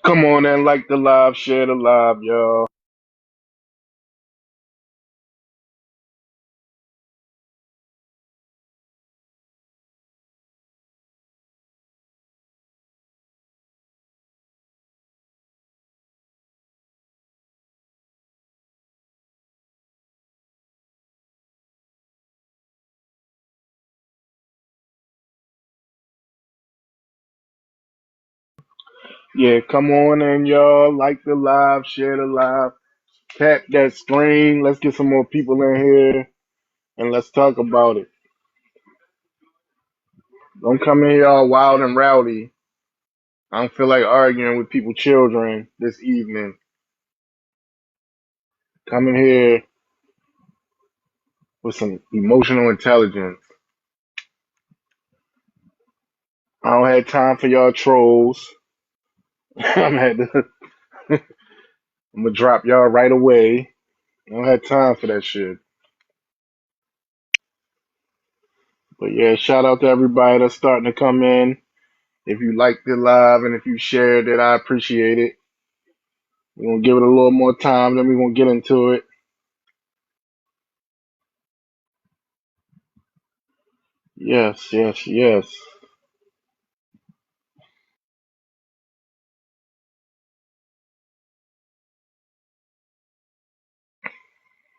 Come on and like the live, share the live, y'all. Yeah, come on and y'all like the live, share the live, tap that screen. Let's get some more people in here and let's talk about it. Don't come in here all wild and rowdy. I don't feel like arguing with people's children this evening. Come in here with some emotional intelligence. I don't have time for y'all trolls. I'm gonna drop y'all right away. I don't have time for that shit. But yeah, shout out to everybody that's starting to come in. If you liked it live and if you shared it, I appreciate it. We're gonna give it a little more time, then we're gonna get into it. Yes, yes, yes.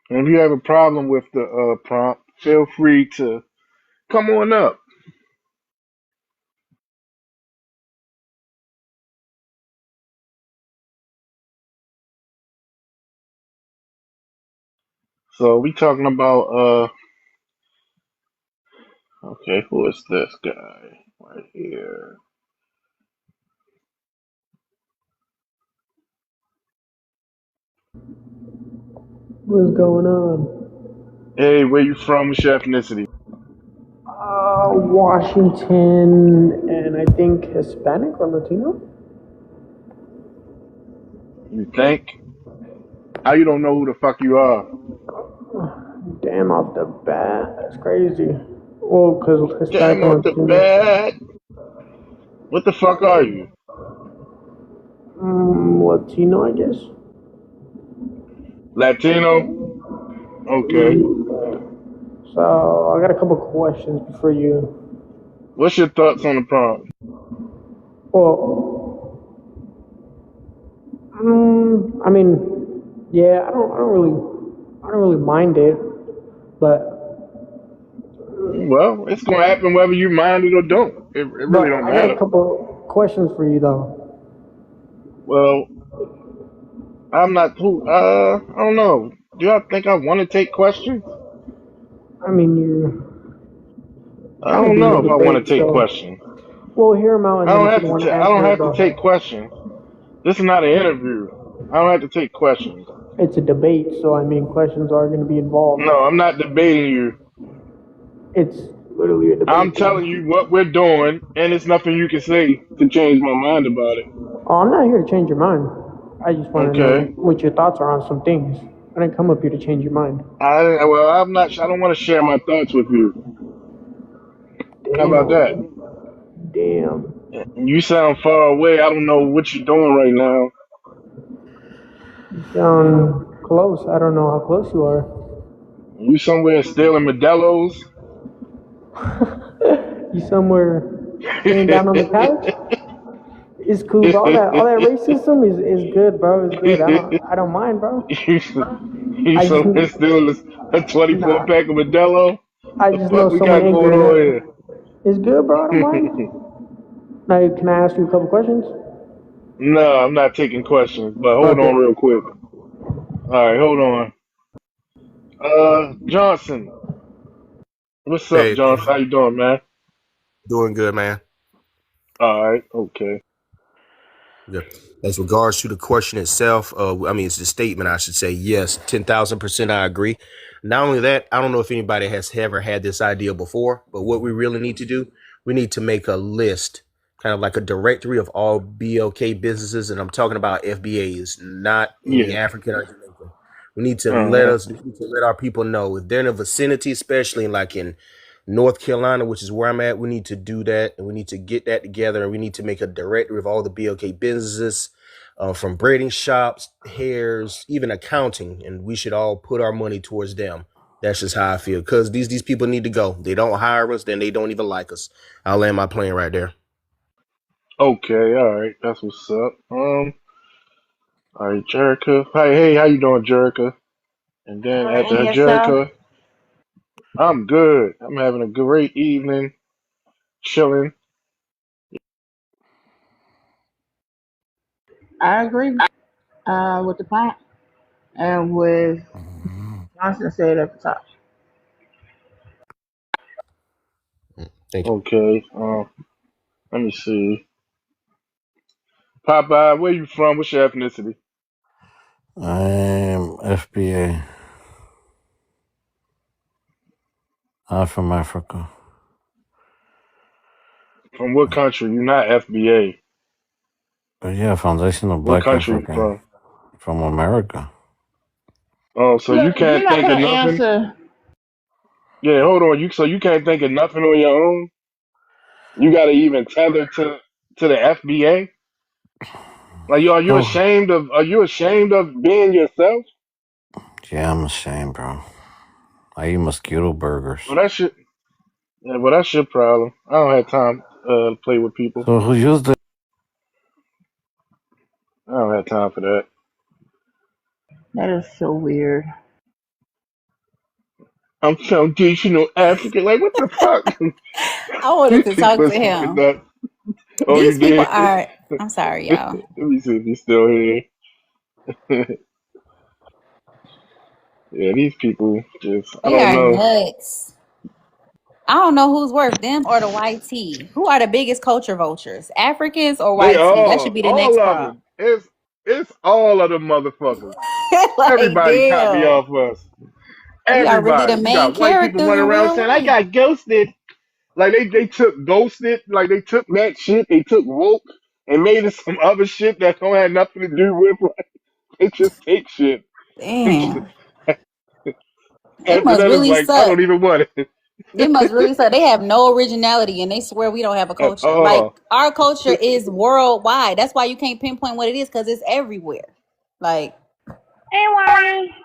And if you have a problem with the prompt, feel free to come on up. So we talking about okay, who is this guy right here? What's going on? Hey, where you from? What's your ethnicity? Washington and I think Hispanic or Latino? You think? How you don't know who the fuck you are? Damn, off the bat. That's crazy. Well, because Hispanic Damn and off the Latino. bat. What the fuck are you? Latino, I guess. Latino? Okay. So, I got a couple questions for you. What's your thoughts on the prompt? Well, I mean, yeah, I don't really mind it, but, Well, it's gonna happen whether you mind it or don't. It really don't I got a matter. couple questions for you though. Well, I'm not who. I don't know. Do I think I want to take questions? I mean, you're I trying to don't do know a if I want debate, to take so questions. we'll hear them out, and I then don't if you have don't to. want to I don't answer it, have to go ahead. take questions. This is not an interview. I don't have to take questions. It's a debate, so I mean, questions are going to be involved. No, I'm not debating you. It's literally a I'm debate, telling then. you what we're doing, and it's nothing you can say to change my mind about it. Oh, I'm not here to change your mind. I just want to know Okay. what your thoughts are on some things. I didn't come up here to change your mind. I'm not. I don't want to share my thoughts with you. How about that? Damn. Damn. You sound far away. I don't know what you're doing right now. You sound close. I don't know how close you are. You somewhere stealing Modelo's? You somewhere sitting down on the couch? It's cool, bro. All that racism is good, bro. It's good. I don't mind, bro. you, you I just somewhere stealing a 24 nah. pack of Modelo? I The just fuck know we someone got angry going in on it. here? It's good, bro. I don't mind. Now, can I ask you a couple questions? No, I'm not taking questions, but hold Okay. on real quick. All right, hold on. Johnson, What's up, Hey, John? How you doing, man? doing good, man. All right, okay. Yeah. As regards to the question itself, I mean, it's the statement, I should say, yes, 10,000% I agree. Not only that, I don't know if anybody has ever had this idea before, but what we really need to do, we need to make a list, kind of like a directory of all BLK businesses. And I'm talking about FBAs, not any Yeah. African or Jamaican. Uh-huh. We need to let our people know if they're in the vicinity, especially like in North Carolina, which is where I'm at. We need to do that, and we need to get that together, and we need to make a directory of all the BLK businesses, from braiding shops, hairs, even accounting, and we should all put our money towards them. That's just how I feel, because these people need to go. They don't hire us, then they don't even like us. I'll land my plane right there. Okay, all right. That's what's up. All right, Jerica. Hey, how you doing, Jerica? And then Alright, after and her, yourself? Jerica, I'm good. I'm having a great evening, chilling. I agree with the point and with Johnson said at the top. Thank you. Okay. Let me see. Popeye, where you from? What's your ethnicity? I'm FBA. I'm from Africa. From what country? You're not FBA. But yeah, Foundation of What Black country you Africa. from? From America. Oh, so you Look, you're can't not think gonna of nothing? answer. Yeah, hold on. You can't think of nothing on your own? You got to even tether to the FBA? Like, Oh, are you ashamed of being yourself? yeah, I'm ashamed, bro. I eat mosquito burgers. Well, that's your problem. I don't have time to play with people. So who used it? I don't have time for that. That is so weird. I'm foundational African. Like, what the fuck? I wanted These to people talk are to fucking him. nuts. Oh, you These people did? are, I'm sorry, Let y'all. me see if he's still here. Yeah, these people just, I They don't are know. nuts. I don't know who's worse, them or the white tea. Who are the biggest culture vultures? Africans or They white tea? That should be the all next of prompt. them. It's all of them motherfuckers. Like, Everybody copy damn. off us. We are really the Everybody. You main got white people characters running in around real saying, I life. got ghosted. Like they took ghosted, like they took that shit, they took woke and made it some other shit that don't have nothing to do with like they just take shit. Damn. It After must that it's really like, I suck. don't even want It must really it. suck. They have no originality and they swear we don't have a At culture. Like, all. our culture is worldwide. That's why you can't pinpoint what it is because it's everywhere. Like, Hey, Wani.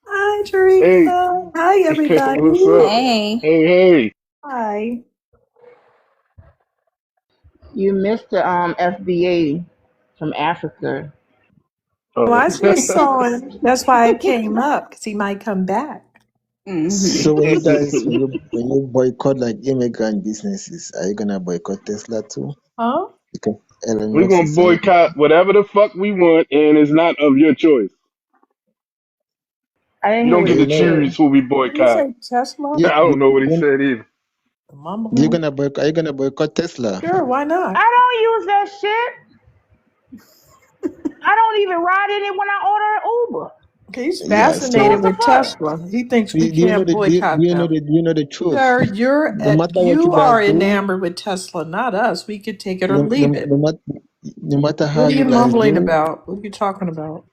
Hi, Hey, Teresa. Hi, everybody. what's up? hey. Hey. Hi. You missed the FBA from Africa. Well, Oh. I just saw him. That's why I came up, because he might come back. Mm-hmm. So when you guys when you boycott like immigrant businesses, are you gonna boycott Tesla too? Huh? Because Elon We're Musk gonna is saying boycott whatever the fuck we want and it's not of your choice. I didn't You hear don't what get he to choose. choose who we Did you boycott. say Tesla? you I don't know what he you said either. you're Mumbling. gonna boycott are you gonna boycott Tesla? Sure, why not? I don't use that shit. I don't even ride in it when I order an Uber. He's Yeah, So so what fascinated the with fuck? Tesla. He thinks we do you know can't boycott them. do you know the truth? Sir, No matter what you you guys are do, enamored with Tesla, not us. We could take it or no, no, leave it. no, matter, no matter how What are you you guys mumbling do, about? What are you talking about?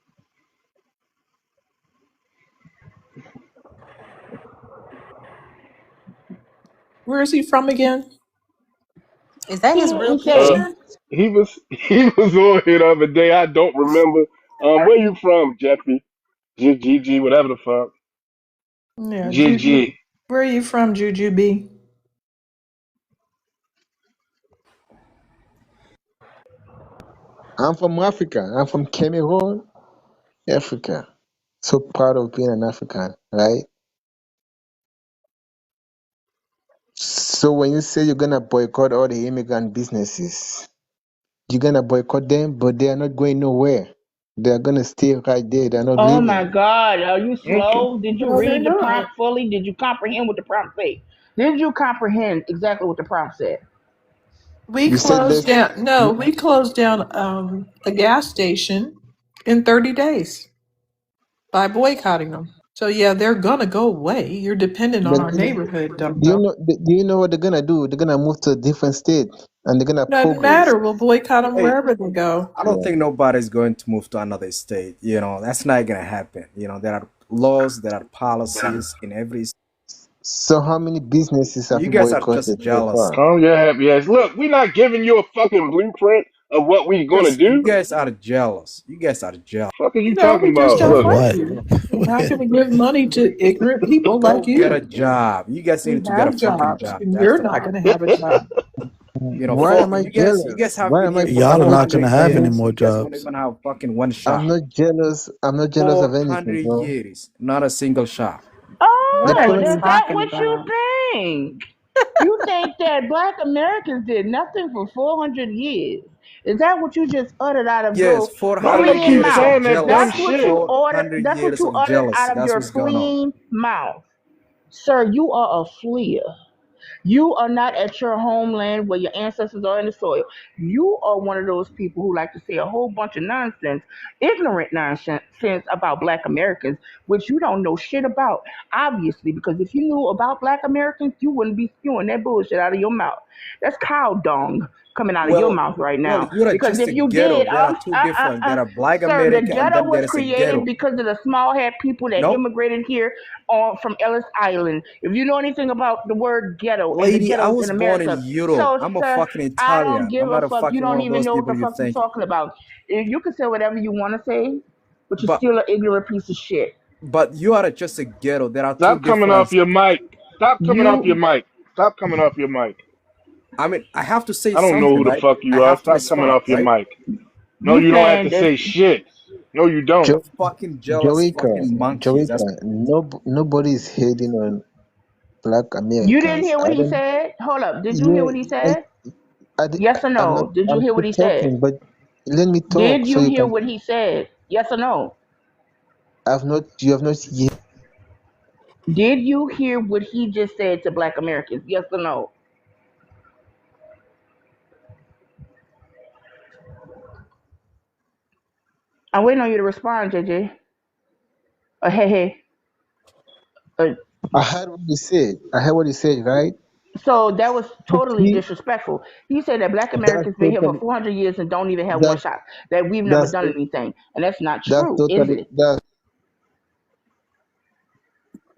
Where is he from again? Is that his real He said Uh, picture? he was on here the other day. I don't remember. Where you from, Jeffy? GG, whatever the fuck. Yeah, Juju. GG. Where are you from, Juju B? I'm from Africa. I'm from Cameroon, Africa. So proud of being an African, right? So when you say you're gonna boycott all the immigrant businesses, you're gonna boycott them, but they are not going nowhere. They're gonna stay right there. They're not Oh my leaving. God, are you Okay. slow? Did you No, they're read the not. prompt fully? Did you comprehend what the prompt said? Did you comprehend exactly what the prompt said? We You said closed let's. down. No, we closed down a gas station in 30 days by boycotting them. So yeah, they're gonna go away. You're dependent on They're our gonna, neighborhood, do you dumbbell. know? Do you know what they're gonna do? They're gonna move to a different state, and they're gonna Doesn't progress. matter. We'll boycott them Hey, wherever they go. I don't Yeah. think nobody's going to move to another state. That's not going to happen. There are laws, there are policies in every. So how many businesses have You you guys are just boycotted so jealous. far? Calm your happy ass. Look, we're not giving you a fucking blueprint of what we gonna You do. guys are jealous. You guys are jealous. Fuck are you No, talking we just about? Of don't Look, like what? you. How can we give money to ignorant people like Go get a you? job. You guys We need to get a have fucking jobs, job. and That's you're the not problem. going to have a job. Why am I You guys jealous? have Why been am I here for Y'all are not 400 gonna have any jealous? years. more You guys don't jobs. even have fucking one I'm shop. not jealous. I'm not jealous of anything, 400 bro. years, not a single shop. The What are Oh, you problem is is, that talking what you about? think? You think that Black Americans did nothing for 400 years? Is that what you just uttered out of Yes, your why do they 400 fleeing keep years mouth? of saying that dumb That's jealousy. what you shit? ordered. 400 That's what years you of uttered jealousy. out of That's your what's going on. fleeing mouth. Sir, you are a fleer. You are not at your homeland where your ancestors are in the soil. You are one of those people who like to say a whole bunch of nonsense, ignorant nonsense about Black Americans, which you don't know shit about, obviously, because if you knew about Black Americans, you wouldn't be spewing that bullshit out of your mouth. That's cow dung coming out of your Well, mouth right well, now. you are Because just if a you ghetto. did, There are two different. There are Black sir, the American and ghetto then was there is a created ghetto. because of the small head people that No, immigrated here on from Ellis Island. If you know anything about the word ghetto and the lady, I ghettos in was born in America, Europe. so I'm a sir, fucking I don't Italian. I'm give a not a fuck. You fucking one don't of even those know what people the you fuck you're think. talking about. You can say whatever you want to say, but you're But still an ignorant piece of shit. you are just a ghetto. There are two Stop coming off different. your mic. Stop coming off your You mic. Stop coming off your mic. I mean, I have to say I don't know something, who the right? fuck I you are. have to Stop coming respond, off your right? mic. No, you you don't have saying to that say shit. No, you don't. You jo- fucking jealous Joica, fucking monkeys. That's Joica, no, nobody is hating on Black you didn't Americans. hear I what he don't. said? Hold up. Did you hear Yeah, what he I, said? I, Yes or I'm not. no? Did you I'm hear what still he said? talking, but let me Did talk so you you hear can. what he said? Yes or no? I've not. You have not yet. Did you hear what he just said to Black Americans? Yes or no? I'm waiting on you to respond, JJ. Hey, hey. Uh, I heard what he said. I heard what he said. Right? so that was But totally he. disrespectful. He said that Black That's Americans been here for totally. 400 years and don't even have one That. shot. That we've never That's. done anything, and that's not That's true, is totally. it? That's.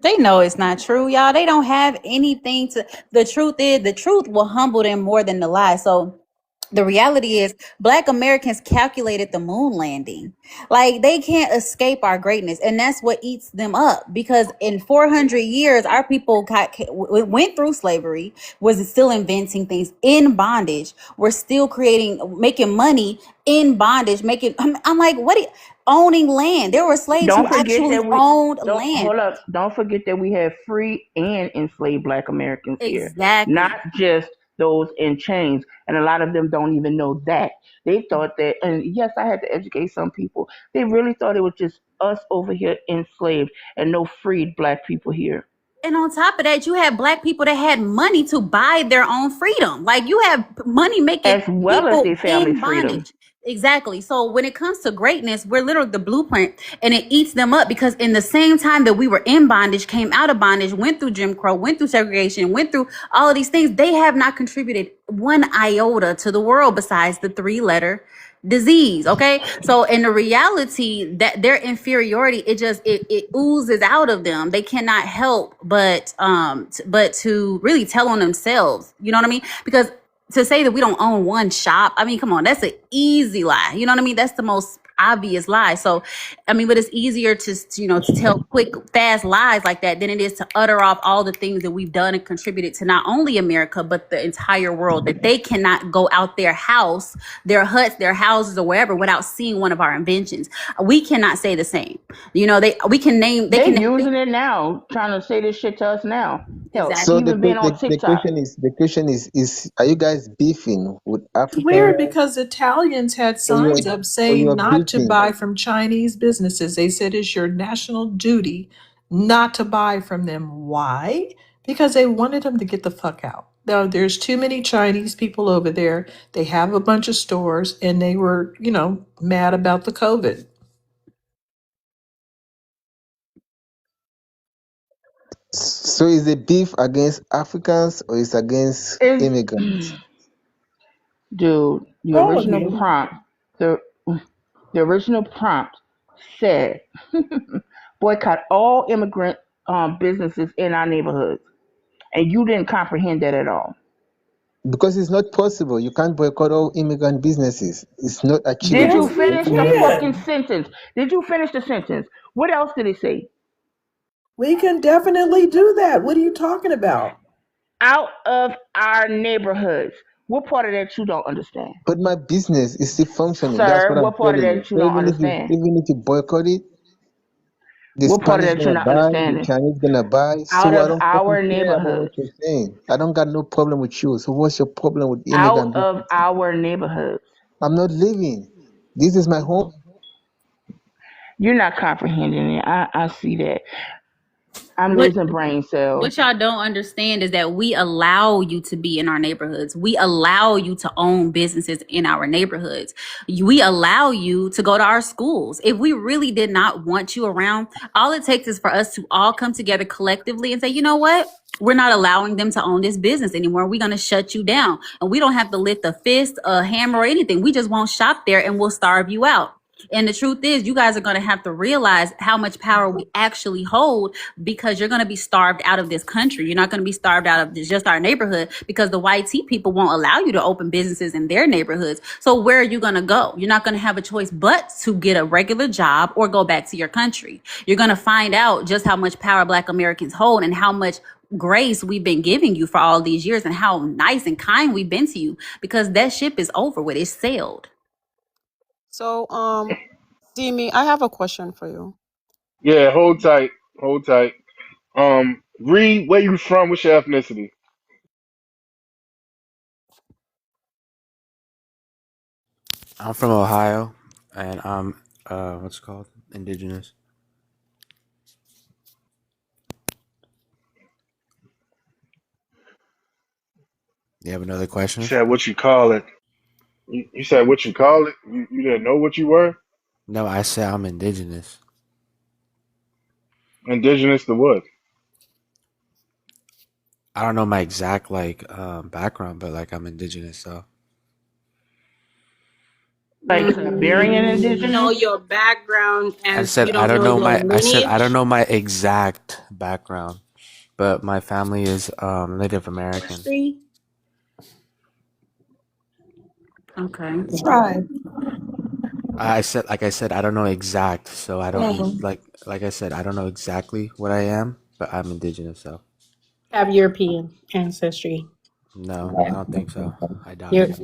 They know it's not true, y'all. They don't have anything to. The truth will humble them more than the lie. So the reality is Black Americans calculated the moon landing. Like they can't escape our greatness, and that's what eats them up, because in 400 years our people went through slavery, was still inventing things in bondage, we're still making money in bondage, making I'm like, what owning land. There were slaves who Don't forget actually that we owned don't land. hold up. Don't forget that we have free and enslaved Black Americans here, not Exactly. just those in chains. And a lot of them don't even know that. They thought that, and yes, I had to educate some people. They really thought it was just us over here enslaved and no freed Black people here. And on top of that, you have Black people that had money to buy their own freedom. Like you have money making As well as people their family's in freedom. bondage. Exactly. So when it comes to greatness, we're literally the blueprint, and it eats them up, because in the same time that we were in bondage, came out of bondage, went through Jim Crow, went through segregation, went through all of these things, they have not contributed one iota to the world besides the three-letter disease. Okay, so in the reality that their inferiority, it oozes out of them. They cannot help but to really tell on themselves, you know what I mean? Because to say that we don't own one shop, I mean, come on, that's an easy lie, you know what I mean? That's the most obvious lie. So I mean, but it's easier to tell quick fast lies like that than it is to utter off all the things that we've done and contributed to not only America but the entire world, that they cannot go out their house, their huts, their houses, or wherever without seeing one of our inventions. We cannot say the same. They They can name using it now, trying to say this shit to us now. Hell, So Exactly. the even being que- on TikTok. the question is are you guys beefing with African, Weird because Italians had or signs up saying you're not to beefing? buy from Chinese businesses. They said it's your national duty not to buy from them. Why? Because they wanted them to get the fuck out. Now, there's too many Chinese people over there. They have a bunch of stores and they were, mad about the COVID. So is the beef against Africans or is against Is immigrants? dude, the All of original you. prompt, the the original prompt said boycott all immigrant businesses in our neighborhoods, and you didn't comprehend that at all. Because it's not possible. You can't boycott all immigrant businesses. It's not Did Yes, you achievable. we finish the Economically. fucking can. sentence? Did you finish the sentence? What else did it say? We can definitely do that. What are you talking about? Out of our neighborhoods. What part of that you don't understand? But my business is still functioning. That's what Sir, I'm what part of telling you. that you So don't even if you understand? even if you boycott it, the What part of Spanish that you're gonna not buy, the understanding? Chinese gonna buy. Out So I of don't fucking our care about what neighborhoods. you're saying. I don't got no problem with you. So what's your problem with Out immigrant of businesses? our neighborhoods. I'm not leaving. This is my home. You're not comprehending it. I see that. I'm What losing brain cells. What y'all don't understand is that we allow you to be in our neighborhoods. We allow you to own businesses in our neighborhoods. We allow you to go to our schools. If we really did not want you around, all it takes is for us to all come together collectively and say, you know what? We're not allowing them to own this business anymore. We're going to shut you down. And we don't have to lift a fist, a hammer, or anything. We just won't shop there and we'll starve you out. And the truth is, you guys are going to have to realize how much power we actually hold because you're going to be starved out of this country. You're not going to be starved out of just our neighborhood because the white tea people won't allow you to open businesses in their neighborhoods. So where are you going to go? You're not going to have a choice but to get a regular job or go back to your country. You're going to find out just how much power Black Americans hold and how much grace we've been giving you for all these years and how nice and kind we've been to you because that ship is over with. It's sailed. So, Demi, I have a question for you. Yeah, hold tight, hold tight. Reed, where you from? What's your ethnicity? I'm from Ohio, and I'm what's it called indigenous. You have another You question? said what you call it. You said what you call it. You didn't know what you were. No, I said I'm indigenous. Indigenous to what? I don't know my exact background, but like I'm indigenous. So Like Siberian Know indigenous? your background I as said you I don't don't know know your my. I said I don't lineage. know my exact background, but my family is Native American. History. Okay. Try. I said I don't know exact, so I don't Oh, like I said I don't know exactly what I am, but I'm indigenous. So Have European ancestry. no, I don't think so. I doubt You're it.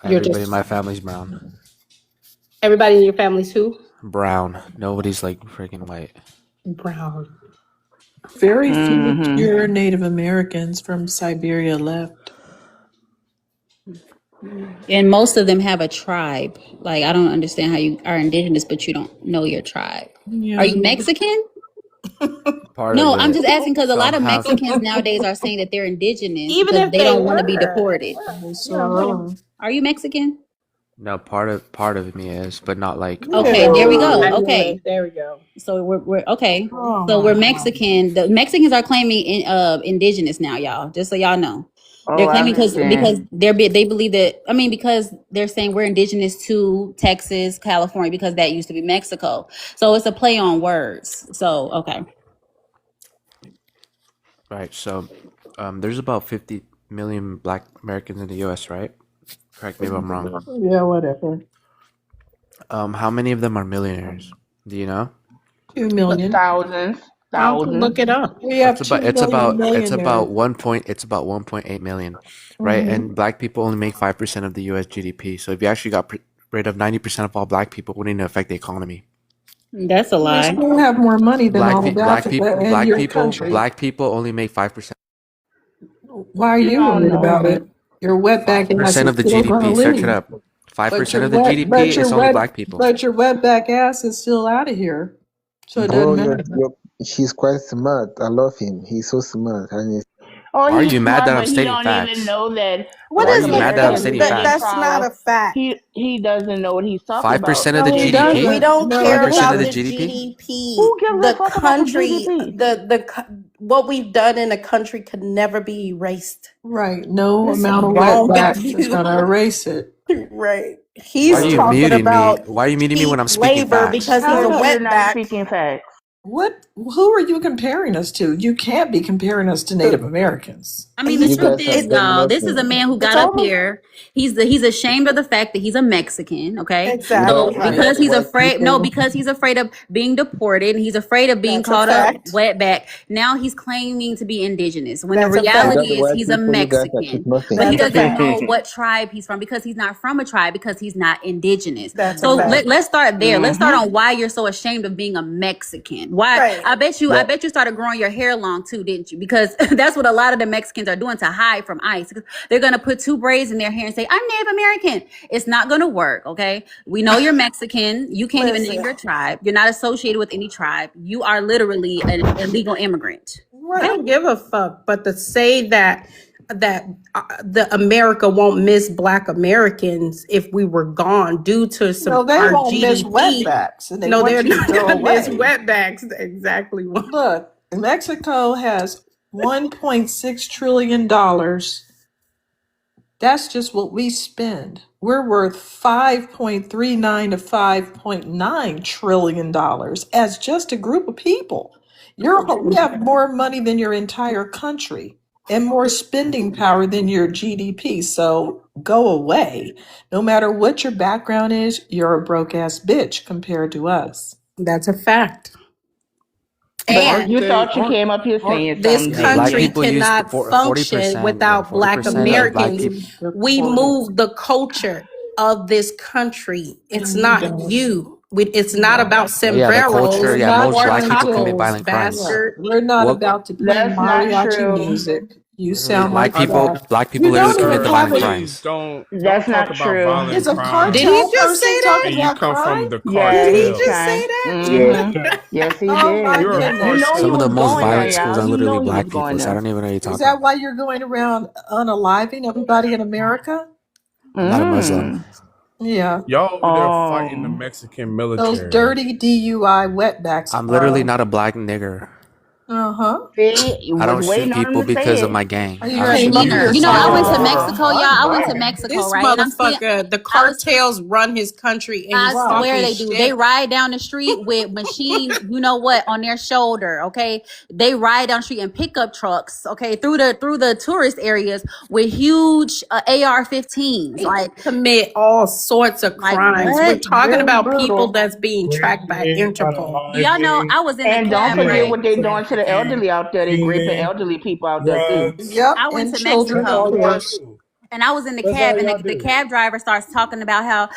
you're Everybody in just my family's brown. everybody in your family's who? Brown. Nobody's like freaking white. Brown. very few Mm-hmm. pure Native Americans from Siberia left. And most of them have a tribe. Like, I don't understand how you are indigenous, but you don't know your tribe. Are Yeah. you Mexican? Part of No, I'm it. just asking because a So lot I'm of half Mexicans nowadays are saying that they're indigenous Even because if they they don't want to be were, deported. So, Are you Mexican? no part of me is, but not like all Okay, of there me. we oh, go. I knew Okay. it. There we go. So we're okay. oh So my we're God. Mexican. The Mexicans are claiming indigenous now, y'all. Just so y'all know, Oh, they're I claiming because understand. they believe that. I mean, because they're saying we're indigenous to Texas, California, because that used to be Mexico. So it's a play on words. So okay, Right. So there's about 50 million Black Americans in the U.S. Right? Correct me if I'm wrong. Yeah, whatever. How many of them are millionaires? Do you know? 2 million. Thousands, I'll thousands. look it up. We have 2 million millionaires. it's about 1.8 million, right? Hmm. And Black people only make 5% of the U.S. GDP. So if you actually got rid of 90% of all Black people, it wouldn't even affect the economy. That's a You lie. still have more money than all of Africa and black your people, country. black people only make 5%. Why are You you don't worried know, about man. it? Your wetback ass 5% is of the still going to GDP. Search it leave. up. 5% of the GDP is only black people. But your wetback ass is still out of here, so it doesn't Bro, matter. he's quite smart. I love him. He's so smart. And Oh, Why are he's you mad smart, that I'm but he stating don't even facts? know that What Why are is you some the mad that I'm areas stating where that? they That's facts? not follow, a fact. he doesn't know what he's talking about. 5% of the No, he GDP? We doesn't. don't No, he care 5% of about the the doesn't. GDP? GDP. Who gives a The fuck about the country, GDP? what we've done in the country could never be erased. Right. No That's amount of wrong of wetbacks is going to you. erase it. Right. Why are He's you So, talking muting me? about Why are you muting me when cheap I'm speaking labor facts? because he's Tell a him you're not wetback. speaking facts. who are you comparing us to? You can't be comparing us to Native Americans. I mean, the you truth guys You, are is, it, very y'all, this is a nothing. man who it's got up almost here. He's ashamed of the fact that he's a Mexican. Okay, We exactly so are right. not because he's white afraid, no, people. because he's afraid of being deported, and he's afraid of being That's a called a fact. wetback. Now he's claiming to be indigenous when the That's a Without fact. reality the is white he's a people, you guys are Mexican. But he nothing. That's a doesn't fact. know what tribe he's from because he's not from a tribe because he's not indigenous. That's a So fact. let's start there. Let's start Mm-hmm. on why you're so ashamed of being a Mexican. Why? Right. I Well, bet you started growing your hair long too, didn't you? Because that's what a lot of the Mexicans are doing to hide from ICE. They're gonna put two braids in their hair and say, "I'm Native American." It's not gonna work. Okay, we know you're Mexican. You can't even name Listen. your tribe. You're not associated with any tribe. You are literally an illegal immigrant. I Okay. don't give a fuck. But to say that the America won't miss Black Americans if we were gone due to No, some they our won't miss GDP. wetbacks and they No, they're want you to not go gonna miss away. wetbacks. Exactly. Look, Mexico has $1.6 trillion. That's just what we spend. We're worth 5.39 to $5.9 trillion as just a group of people. We have more money than your entire country and more spending power than your GDP. So go away. No matter what your background is, you're a broke ass bitch compared to us. That's a fact. But And you thought you came up here or saying this something, Yeah, didn't black country you? people use cannot function 40%, bro. without Black 40% of black Americans. people. We Deported. move the culture of this country. No, It's you not don't. you. It's You not don't. about Yeah, the culture. sombreros We're Yeah, and not most pork black trying people commit to. tacos, violent crimes. bastard. We're not What? about to play That's not mariachi true. music. You Literally, sound like that. black You people know literally you commit can the Sir, have violent a. please crimes. don't That's talk not about true. violent Is a Did crimes. he cartel just person say talking that? And you about come crime? from the Did he Yes, cartel. just China. say that? Yeah. Mm-hmm. Yes, he Oh my did. You're a You know goodness. he Some of the was most going there, violent schools y'all. are You literally know he black was people, going so I there. don't even know what you're Is talking that why about. you're going around unaliving everybody in America? I'm not a Muslim. Mm. Yeah. Y'all over there fighting the Oh. Mexican Those military. dirty DUI wetbacks I'm literally are. not a black nigger. Uh-huh. See, I was don't shoot waiting on people him to because say of it. my gang. I You don't came shoot up people here Nina, because you of know, my I talking went gang. to all Mexico, y'all. I went to hardball. Mexico, This right? And I'm still, motherfucker, the I was cartels run his country and I he's Right. swear talking they do. They shit. ride down the street with machines, you know what, on their shoulder. Okay, they ride down the street in pickup trucks. Okay, through the tourist areas with huge AR-15s. They commit all sorts of Like crimes. We're what? talking Very about people brutal. that's being tracked by Interpol. Do y'all know? I was in the And don't cab, forget right? what they doing to the elderly out there. They raping elderly people out there too. Yep. I went And to children, of Mexico. course. And I was in the cab, and the cab driver starts talking about how,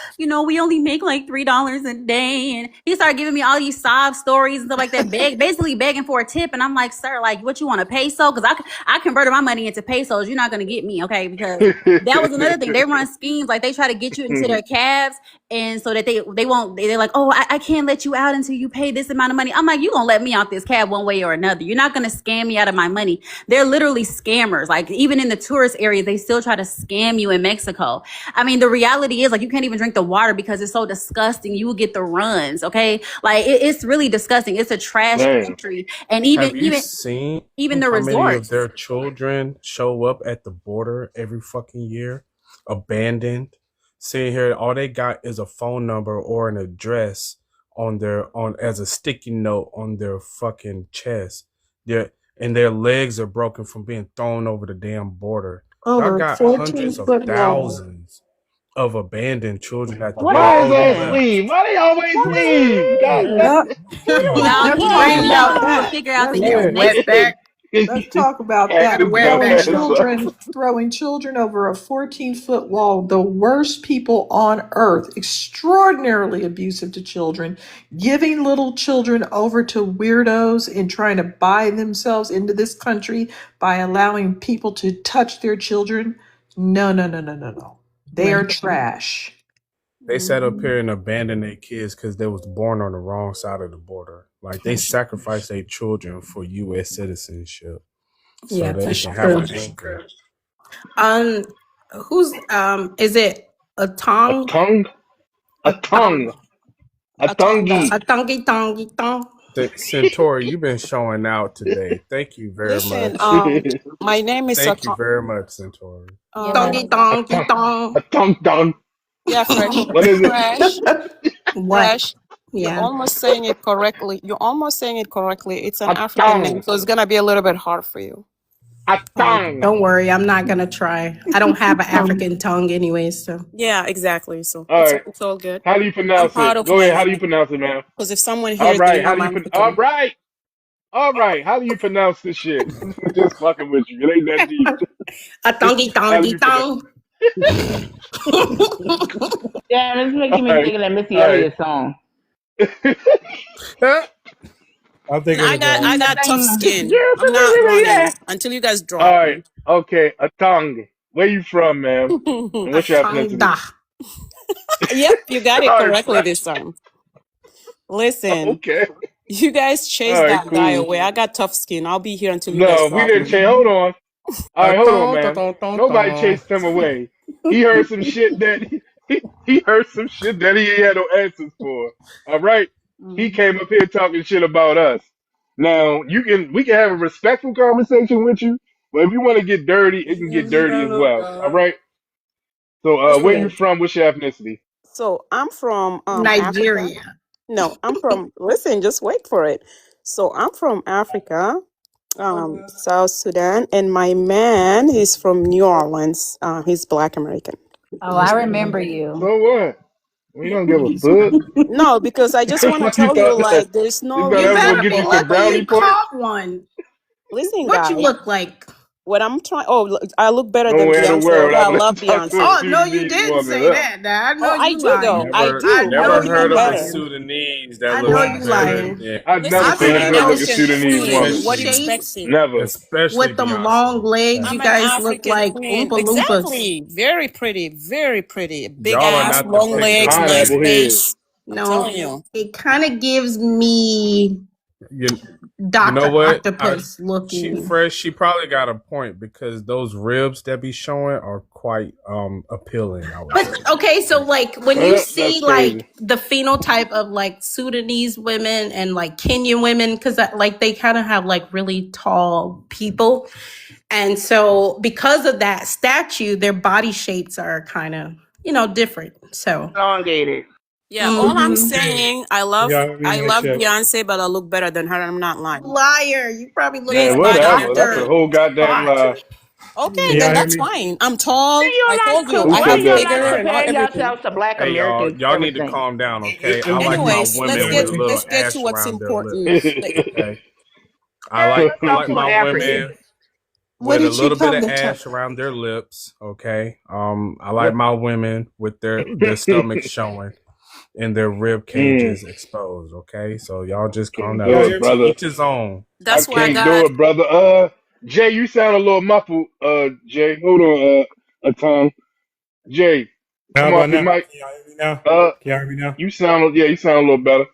we only make like $3 a day. And he started giving me all these sob stories and stuff like that, basically begging for a tip. And I'm like, sir, like, what you want, a peso? Because I converted my money into pesos. You're not going to get me, okay? Because that was another thing. They run schemes, like they try to get you into their cabs. And so that they won't, they're like, oh, I can't let you out until you pay this amount of money. I'm like, you going to let me out this cab one way or another. You're not going to scam me out of my money. They're literally scammers. Like, even in the tourist areas, they still try to scam you in Mexico. I mean, the reality is, like, you can't even drink the water because it's so disgusting. You will get the runs, okay? Like, it's really disgusting. It's a trash Damn. country. And even Have you even seen even the how many of resorts. their children show up at the border every fucking year, abandoned? Seeing here, all they got is a phone number or an address on as a sticky note on their fucking chest. And their legs are broken from being thrown over the damn border. Y'all Over a got 14 hundreds of foot wall. thousands of abandoned children at the What is Why border is on the that this? map. leave? Why they always What leave? is God this? damn. Yep. He don't No, want That's to he talk didn't right. leave. Screamed I out, was about trying to that. figure out That's that you he was right. Mexican. wetback. Let's talk about You Pack gotta that. his wear dumb Throwing that. ass up. children over a 14-foot wall. The worst people on earth. Extraordinarily abusive to children. Giving little children over to weirdos and trying to buy themselves into this country by allowing people to touch their children. No, no, no, no, no, no. They are Listen. trash. They sat up Mhm. here and abandoned their kids because they was born on the wrong side of the border. Like they sacrificed their children for U.S. citizenship so Yeah, they that's can have true. an anchor. Um, who's is it a A tongue? tongue, a A tongue? tongue, a A tonguey. tonguey tonguey tongue? Centauri, you've been showing out today. Thank you very Listen, much. my name is Thank you very much, Centauri. Tonguey a tonguey tongue, tongue. a tongue, tongue. yeah, What is it? What? fresh. You're Yeah. almost saying it correctly. You're almost saying it correctly. It's an A African name, tongue, so it's gonna be a little bit hard for you. a tongue. Don't worry, I'm not gonna try. I don't have an African tongue anyways, so. Yeah, exactly. So All right. it's all good. How do you I'm pronounce proud it? of Go my ahead. How do you name pronounce it, man? because if someone All hears they right. know How do I'm you All African. right. All right. How do you pronounce this shit? Just fucking with you. It ain't that deep. A tonguey How do tonguey you pronounce? tongue. Damn, this is All making me right. think of that Missy All right. Elliott song. I'm thinking about I Ding, got tough ding. skin. Yeah. I'm not Yeah. running until you guys All drop right. me. Okay. A tongue. Where you from, man? And A what's your tongue ethnicity? da. Yep, you got it All right, correctly fresh. this time. Listen, Okay. you guys All chase right, that guy cool. away. I got tough skin. I'll be here until you guys No, we drop didn't me. change. Hold on. All a right, hold on, thong, man. thong, thong, Nobody thong. chased him away. He heard some shit that he heard some shit that he had no answers for. All right. He came up here talking shit about us. Now we can have a respectful conversation with you, but if you want to get dirty, it can get dirty as well. All right. So where you Listen, from? What's your ethnicity? so I'm from Africa. Nigeria. No, I'm from, listen, just wait for it. So I'm from Africa, South Sudan, and my man is from New Orleans. He's Black American. Oh, I remember you. So what? We don't give a fuck. No, because I just want to you tell you, thought that like, there's you no thought You that was gonna better get be you label. some lucky brownie you points? caught one. Listen, What you guys, look like? what I'm trying, oh, I look better than Nowhere in the Beyonce, world although I I would love talk to a Beyonce. Oh no, you Sudanese didn't woman. say that. Now I know Oh, I you do, though. lying. I Never, I do. What know never do you heard you of a better? lying. Sudanese that I looks know you better. lying. Yeah, I've never Listen, I've seen I'm a an seen good those looking African Sudanese queen. woman. Sudanese What do you chase expecting? Never. especially with them long Beyonce. legs. Yeah. You I'm an guys look African like queen. Oompa Loompas. Exactly. Very pretty. Very pretty. Big Y'all are ass, not the long fake legs, nice Pineapple Sudanese. head. face. I'm No, telling you. it kind of gives me You, you know Dr. what? Octopus She looking. fresh. She probably got a point because those ribs that be showing are quite appealing. I would But say. okay, so like when you That's see crazy. like the phenotype of like Sudanese women and like Kenyan women, because like they kind of have like really tall people. And so because of that statue, their body shapes are kind of, different. So, Elongated. Yeah, all I'm mhm. saying, I love Beyonce, but I look better than her. I'm not lying. Liar. You probably look Big Man, like body whatever. That's a Dr. American. whole goddamn Pot. lie. Okay, then that's fine. I'm Why tall. I you told you, Who not? I Why said have you that? not bigger and all comparing everything. yourselves to Black Hey, Americans? y'all need to Everything. calm down, okay? I like my Anyways, women with a little let's get to ash what's around their important. lips. Okay, Compare I yourself like to an my African. women What with a did you little bit come of to tell? ash around their lips. Okay, I like my women with their stomachs showing and their rib Mm, cages exposed. Okay, so y'all just calm can't down. do it, To brother. each his own. I That's why I can't Okay. do got it, brother. Jay, you sound a little muffled. Jay, hold on. A tongue. Jay, How come about off your now? mic. Can y'all hear me now? Uh, Can y'all hear me now? you sound a little better.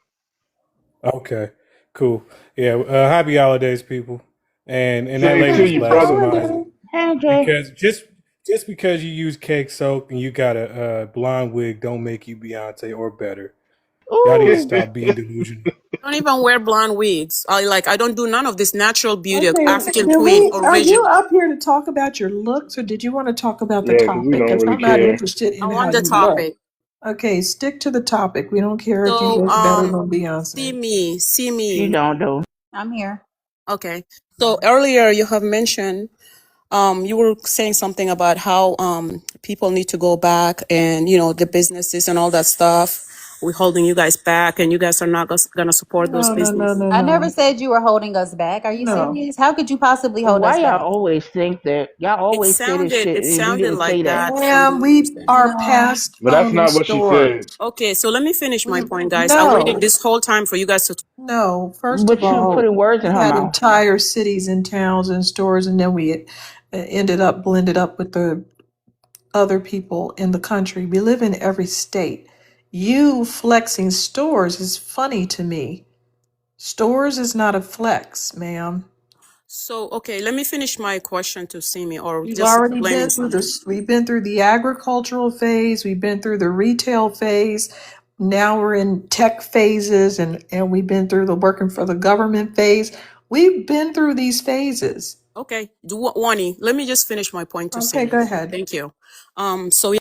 Okay, cool. Yeah, happy holidays, people. And that Same to lady's you, black, so brother. no, Hey, Jay. because just because you use cake soap and you got a blonde wig, don't make you Beyonce or better. Y'all need to Ooh. stop being delusional. I don't even wear blonde wigs. I don't do none of this natural beauty, Okay, African do queen, we? Are you original. up here to talk about your looks, or did you want to talk about the Yeah, because we topic? don't Because really I'm not care. interested I in how want the you look. topic. Okay, stick to the topic. We don't care if you So, look better than see Beyonce. me, see She me. don't do. I'm here. Okay. So earlier you have mentioned, you were saying something about how people need to go back and the businesses and all that stuff. we're holding you guys back and you guys are not going to support those No, no, no, businesses. no, I never no. said you were holding us back. Are you No. serious? How could you possibly hold us Why y'all back? always think that? Y'all always say this shit It and you sounded didn't say like that. that from the Ma'am, way you we said it. are No. past But that's owning not what she stores. said. Okay, so let me finish my point, guys. I waited No, this whole time for you guys to. no. First of But you all, putting words in we her had mouth. entire cities and towns and stores, and then we ended up blended up with the other people in the country. We live in every state. You flexing stores is funny to me. Stores is not a flex, ma'am. So, okay, let me finish my question to Simi or We've just already explaining been through something. this. We've been through the agricultural phase. We've been through the retail phase. Now we're in tech phases, and we've been through the working for the government phase. We've been through these phases. Okay, Wani, let me just finish my point to Okay, Simi. go ahead. Thank you. So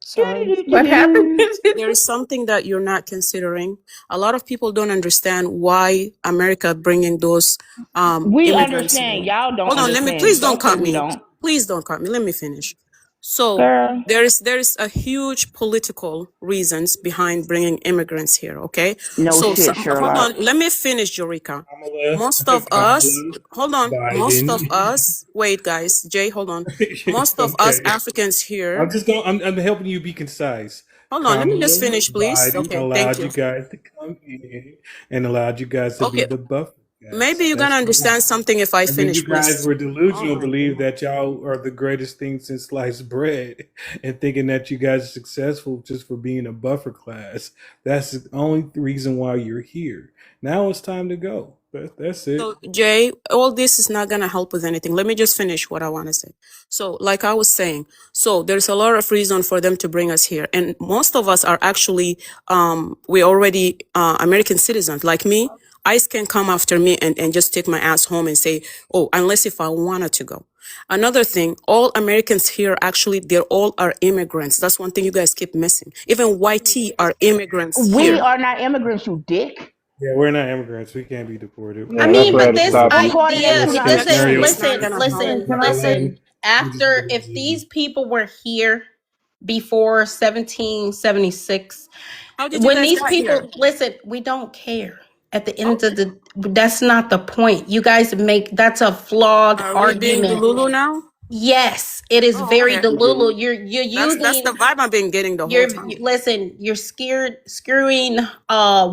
Sorry. What happened? there is something that you're not considering. A lot of people don't understand why America bringing those We immigrants understand. here. Y'all don't Hold on, understand. please don't Don't say cut we me. don't. Please don't cut me. Let me finish. So Girl. there is a huge political reasons behind bringing immigrants here. Okay, No so shit, hold Sherlock. on. Let me finish, Jorika. Kamala, Most of us, Kamala, hold on. Most of Biden. us, wait, guys. Jay, hold on. Most of us Okay. Africans I'm here. just going. I'm helping you be concise. Hold on. Let me just Kamala finish, please. Biden Okay, thank allowed you. you guys to come in and allowed you guys to be Okay, the buffer maybe guys. you're gonna That's what understand happened. something if I And then finish, you guys please. were Oh delusional, my believe god. that y'all are the greatest thing since sliced bread, and thinking that you guys are successful just for being a buffer class. That's the only reason why you're here. Now it's time to go. That's So, it. Jay, all this is not going to help with anything. Let me just finish what I want to say. So, like I was saying, so there's a lot of reason for them to bring us here. And most of us are actually, we already, American citizens. Like me, ICE can come after me and just take my ass home and say, oh, unless if I wanted to go. Another thing, all Americans here, actually, they're all are immigrants. That's one thing you guys keep missing. Even YT are immigrants We here. are not immigrants, you dick. Yeah, we're not immigrants. We can't be deported. I Yeah, that's mean, what but had to this stop you. According to idea, them, It's, y'all it's just listen, saying It's it. not listen, going to help. listen, Can I say? listen. stereotyping. We just After, if believe. these people were here before 1776, How did you when guys these get here? people, listen, we don't care. At the end of the, that's not the point. You guys make, that's a flawed Are we being argument. Delulu now? Yes, it is Oh, very okay. delulu. You're That's using the vibe I've been getting the whole time. listen, you're scared screwing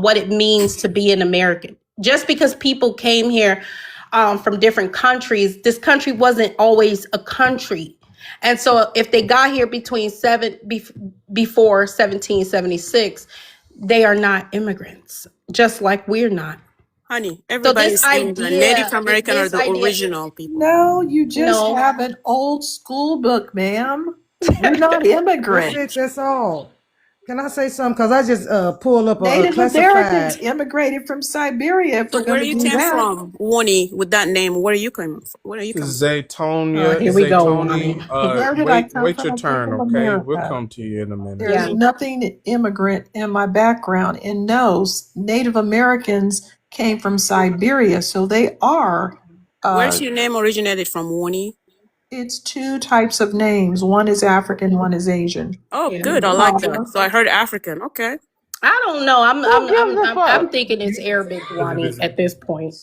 what it means to be an American. Just because people came here from different countries, this country wasn't always a country. And so if they got here before 1776, they are not immigrants, just like we're not. Honey, So this everybody's immigrant. Native idea, American are this the idea, original people. No, you just no. have an old school book, ma'am. You're not That's immigrant. it. That's all. Can I say something? Because I just pulled up a Native Americans classified. immigrated from Siberia, if So we're going where to you do came that. from, Wani, with that name? Where are you coming from? Where are you coming from? Oh, Zaytonia, here we go, Lonnie. Zaytoni. Where did I come Wait from? your I came turn, from okay? We'll America. come to you in a minute. There's Yeah. nothing immigrant in my background. And no, Native Americans came from Siberia. So they are, Where's uh, your name originated from, Wani? it's two types of names. One is African, one is Asian. Oh, Yeah. good. I like that. Kamala. So I heard African. Okay. I don't know. Who gives a I'm fuck? thinking it's Arabic, Wani, at this point.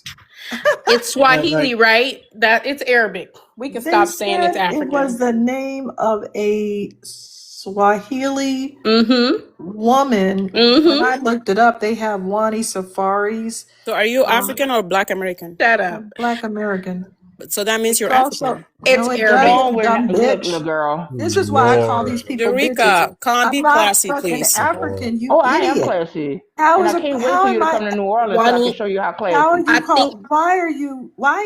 It's Like Swahili, right? That it's Arabic. We can They stop saying it's said it was African. the name of a Swahili Mm-hmm. woman. When Mm-hmm. I looked it up, they have Wani Safaris, So are you um, African or Black American? Shut up. Black American. So that means It's you're also, African. It's no, it Arabic. No, doesn't, we're not. dumb Look, bitch. little girl. This is why I call Lord, these people bitches. Eureka, can I'm be not classy, fucking please. Lord. African, you Oh, I am idiot. classy. How And is I a can't wait how for you am to I come to New Orleans so I can Wani, show you how how are classy. I you think called why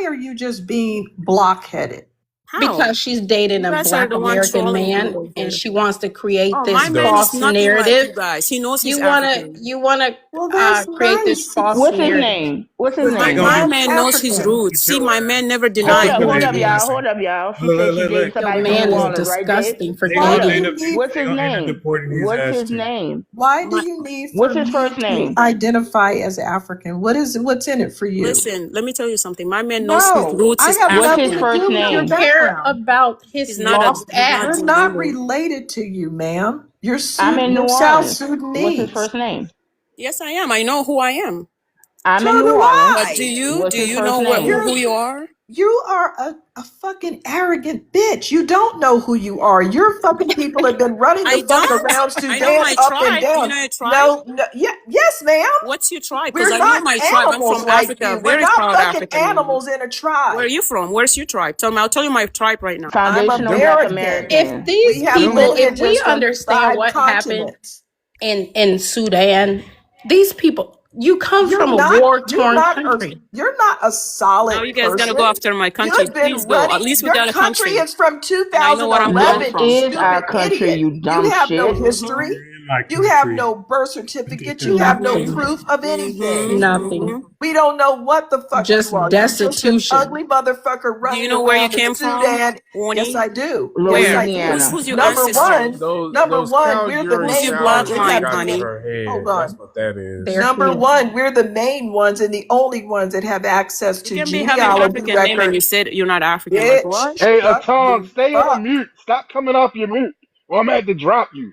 are you just being blockheaded? How? because she's dating You a guys are black the one American trolling man people and here. she wants to create Oh, my this The man is false nothing like narrative. you guys. He knows he's You African. wanna Well, that's create this nice. false What's his narrative. name? What's his what they name? gonna My do? I'm man knows his African. roots. Put See, your my man never That's Hold denied what up, the who hold he up, lady gonna y'all. is. say. Hold up, y'all. She said she dated Look. Your somebody from man New is Orleans, right, Jay? disgusting for They Why Hold gonna do up. end up you need What's his they gonna end up name? deporting his What's ass his too. name? why do My, you need What's for his me first to name? identify as African? What's in it for you? listen, let me tell you something. My man knows his No, roots I is have What's his nothing to African. first do with I your don't name? care background. about his He's not a lost he's not We're ass. not Delulu. related to you, ma'am. I'm in New You're South Orleans. What's his Sudanese. first name? Yes, I am. I know who I am. I'm in So New do Orleans. But do I. you What's do his you first know name? who you are? You are a fucking arrogant bitch. You don't know who you are. Your fucking people have been running the I fuck don't. around I know Sudan my up and tribe. Do you down. know your tribe? No, no, yeah, yes, ma'am. What's your tribe? Because We're I know not my tribe. I'm animals from like Africa. you. We're Very not proud fucking African woman. animals in a Where are tribe. you from? Where's your tribe? Tell me. I'll tell you my tribe right now. I'm Foundational Them, Black American. If American. these We have people, them, if we lineages from understand 5 what happened continents. in Sudan, these people, you come from a war torn country. You're not a Now solid you guys gonna go person. after my You country. have been Please go. At running. least we Your got a country country, is from and I know what I'm running This 2011, you from. is our stupid country, idiot. you You dumb have no shit. history. In my You have country. no birth certificate. You have no Nothing. proof of anything. Nothing. We don't know what the fuck you Just are. You're just an destitution. ugly motherfucker Do you running know where you around in came from, Sudan. Yes, Warnie? I do. Yes, Where? I do. Louisiana. Who's your Number those ancestry? one, those number those one, cow we're the urine Who's your main sounds ones that like bloodline, have got to DNA. honey? her Hold head. That's on. what that is. They're Number here. one, we're the main ones and the only ones that have access You to can be having genealogy African name and you records. said you're not African. Like Bitch, what? Hey, shut Tom, the stay on fuck. mute. Stop coming off your mute, or I'm gonna have to drop you.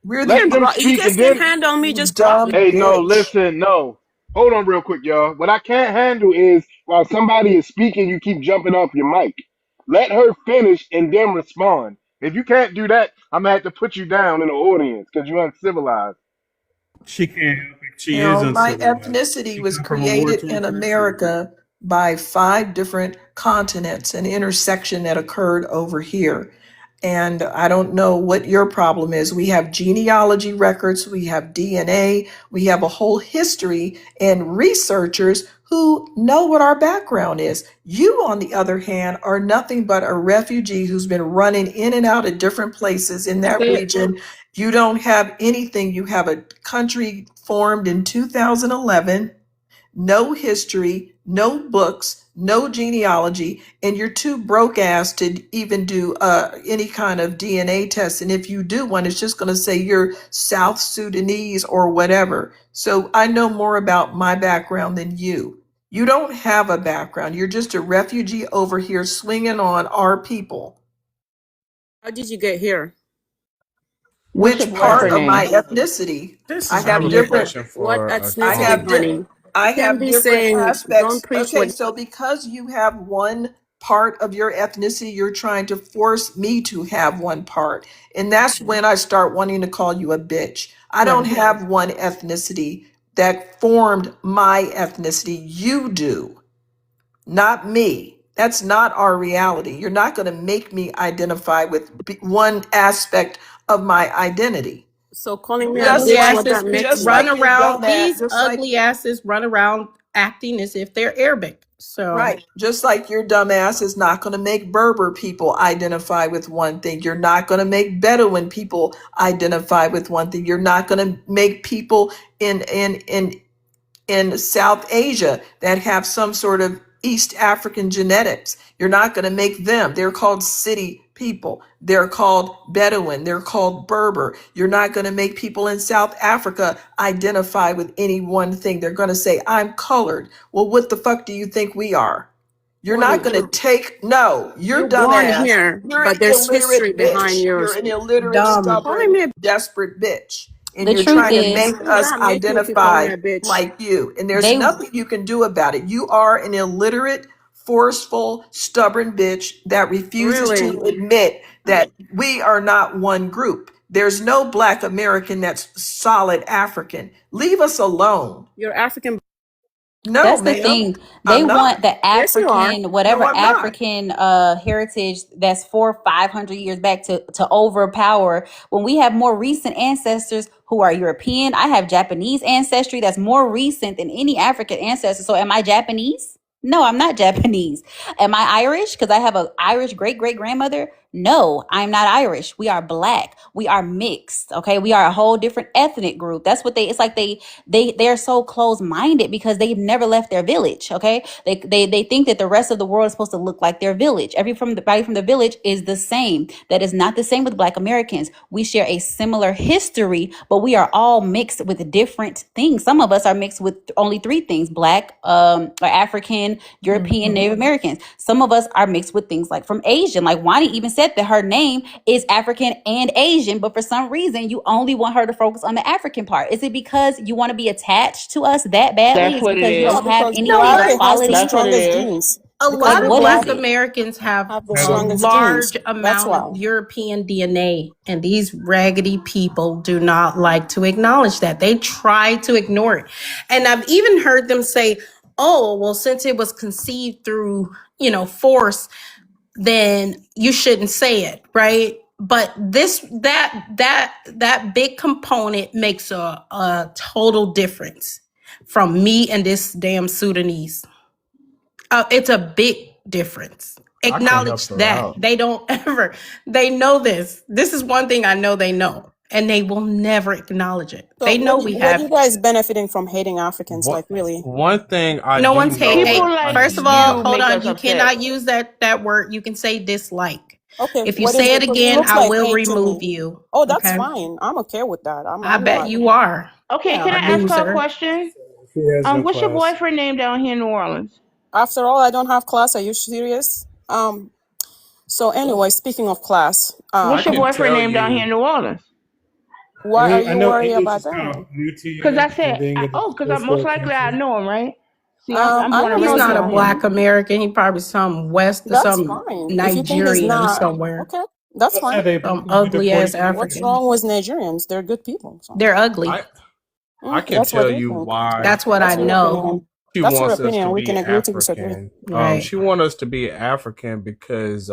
We're You the Let can them drop. You speak, guys and can then handle me. you Just drop dumb me. hey, no, bitch. listen, no. Hold on real quick, y'all. What I can't handle is while somebody is speaking, you keep jumping off your mic. Let her finish and then respond. If you can't do that, I'm gonna have to put you down in the audience because you're uncivilized. She can't help it. You She is know, my uncivilized. ethnicity She was come from a war created torn in country. America by 5 different continents, an intersection that occurred over here. And I don't know what your problem is. We have genealogy records, we have DNA, we have a whole history and researchers who know what our background is. You, on the other hand, are nothing but a refugee who's been running in and out of different places in that They region. You don't have anything. You have a country formed in 2011, no history, no books, no genealogy, and you're too broke ass to even do any kind of DNA test. And if you do one, it's just going to say you're South Sudanese or whatever. So I know more about my background than you. You don't have a background. You're just a refugee over here swinging on our people. How did you get here? What's your Which part boyfriend of my name? ethnicity? This I is How a do have good you? different question What for a I ethnicity, have Tom. di- honey? You I can't have be different saying. Don't aspects. preach Okay, what. so because you have one part of your ethnicity, you're trying to force me to have one part. And that's when I start wanting to call you a bitch. I don't right. have one ethnicity that formed my ethnicity. You do, not me. That's not our reality. You're not going to make me identify with one aspect of my identity. So calling me a Just Ugly bitch, like what that asses make just you? run like your around. dumb ass, These ugly asses run around acting as if they're Arabic. So right. Just like your dumbass is not going to make Berber people identify with one thing. You're not going to make Bedouin people identify with one thing. You're not going to make people in South Asia that have some sort of East African genetics. You're not going to make them. They're called city people. They're called Bedouin. They're called Berber. You're not going to make people in South Africa identify with any one thing. They're going to say, I'm colored. Well, what the fuck do you think we are? You're not Warning, going to take, no, you're you're born dumbass. here, You're an but there's history illiterate behind bitch. yours. You're an illiterate, dumb. Calling stubborn, me a desperate bitch. And The you're truth trying to is, make I'm us gonna make you if you call me identify a bitch. like you. And there's they nothing you can do about it. You are an illiterate, forceful, stubborn bitch that refuses Really, to admit that we are not one group. There's no Black American that's solid African. Leave us alone. you're African. No, That's the ma'am, thing. They I'm not. want the Yes, you are. African, No, whatever I'm not. African heritage that's 400-500 years back to overpower when we have more recent ancestors who are European. I have Japanese ancestry that's more recent than any African ancestor. So am I Japanese? No, I'm not Japanese. Am I Irish? Because I have an Irish great great grandmother. No, I'm not Irish. We are black. We are mixed. Okay, we are a whole different ethnic group. That's what they. It's like they're so close-minded because they've never left their village. Okay, they think that the rest of the world is supposed to look like their village. Everybody from the village is the same. That is not the same with Black Americans. We share a similar history, but we are all mixed with different things. Some of us are mixed with only 3 things: Black, or African, European, Mhm. Native Americans. Some of us are mixed with things like from Asian, like Wani even said said that her name is African and Asian, but for some reason you only want her to focus on the African part. Is it because you want to be attached to us that badly? That's Is it what it because you is. No, don't have because any black other has the That's what qualities? it strongest is. genes. Like, Because what is black it? Americans have Have the a strongest genes. large That's amount of why. European DNA, and these raggedy people do not like to acknowledge that. They try to ignore it. And I've even heard them say, oh, well, since it was conceived through, force, then you shouldn't say it, right? But that big component makes a total difference from me and this damn Sudanese. It's a big difference. I can't help Acknowledge her that. out. They don't ever, they know this. This is one thing I know they know, and they will never acknowledge it. So They know we what have, you guys benefiting from hating Africans? What Like really? one thing I no do one's hate. know, People Hey, I like first of do all, you hold know. make on. us You upset. cannot use that word. You can say dislike. Okay, If you what is say it? it Because it again, looks I like will hate to remove me. you. Oh, that's Okay? fine. I'm okay with that. I I'm bet not. you are, Okay, can Yeah. I ask her a loser. question? She has no What's your class. boyfriend name down here in New Orleans? After all, I don't have class. Are you serious? So anyway, speaking of class, I What's your can boyfriend tell name down here in you New Orleans? why are I you know worried English about is kind that? of new to Because I you and said, being in a because I first most world likely I country. know him, right? See, I'm I born know and He's most raised not a of down them. here. black American. He probably some West, That's some fine. If you think he's Nigerian not, somewhere, okay, that's Let's fine. say they some be ugly deported ass to What's African. wrong with Nigerians? They're good people. So They're ugly. I I can that's what tell they you think. why That's what I That's your know. opinion. she That's your wants us to opinion. We be can agree to disagree. African. Right. She wants us to be African because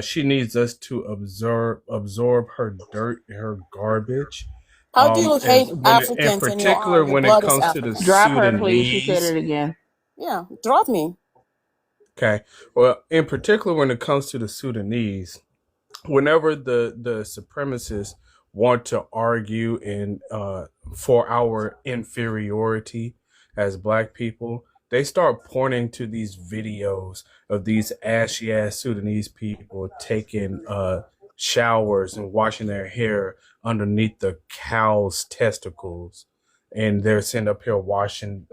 she needs us to absorb her dirt, her garbage. How do you And hate in Africans and particular your when it blood is comes to the African? Drop her, please. She said Sudanese. it again. Yeah, drop me. Okay, well, in particular when it comes to the Sudanese, whenever the supremacists want to argue in for our inferiority as black people, they start pointing to these videos of these ashy ass Sudanese people taking showers and washing their hair underneath the cow's testicles, and they're sitting up here washing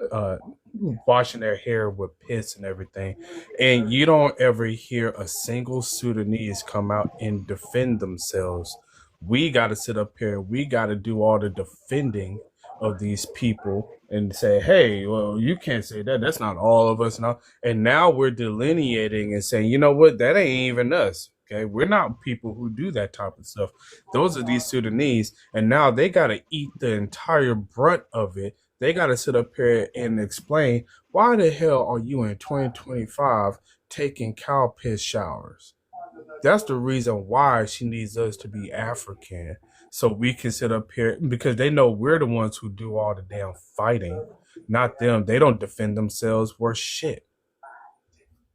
their hair with piss and everything, and you don't ever hear a single Sudanese come out and defend themselves. We got to sit up here. We got to do all the defending of these people and say, hey, well, you can't say that. That's not all of us. And now we're delineating and saying, you know what? That ain't even us. Okay. We're not people who do that type of stuff. Those are these Sudanese. And now they got to eat the entire brunt of it. They got to sit up here and explain, why the hell are you in 2025 taking cow piss showers? That's the reason why she needs us to be African, so we can sit up here, because they know we're the ones who do all the damn fighting, not them. They don't defend themselves worth shit.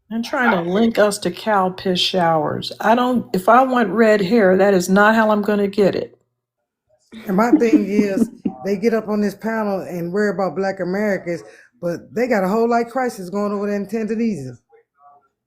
And trying to link us to cow piss showers. I don't. If I want red hair, that is not how I'm going to get it. And my thing is, they get up on this panel and worry about Black Americans, but they got a whole life crisis going over there in Tanzania.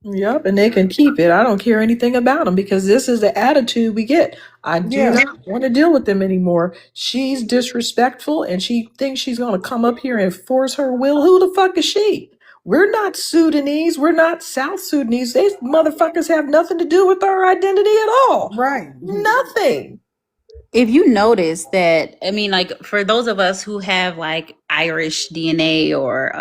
Yep, and they can keep it. I don't care anything about them because this is the attitude we get. I do Yeah, not want to deal with them anymore. She's disrespectful and she thinks she's going to come up here and force her will. Who the fuck is she? We're not Sudanese. We're not South Sudanese. These motherfuckers have nothing to do with our identity at all. right. Nothing. If you notice that, I mean, like for those of us who have like Irish DNA or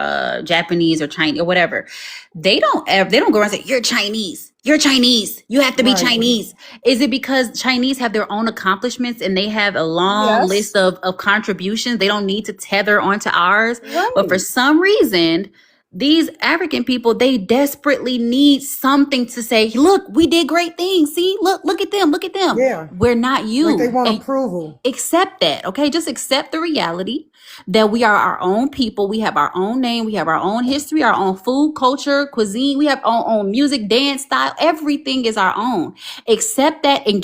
Japanese or Chinese or whatever, they don't go around and say, you're Chinese. You're Chinese. You have to be Right. Chinese. Is it because Chinese have their own accomplishments and they have a long Yes. list of contributions? They don't need to tether onto ours. But for Right. some reason, these African people, they desperately need something to say, look, we did great things. See, look at them. Look at them. Yeah. We're not Like they you. want And approval. accept that. Okay. Just accept the reality that we are our own people. We have our own name. We have our own history, our own food, culture, cuisine. We have our own music, dance style. Everything is our own. Accept that and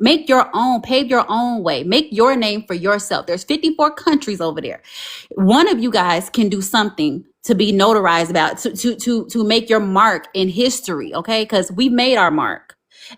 make your own, pave your own way. Make your name for yourself. There's 54 countries over there. One of you guys can do something to be notarized about, to make your mark in history. Okay. Because we made our mark.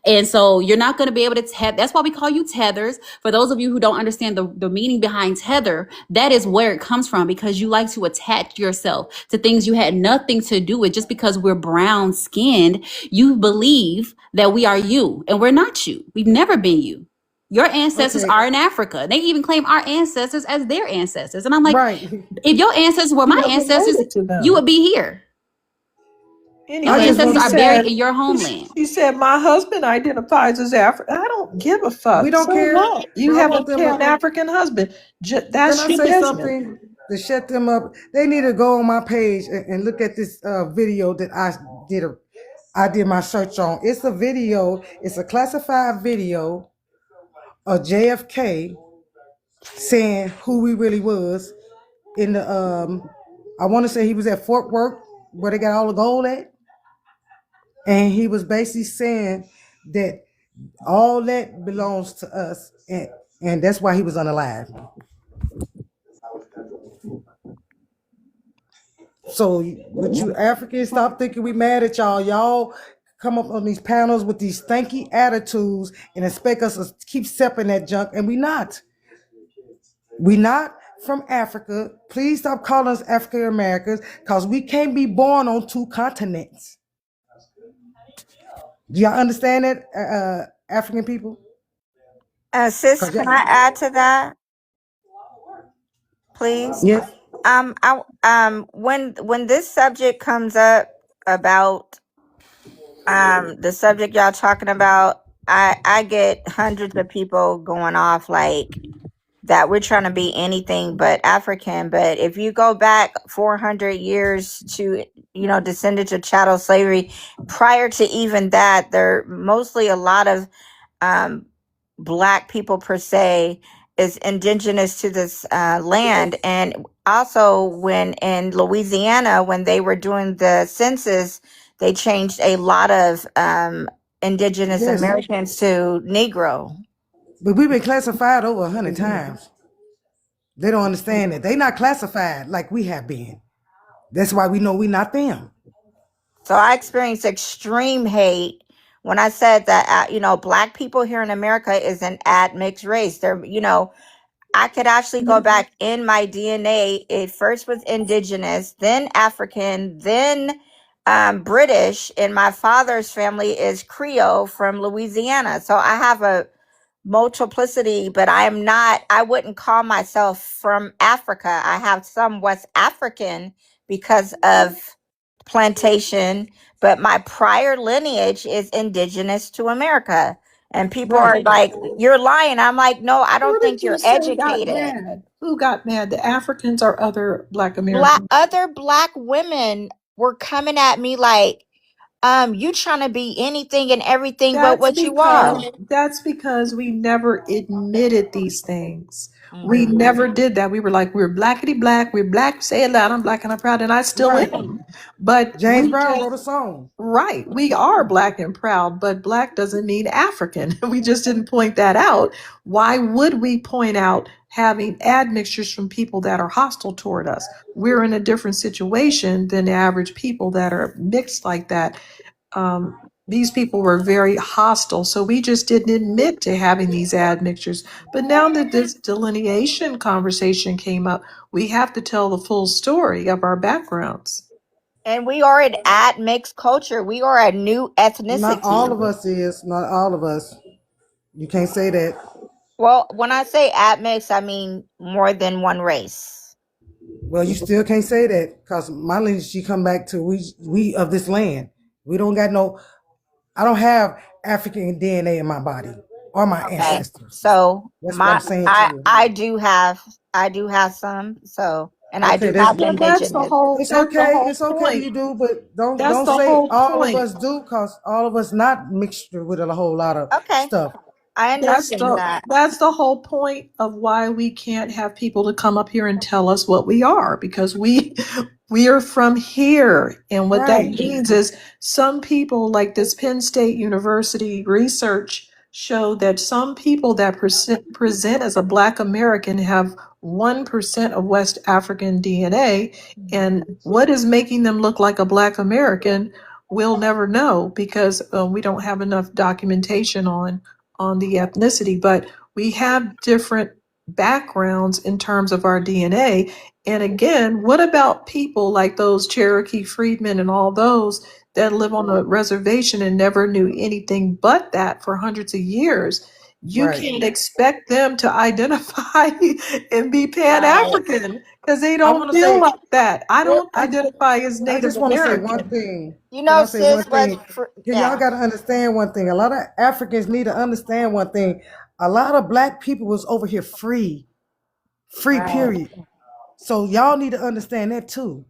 And so you're not going to be able to that's why we call you tethers. For those of you who don't understand the meaning behind tether, that is where it comes from, because you like to attach yourself to things you had nothing to do with. Just because we're brown skinned, you believe that we are you, and we're not you. We've never been you. Your ancestors Okay, are in Africa. They even claim our ancestors as their ancestors. And I'm like, right. if your ancestors were You're my not ancestors, related to you would them. be here. Your I Anyway, just ancestors want she are to. buried said, in your homeland. she said, my husband identifies as African. I don't give a We fuck. don't So care. what? You I have want them an to. African husband. Can That's I your say business. something to shut them up? They need to go on my page and look at this video that did. I did my search on. It's a video. It's a classified video of JFK saying who we really was in the. I want to say he was at Fort Worth where they got all the gold at, and he was basically saying that all that belongs to us, and that's why he was unalive. So with you Africans, stop thinking we mad at y'all. Y'all come up on these panels with these stanky attitudes and expect us to keep stepping that junk, and we not. We not from Africa. Please stop calling us African Americans, because we can't be born on two continents. Do y'all understand that, African people? Sis, Cause can y'all, I add to that, please? yes, When this subject comes up about the subject y'all talking about, I get hundreds of people going off like that we're trying to be anything but African. But if you go back 400 years to, descendants of chattel slavery, prior to even that, there mostly a lot of um, black people per se is indigenous to this land. And also when in Louisiana, when they were doing the census, they changed a lot of indigenous yes. Americans to Negro. But we've been classified over 100 times. They don't understand it. They not classified like we have been. That's why we know we not them. So I experienced extreme hate when I said that, black people here in America is an admixed race. I could actually go back in my DNA. It first was indigenous, then African, then British, and my father's family is Creole from Louisiana. So I have a multiplicity, but I wouldn't call myself from Africa. I have some West African because of plantation, but my prior lineage is indigenous to America. And people are Right. like, you're lying. I'm like, no, I Who don't did think you you're say got educated. mad? Who got mad? The Africans or other Black Americans? Other black women were coming at me like, you trying to be anything and everything but what you are. That's because we never admitted these things. We Mhm. never did that. We were like, we're blackety black, we're black, say it loud, I'm black and I'm proud, and I still Right. am. But James Brown wrote a song. right, we are black and proud, but black doesn't mean African. We just didn't point that out. Why would we point out having admixtures from people that are hostile toward us? We're in a different situation than the average people that are mixed like that. These people were very hostile, so we just didn't admit to having these admixtures. But now that this delineation conversation came up, we have to tell the full story of our backgrounds. And we are an admixed culture. We are a new Not all ethnicity. of us is. Not all of us. You can't say that. Well, when I say admixed, I mean more than one race. Well, you still can't say that, because my lineage, she come back to we of this land. We don't got no. I don't have African DNA in my body or my Okay. ancestors. So That's what I'm saying to you. I do have some. So, and I Okay, do that's have Well, indigenous. it's that's the okay. whole It's okay. point. You do, but That's don't the say whole all of point. us do, because all of us not mixture with a whole lot of Okay. stuff. I That's understand the that. that's the whole point of why we can't have people to come up here and tell us what we are, because we are from here. And what that Right. means is some people, like this Penn State University research show that some people that present as a Black American have 1% of West African DNA. And what is making them look like a Black American? we'll never know because we don't have enough documentation on the ethnicity. But we have different backgrounds in terms of our DNA. And again, what about people like those Cherokee freedmen and all those that live on a reservation and never knew anything but that for hundreds of years? You Right. can't expect them to identify and be Pan Right. African because they I don't want to feel say, like that. I don't I, identify as I Native just want to say one American. thing. You Can know, I say one sis, but thing? Y'all yeah. got to understand one thing. A lot of Africans need to understand one thing. A lot of black people was over here free, Right. period. So y'all need to understand that too.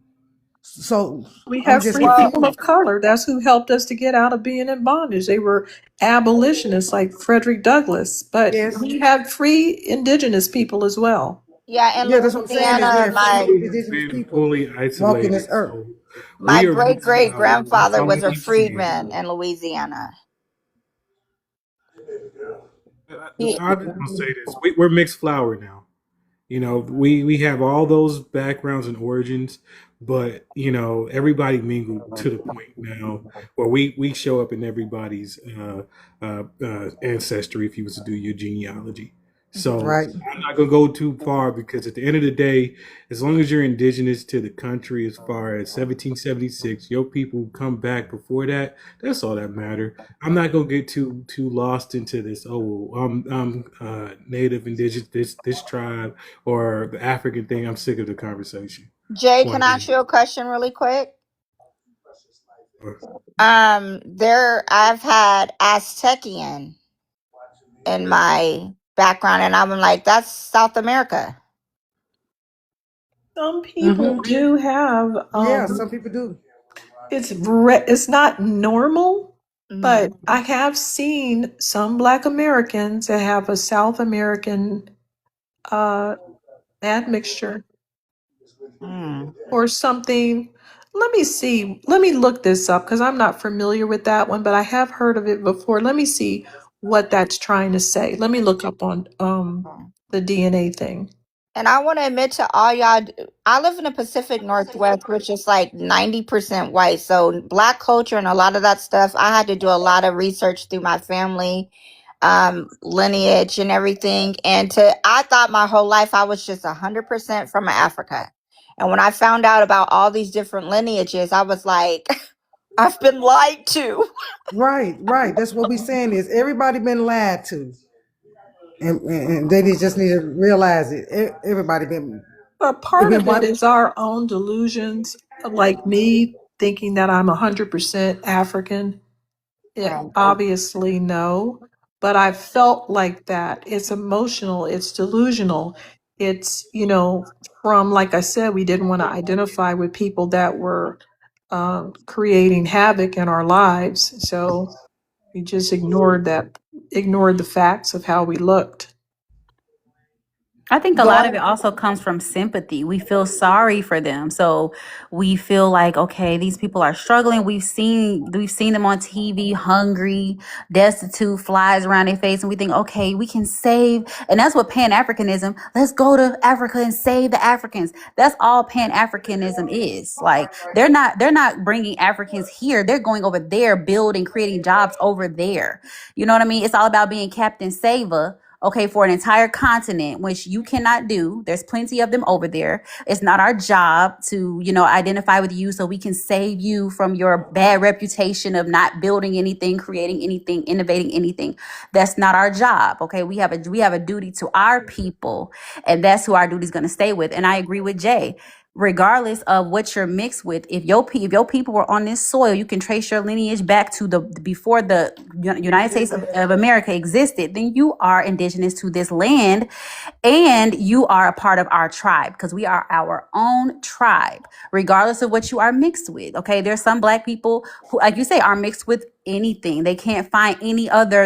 So We I'm have just free Well, people of confused. color. That's who helped us to get out of being in bondage. They were abolitionists like Frederick Douglass, but Yes. we had free indigenous people as well. yeah, in Yeah, that's what I'm saying is we Louisiana, have free my indigenous Been people fully walking this isolated. earth. So my we are great mixed great flowers. That's grandfather all I was a keep saying. freedman in Louisiana. He, I'm just gonna say this: we're mixed flower now. We have all those backgrounds and origins, but everybody mingled to the point now where we show up in everybody's ancestry if you was to do your genealogy. So Right. I'm not gonna go too far because at the end of the day, as long as you're indigenous to the country, as far as 1776, your people come back before that. That's all that matter. I'm not gonna get too lost into this. Oh, I'm native, indigenous, this tribe or the African thing. I'm sick of the conversation. Jay, Point can I ask you blank. a question really quick? Or- I've had Aztecian in my background, and I'm like, that's South America. Some people Mm-hmm. do have Yeah, some people do. it's not normal, Hmm. but I have seen some Black Americans that have a South American uh admixture Mm. or something. Let me see. Let me look this up because I'm not familiar with that one, but I have heard of it before. Let me see what that's trying to say. Let me look up on the DNA thing. And I want to admit to all y'all, I live in the Pacific Northwest, which is like 90% white. So black culture and a lot of that stuff, I had to do a lot of research through my family, lineage and everything. And I thought my whole life I was just 100% from Africa. And when I found out about all these different lineages, I was like, I've been lied to. Right, right. That's what we saying is everybody been lied to. And they just need to realize it. Everybody been But they've part been of it what is our own delusions, like me thinking that I'm 100% African. Yeah, Right. obviously, no. But I felt like that. It's emotional, it's delusional. It's, from, like I said, we didn't want to identify with people that were creating havoc in our lives. So we just ignored the facts of how we looked. I think a lot of Going. it also comes from sympathy. We feel sorry for them. So we feel like, okay, these people are struggling. We've seen them on TV, hungry, destitute, flies around their face, and we think, okay, we can save. And that's what Pan-Africanism, let's go to Africa and save the Africans. That's all Pan-Africanism is. Like they're not bringing Africans here. They're going over there, building, creating jobs over there. You know what I mean? It's all about being Captain Saver, okay, for an entire continent, which you cannot do. There's plenty of them over there. It's not our job to, identify with you so we can save you from your bad reputation of not building anything, creating anything, innovating anything. That's not our job. Okay. We have a duty to our people, and that's who our duty is going to stay with. And I agree with Jay. Regardless of what you're mixed with, if your people were on this soil, you can trace your lineage back to the before the United States of America existed. Then you are indigenous to this land, and you are a part of our tribe because we are our own tribe, regardless of what you are mixed with. Okay, there's some black people who, like you say, are mixed with anything. They can't find any other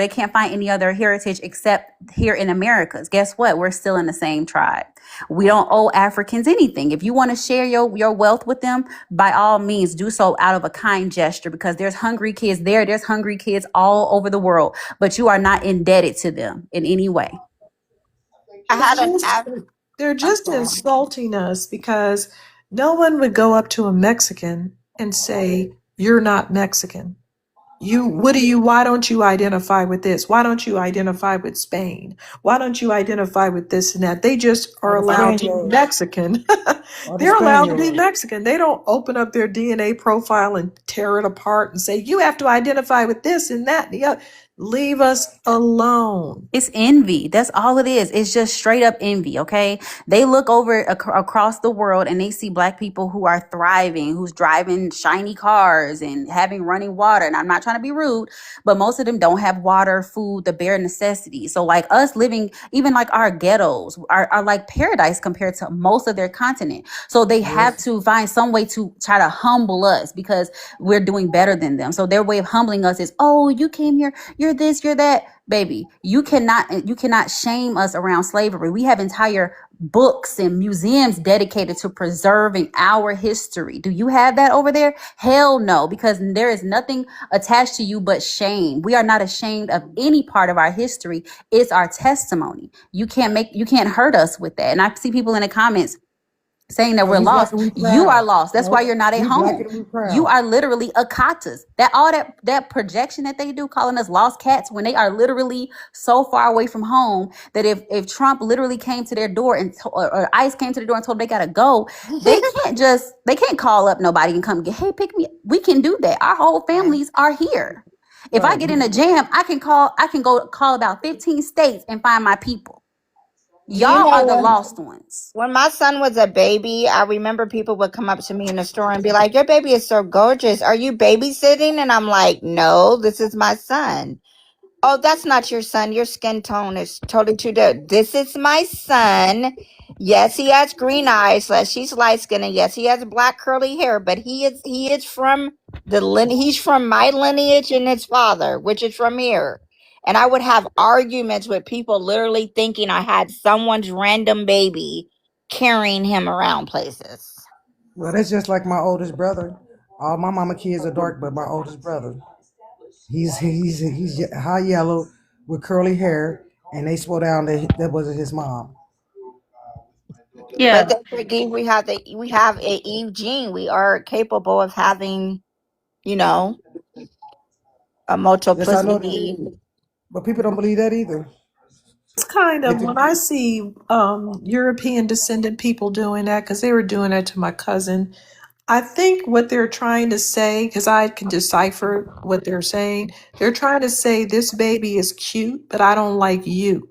heritage except here in Americas. Guess what? We're still in the same tribe. We don't owe Africans anything. If you want to share your wealth with them, by all means do so out of a kind gesture, because there's hungry kids there. There's hungry kids all over the world, but you are not indebted to them in any way. I They're had an just, app. they're I'm just sorry. insulting us because no one would go up to a Mexican and say, You're not Mexican. Why don't you identify with this? Why don't you identify with Spain? Why don't you identify with this and that? They just are Or the allowed to be Spaniards. Mexican. Or the They're allowed to be Spaniards. Mexican. They don't open up their DNA profile and tear it apart and say, you have to identify with this and that and the other. Leave us alone. It's envy. That's all it is. It's just straight up envy, okay? They look over across the world and they see black people who are thriving, who's driving shiny cars and having running water. And I'm not trying to be rude, but most of them don't have water, food, the bare necessities. So like us living, even like our ghettos are like paradise compared to most of their continent. So they have Yes. to find some way to try to humble us because we're doing better than them. So their way of humbling us is, oh, you came here, you're this, you're that. Baby, you cannot shame us around slavery. We have entire books and museums dedicated to preserving our history. Do you have that over there? Hell no, because there is nothing attached to you but shame. We are not ashamed of any part of our history. It's our testimony. You can't hurt us with that. And I see people in the comments saying that Because we're we black lost. and we You are proud. lost. That's why Nope. you're not at We black home. and we You proud. are literally akatas. That projection that they do, calling us lost cats, when they are literally so far away from home that if Trump literally came to their door and or ICE came to the door and told them they gotta go, they can't call up nobody and come get, hey, pick me. We can do that. Our whole families are here. If I Right. get in a jam, I can go call about 15 states and find my people. Do you Y'all know are the lost ones. when my son was a baby, I remember people would come up to me in the store and be like, "Your baby is so gorgeous. Are you babysitting?" And I'm like, "No, this is my son." "Oh, that's not your son. Your skin tone is totally too different." "This is my son. Yes, he has green eyes. Yes, he's light skinned, and yes, he has black curly hair. But he is from he's from my lineage and his father, which is from here." And I would have arguments with people literally thinking I had someone's random baby carrying him around places. Well, that's just like my oldest brother. All my mama kids are dark, but my oldest brother, he's high yellow with curly hair, and they swore down that wasn't his mom. But Yeah. they forget we have a Eve gene. We are capable of having, you know, a Yes, I know that, multiplicity. but people don't believe that either. It's kind They of think, when I see European descendant people doing that, because they were doing that to my cousin. I think what they're trying to say, because I can decipher what they're saying, they're trying to say this baby is cute, but I don't like you.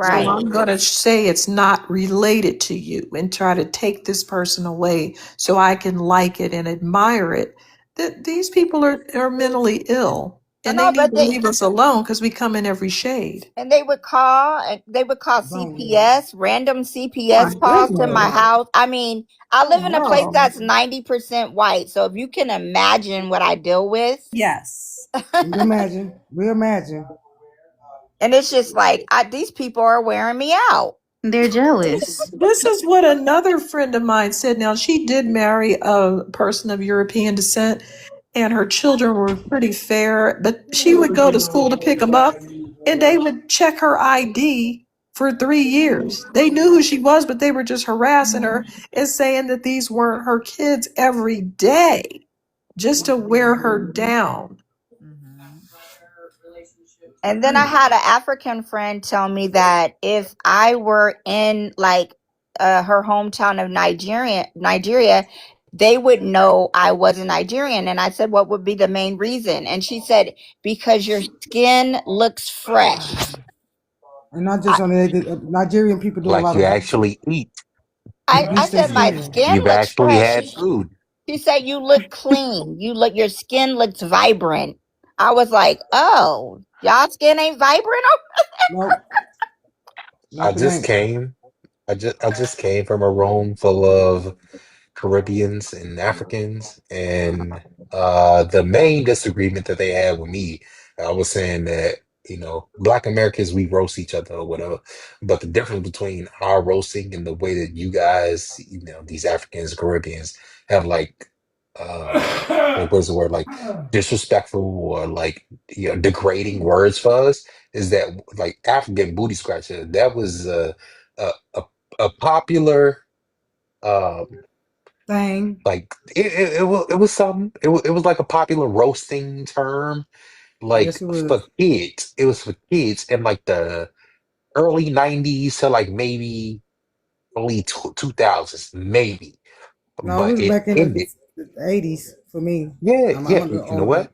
So Right. I'm going to say it's not related to you and try to take this person away so I can like it and admire it. These people are mentally ill I and they know, need but to leave us alone because we come in every shade. they would call don't. CPS, random My CPS calls to my goodness. house. I mean, I live in a place Oh, no. that's 90% white. So if you can imagine what I deal with, Yes. We imagine. We imagine. and it's just like these people are wearing me out. They're jealous. This is what another friend of mine said. Now, she did marry a person of European descent, and her children were pretty fair, but she would go to school to pick them up, and they would check her ID for 3 years. They knew who she was, but they were just harassing her and saying that these weren't her kids every day just to wear her down. And then I had an African friend tell me that if I were in like her hometown of Nigeria, they would know I was a Nigerian. And I said, "What would be the main reason?" And she said, "Because your skin looks fresh." And not I, just on the Nigerian people do a Like lot you of actually eat. I bleach their said, "My skin. skin You've looks actually fresh." had food. She said, "You look clean. Your skin looks vibrant." I was like, "Oh, y'all skin ain't vibrant?" Nope, I nope, it just ain't. came. I just came from a room full of Caribbeans and Africans, and the main disagreement that they had with me, I was saying that, Black Americans, we roast each other or whatever, but the difference between our roasting and the way that you guys, these Africans, Caribbeans have like what's the word, like disrespectful or like degrading words for us, is that like African booty scratcher, that was a a, a popular. Um, thing. Like it was something. It was like a popular roasting term, like Yes, it for was. kids. It was for kids in like the early '90s to like maybe early 2000s, maybe. No, it But was it back in ended. the 80s for me. Yeah, I'm yeah. a little You know older. what?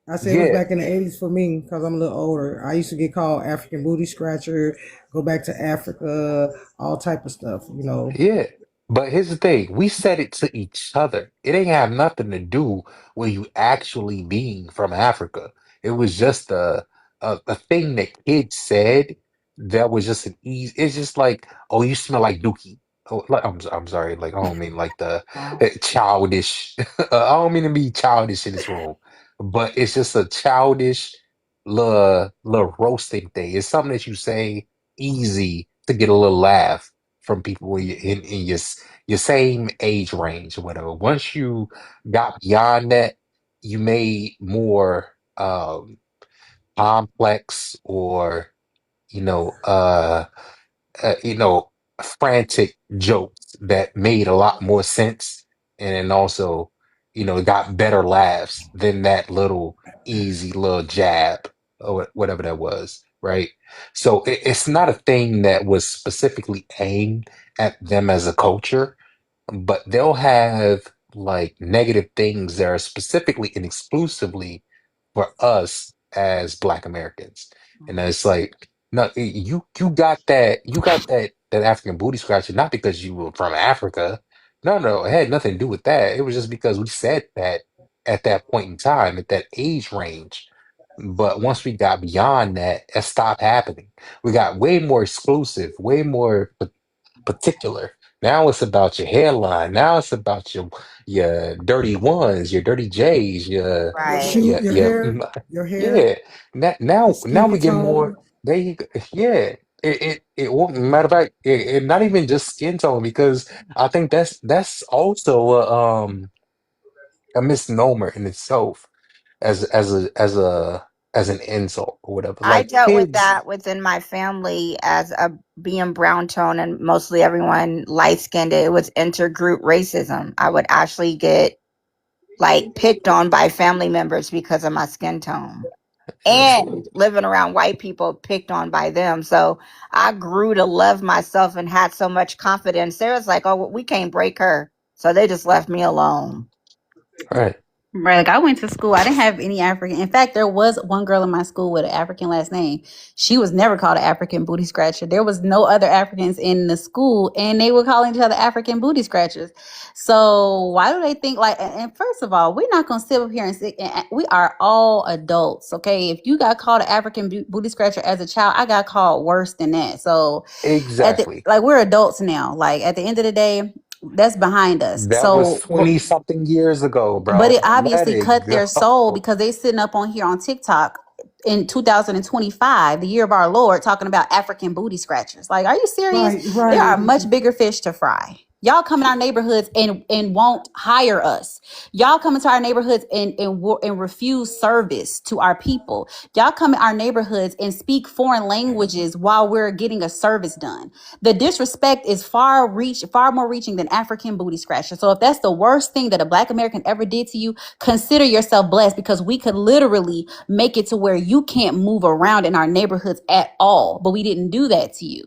I said it was Yeah, back in the 80s for me because I'm a little older. I used to get called African booty scratcher, go back to Africa, all type of stuff, you know. yeah. But here's the thing, we said it to each other. It ain't have nothing to do with you actually being from Africa. It was just a thing that kids said that was just an easy. It's just like, oh, you smell like Dookie. Oh, like, I'm sorry, like I don't mean like the childish. I don't mean to be childish in this room, but it's just a childish little roasting thing. It's something that you say easy to get a little laugh from people when you're in your same age range or whatever. Once you got beyond that, you made more complex or you know uh you know, frantic jokes that made a lot more sense and then also, got better laughs than that little easy little jab or whatever that was, right? So it's not a thing that was specifically aimed at them as a culture, but they'll have like negative things that are specifically and exclusively for us as Black Americans. And it's like, no, you got that African booty scratcher not because you were from Africa. No, no, it had nothing to do with that. It was just because we said that at that point in time, at that age range. But once we got beyond that, it stopped happening. We got way more exclusive, way more particular. Now it's about your hairline. Now it's about your dirty ones, your dirty J's, your Your Right. shoe, your your your hair, mm, your hair, yeah. Now your now skin we get more. tone. There you go. Yeah. Matter of fact, not even just skin tone because I think that's also a misnomer in itself as an insult or whatever. I Like dealt with kids, that within my family as a being brown tone and mostly everyone light skinned. It was intergroup racism. I would actually get like picked on by family members because of my skin tone. yeah, And living around white people picked on by them. So I grew to love myself and had so much confidence. Sarah's like, oh, we can't break her. So they just left me alone. right. Right, like I went to school. I didn't have any African. In fact, there was one girl in my school with an African last name. She was never called an African booty scratcher. There was no other Africans in the school, and they were calling each other African booty scratchers. So why do they think like? And first of all, we're not gonna sit up here and sit. And we are all adults, okay? If you got called an African booty scratcher as a child, I got called worse than that. So at the Exactly. like, we're adults now. Like at the end of the day, that's behind us. That was So, 20 something years ago, but it bro. Let obviously it cut their soul go. because they sitting up on here on TikTok in 2025, the year of our Lord, talking about African booty scratchers. Like, are you serious? Right, There right, are much bigger fish to fry. Y'all come in our neighborhoods and won't hire us. Y'all come into our neighborhoods and refuse service to our people. Y'all come in our neighborhoods and speak foreign languages while we're getting a service done. The disrespect is far more reaching than African booty scratcher. So if that's the worst thing that a Black American ever did to you, consider yourself blessed because we could literally make it to where you can't move around in our neighborhoods at all. But we didn't do that to you.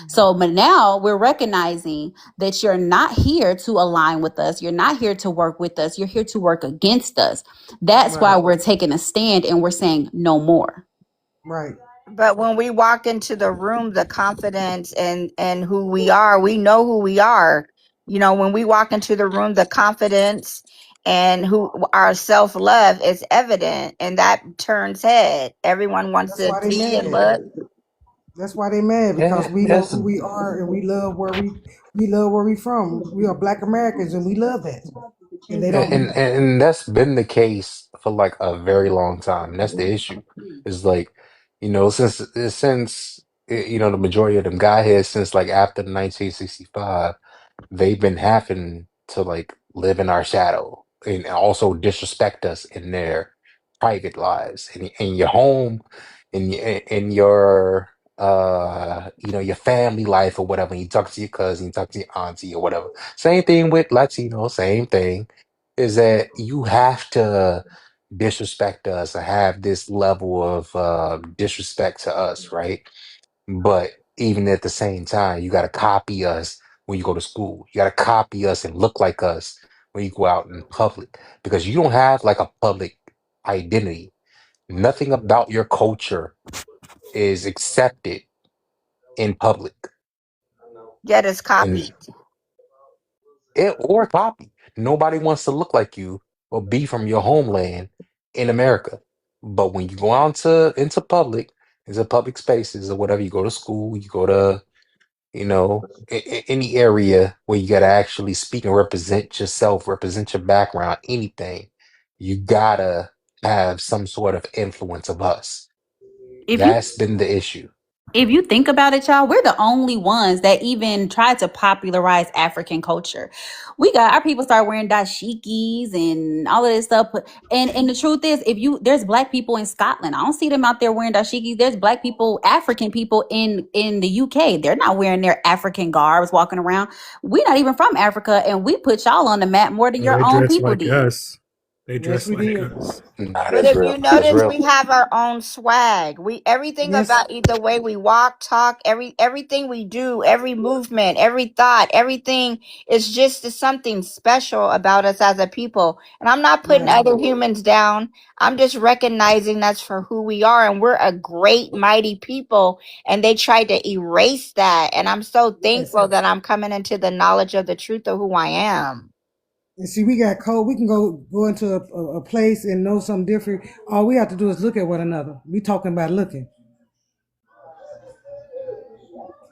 So, but now we're recognizing that you're not here to align with us. You're not here to work with us. You're here to work against us. That's why right, we're taking a stand and we're saying no more. right. But when we walk into the room, the confidence and who we are, we know who we are. You know, when we walk into the room, the confidence and who our self love is evident, and that turns head. Everyone wants That's to why they be and mad. look. That's why they mad because Yeah, we know that's who we are and we love where we from. We are Black Americans and we love that. And they don't. and that's been the case for like a very long time. And that's the issue. Is like, since the majority of them got here since like after 1965, they've been having to like live in our shadow and also disrespect us in their private lives in your home, in your your family life or whatever. You talk to your cousin, you talk to your auntie or whatever. Same thing with Latino, same thing is that you have to disrespect us or have this level of disrespect to us, right? But even at the same time, you got to copy us when you go to school. You got to copy us and look like us when you go out in public because you don't have like a public identity. Nothing about your culture is accepted in public Yet it's and copied. or copy. Nobody wants to look like you or be from your homeland in America. But when you go out into public spaces or whatever, you go to school, you go to any area where you got to actually speak and represent yourself, represent your background, anything, you gotta have some sort of influence of us. If you That's been the issue. if you think about it, y'all, we're the only ones that even tried to popularize African culture. We got our people start wearing dashikis and all of this stuff. And the truth is, if you there's black people in Scotland. I don't see them out there wearing dashikis. There's black people, African people in the UK. They're not wearing their African garbs walking around. We're not even from Africa, and we put y'all on the map more than Well, your they own dress people like did. us. They Yes, dress we like did. us. Nah, But that's if you real. That's notice, real. we have our own swag. We everything Yes, about the way we walk, talk, everything we do, every movement, every thought, everything is just something special about us as a people. And I'm not putting right. other humans down. I'm just recognizing that's for who we are, and we're a great, mighty people. And they tried to erase that. And I'm so Yes. thankful that I'm coming into the knowledge of the truth of who I am. And see, we got code. We can go into a place and know something different. All we have to do is look at one another. We talking about looking.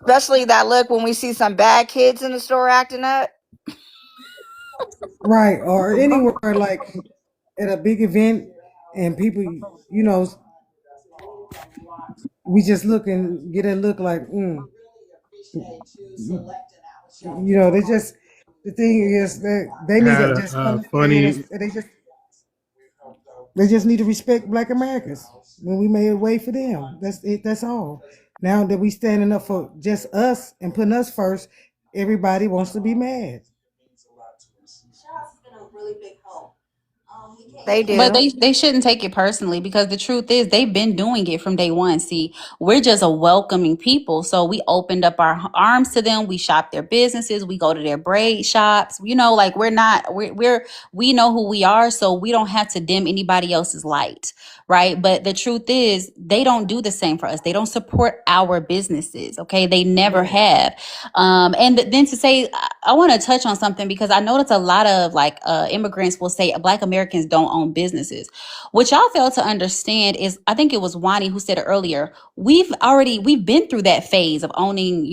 Especially that look when we see some bad kids in the store acting up. Right. Or anywhere like at a big event and people, we just look and get a look like, they just, the thing is that they need Had to just a understand funny. is they just need to respect Black Americans when we made a way for them. That's it. That's all. Now that we standing up for just us and putting us first, everybody wants to be mad. They But do. they shouldn't take it personally because the truth is they've been doing it from day one. See, we're just a welcoming people. So we opened up our arms to them. We shop their businesses. We go to their braid shops. Like we know who we are, so we don't have to dim anybody else's light, right? But the truth is they don't do the same for us. They don't support our businesses. Okay. They never Right. have. And then to say, I want to touch on something because I notice a lot of immigrants will say Black Americans don't own businesses. What y'all fail to understand is, I think it was Wani who said it earlier. We've been through that phase of owning,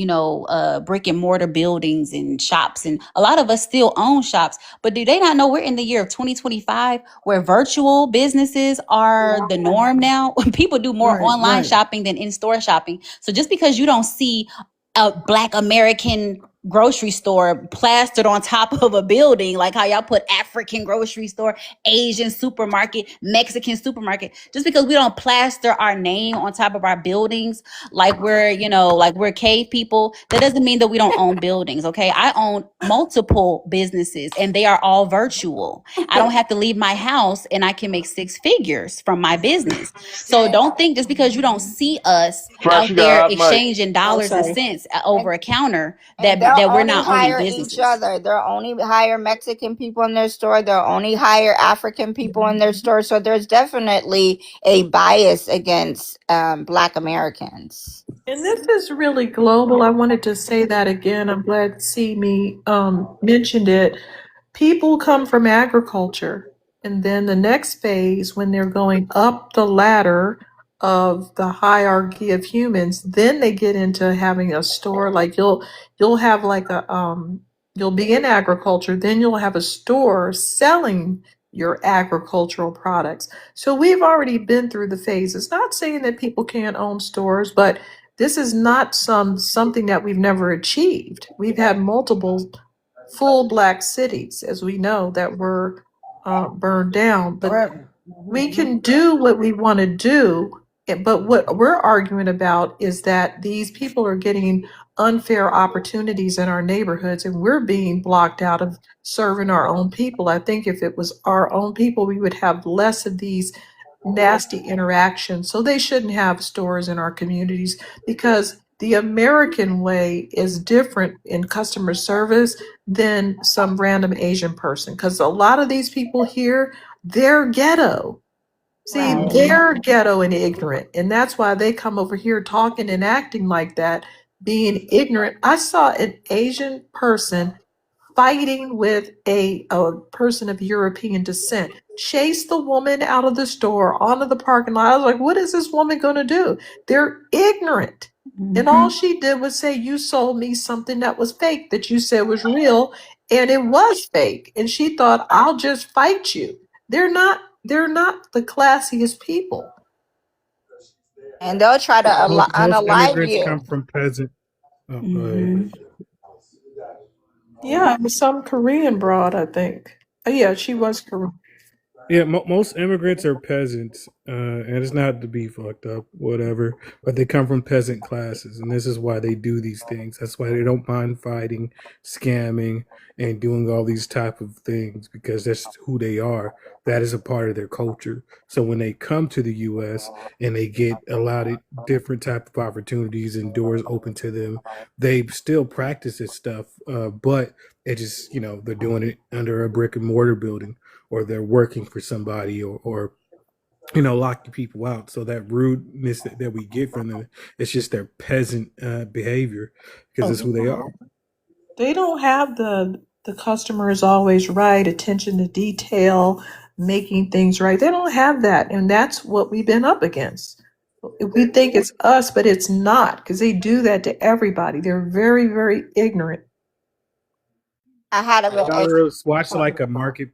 brick and mortar buildings and shops, and a lot of us still own shops. But do they not know we're in the year of 2025 where virtual businesses are the norm now? People do more Right. online Right. shopping than in-store shopping. So just because you don't see a Black American grocery store plastered on top of a building, like how y'all put African grocery store, Asian supermarket, Mexican supermarket, just because we don't plaster our name on top of our buildings like we're cave people, that doesn't mean that we don't own buildings. Okay, I own multiple businesses and they are all virtual. I don't have to leave my house and I can make six figures from my business. So don't think just because you don't see us Fresh, out you got a there hot mic. exchanging Oh, dollars and sorry. cents And over a counter and that they'll we're only not owning hire each businesses. other. They'll only hire Mexican people in their store. They'll only hire African people in their store. So there's definitely a bias against Black Americans. And this is really global. I wanted to say that again. I'm glad to see me mentioned it. People come from agriculture, and then the next phase, when they're going up the ladder of the hierarchy of humans, then they get into having a store. Like you'll have like you'll be in agriculture, then you'll have a store selling your agricultural products. So we've already been through the phases. Not saying that people can't own stores, but this is not something that we've never achieved. We've had multiple full Black cities, as we know, that were burned down. But Right. we can do what we want to do But what we're arguing about is that these people are getting unfair opportunities in our neighborhoods and we're being blocked out of serving our own people. I think if it was our own people, we would have less of these nasty interactions. So they shouldn't have stores in our communities because the American way is different in customer service than some random Asian person. Because a lot of these people here, they're ghetto. See, Right. they're ghetto and ignorant, and that's why they come over here talking and acting like that, being ignorant. I saw an Asian person fighting with a person of European descent, chase the woman out of the store onto the parking lot. I was like, what is this woman going to do? They're ignorant. And all Mhm. she did was say, you sold me something that was fake that you said was real, and it was fake. And she thought, I'll just fight you. They're not the classiest people. And they'll try to Most unalive immigrants you. come from peasant. Oh, go ahead. Mhm. Yeah, it was some Korean broad, I think. Oh, yeah, she was Korean. Yeah, most immigrants are peasants, and it's not to be fucked up, whatever. But they come from peasant classes, and this is why they do these things. That's why they don't mind fighting, scamming, and doing all these type of things because that's who they are. That is a part of their culture. So when they come to the U.S. and they get allowed different type of opportunities and doors open to them, they still practice this stuff, but it just they're doing it under a brick and mortar building or they're working for somebody or locking people out. So that rudeness that we get from them, it's just their peasant behavior because it's who they are. They don't have the customer is always right, attention to detail, making things right. They don't have that, and that's what we've been up against. We think it's us, but it's not because they do that to everybody. They're very, very ignorant. I had a, Y'all ever watch like a market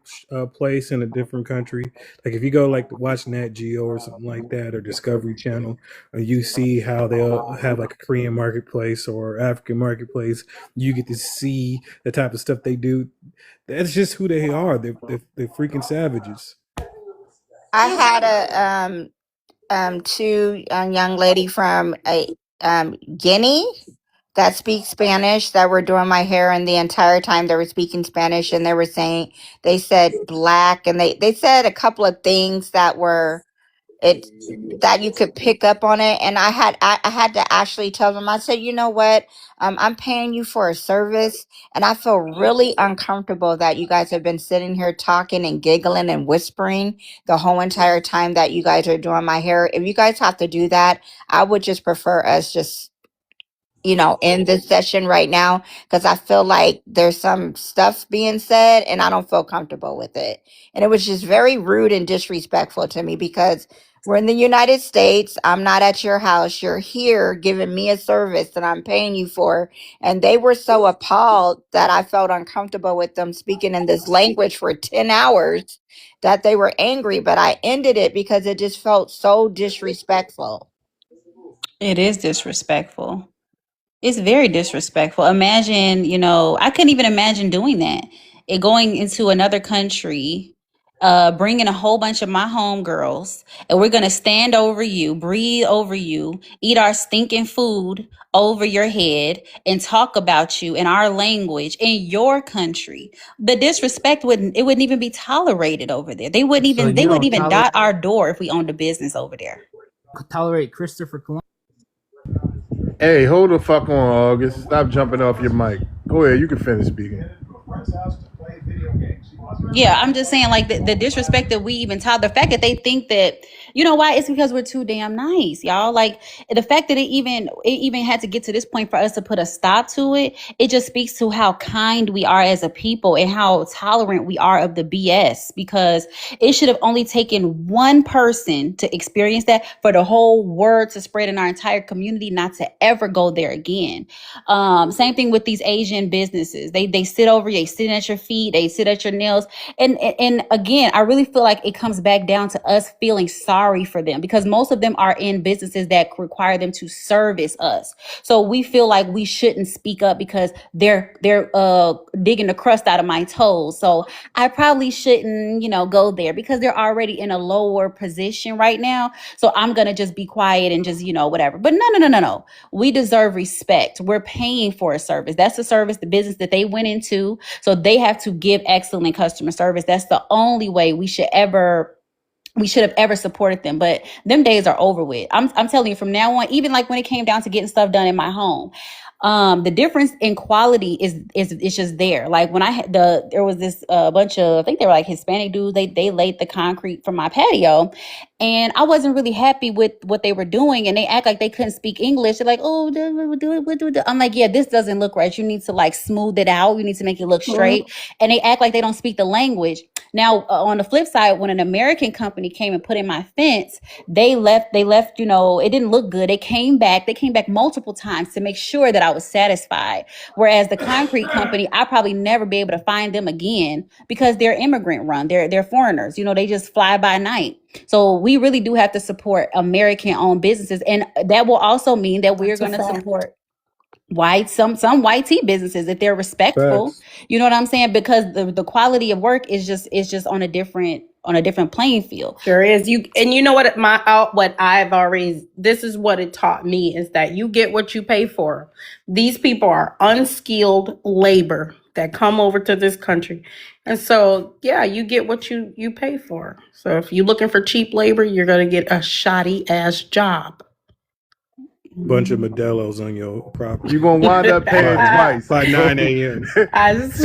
place in a different country? Like if you go like to watch Nat Geo or something like that, or Discovery Channel, you see how they'll have like a Korean marketplace or African marketplace. You get to see the type of stuff they do. That's just who they are. They're freaking savages. I had two young lady from Guinea that speak Spanish that were doing my hair, and the entire time they were speaking Spanish, and they said black, and they said a couple of things that were it that you could pick up on it, and I had to actually tell them. I said, you know what, I'm paying you for a service, and I feel really uncomfortable that you guys have been sitting here talking and giggling and whispering the whole entire time that you guys are doing my hair. If you guys have to do that, I would just prefer us just in this session right now because I feel like there's some stuff being said and I don't feel comfortable with it. And it was just very rude and disrespectful to me because we're in the United States. I'm not at your house. You're here giving me a service that I'm paying you for. And they were so appalled that I felt uncomfortable with them speaking in this language for 10 hours that they were angry. But I ended it because it just felt so disrespectful. It is disrespectful. It's very disrespectful. Imagine, I couldn't even imagine doing that. Going into another country, bringing a whole bunch of my homegirls, and we're gonna stand over you, breathe over you, eat our stinking food over your head, and talk about you in our language in your country. The disrespect wouldn't even be tolerated over there. They wouldn't So even they you wouldn't don't even tolerate dot our door if we owned a business over there. Christopher Columbus. Hey, hold the fuck on, August. Stop jumping off your mic. Go ahead, you can finish speaking. Yeah, I'm just saying, like the disrespect that we even taught, the fact that they think that, you know why? It's because we're too damn nice, y'all. Like the fact that it even had to get to this point for us to put a stop to it, it just speaks to how kind we are as a people and how tolerant we are of the BS. Because it should have only taken one person to experience that for the whole word to spread in our entire community, not to ever go there again. Same thing with these Asian businesses. They sit over you, they sit at your feet, they sit at your nails. else. And again, I really feel like it comes back down to us feeling sorry for them, because most of them are in businesses that require them to service us. So we feel like we shouldn't speak up because they're digging the crust out of my toes. So I probably shouldn't, go there because they're already in a lower position right now. So I'm gonna just be quiet and just, whatever. But no. We deserve respect. We're paying for a service. That's the service, the business that they went into. So they have to give excellent customer service. That's the only way we should have ever supported them. But them days are over with. I'm telling you, from now on, even like when it came down to getting stuff done in my home, the difference in quality is just there. Like when I had there was this bunch of, I think they were like Hispanic dudes. They laid the concrete for my patio, and I wasn't really happy with what they were doing. And they act like they couldn't speak English. They're like, "Oh, do." I'm like, "Yeah, this doesn't look right. You need to like smooth it out. You need to make it look straight." And they act like they don't speak the language. Now, on the flip side, when an American company came and put in my fence, they left, it didn't look good. They came back multiple times to make sure that I was satisfied. Whereas the concrete company, I probably never be able to find them again because they're immigrant run. They're foreigners. They just fly by night. So we really do have to support American owned businesses. And that will also mean that we're That's a going to fact. support some white tea businesses if they're respectful. Facts. You know what I'm saying? Because the quality of work is just on a different playing field. Sure is. You know what what I've already, this is what it taught me, is that you get what you pay for. These people are unskilled labor that come over to this country. And so, yeah, you get what you pay for. So if you're looking for cheap labor, you're going to get a shoddy ass job. Bunch of Modelos on your property You're gonna wind up paying twice. by 9 a.m.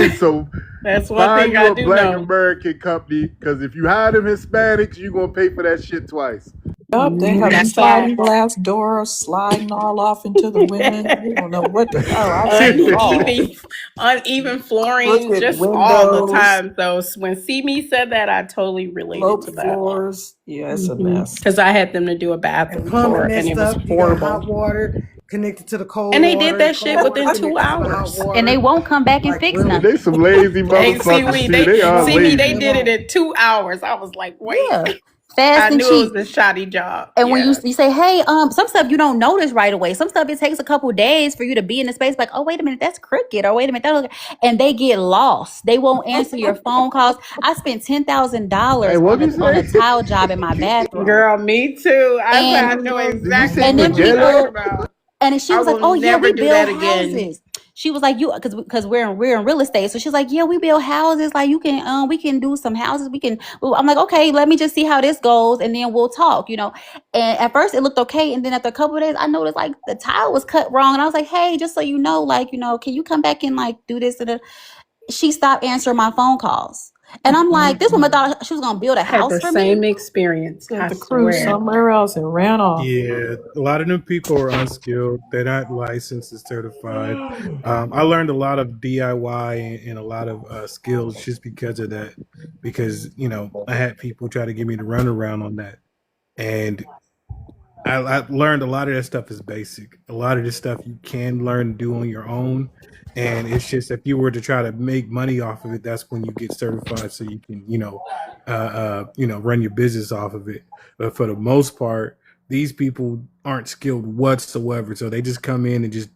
So That's one find thing you I a do black know. American company, because if you hire them Hispanics, you're gonna pay for that shit twice. Yup, they have the That's all. sliding glass doors sliding all off into the women. You don't know what to. Oh, I've seen it all. uneven flooring, Crooked just all the windows, time. So when See Me said that, I totally related to sloped that floors. Yeah, it's a mess. because I had them to do a And bathroom plumbing tour and messed it was up. You got hot horrible. water connected to the And cold they did water, that shit cold water within 2 connected to the hot hours. And they water. won't come back and Like fix really? They nothing. some lazy They see motherfuckers me, too. they They are see me, they lazy. did it in 2 hours. I was like, wait, Yeah. Fast I and knew it cheap. was a shoddy job. And when you Yeah. say, hey, some stuff you don't notice right away. Some stuff it takes a couple days for you to be in the space. Like, oh, wait a minute, that's crooked. Or wait a minute, and they get lost. They won't answer your phone calls. I spent Hey, $10,000 what did on you a say? tile job in my bathroom, Girl, me too. I and know Did you exactly say and what then you're forget talking it? people. about. And she I was like, will "Oh yeah, never we do build that again. houses." She was like, "You, because we're in real estate." So she's like, "Yeah, we build houses. Like you can, we can do some houses. We can." Well, I'm like, "Okay, let me just see how this goes, and then we'll talk." And at first it looked okay, and then after a couple of days, I noticed like the tile was cut wrong, and I was like, "Hey, just so you know, like can you come back and like do this?" And she stopped answering my phone calls, and I'm like, "This woman thought she was gonna build a I had house the for me." same experience, Sent I the crew swear. somewhere else and ran off. Yeah, a lot of them people are unskilled. They're not licensed and certified. I learned a lot of DIY and a lot of skills just because of that. Because I had people try to give me the runaround on that, and I learned a lot of that stuff is basic. A lot of this stuff you can learn to do on your own, and it's just if you were to try to make money off of it, that's when you get certified, so you can run your business off of it. But for the most part, these people aren't skilled whatsoever, so they just come in and just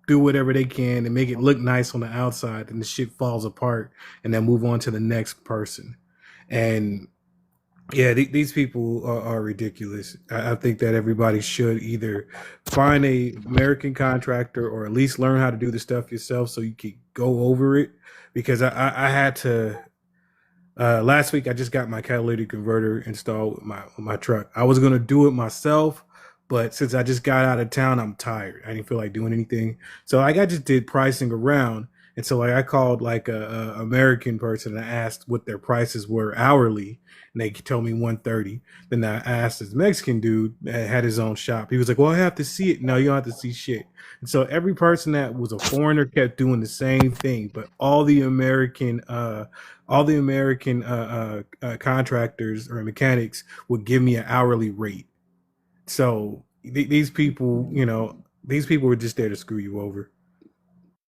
do whatever they can and make it look nice on the outside, and the shit falls apart, and then move on to the next person. And yeah, these people are ridiculous. I think that everybody should either find a American contractor or at least learn how to do the stuff yourself so you can go over it. Because I had to last week I just got my catalytic converter installed with my truck. I was gonna do it myself, but since I just got out of town, I'm tired. I didn't feel like doing anything, so like I just did pricing around. And so like I called like a American person and I asked what their prices were hourly, and they told me 130. Then I asked this Mexican dude that had his own shop. He was like, "Well, I have to see it." No, you don't have to see shit. And so every person that was a foreigner kept doing the same thing, but all the American contractors or mechanics would give me an hourly rate. So these people were just there to screw you over.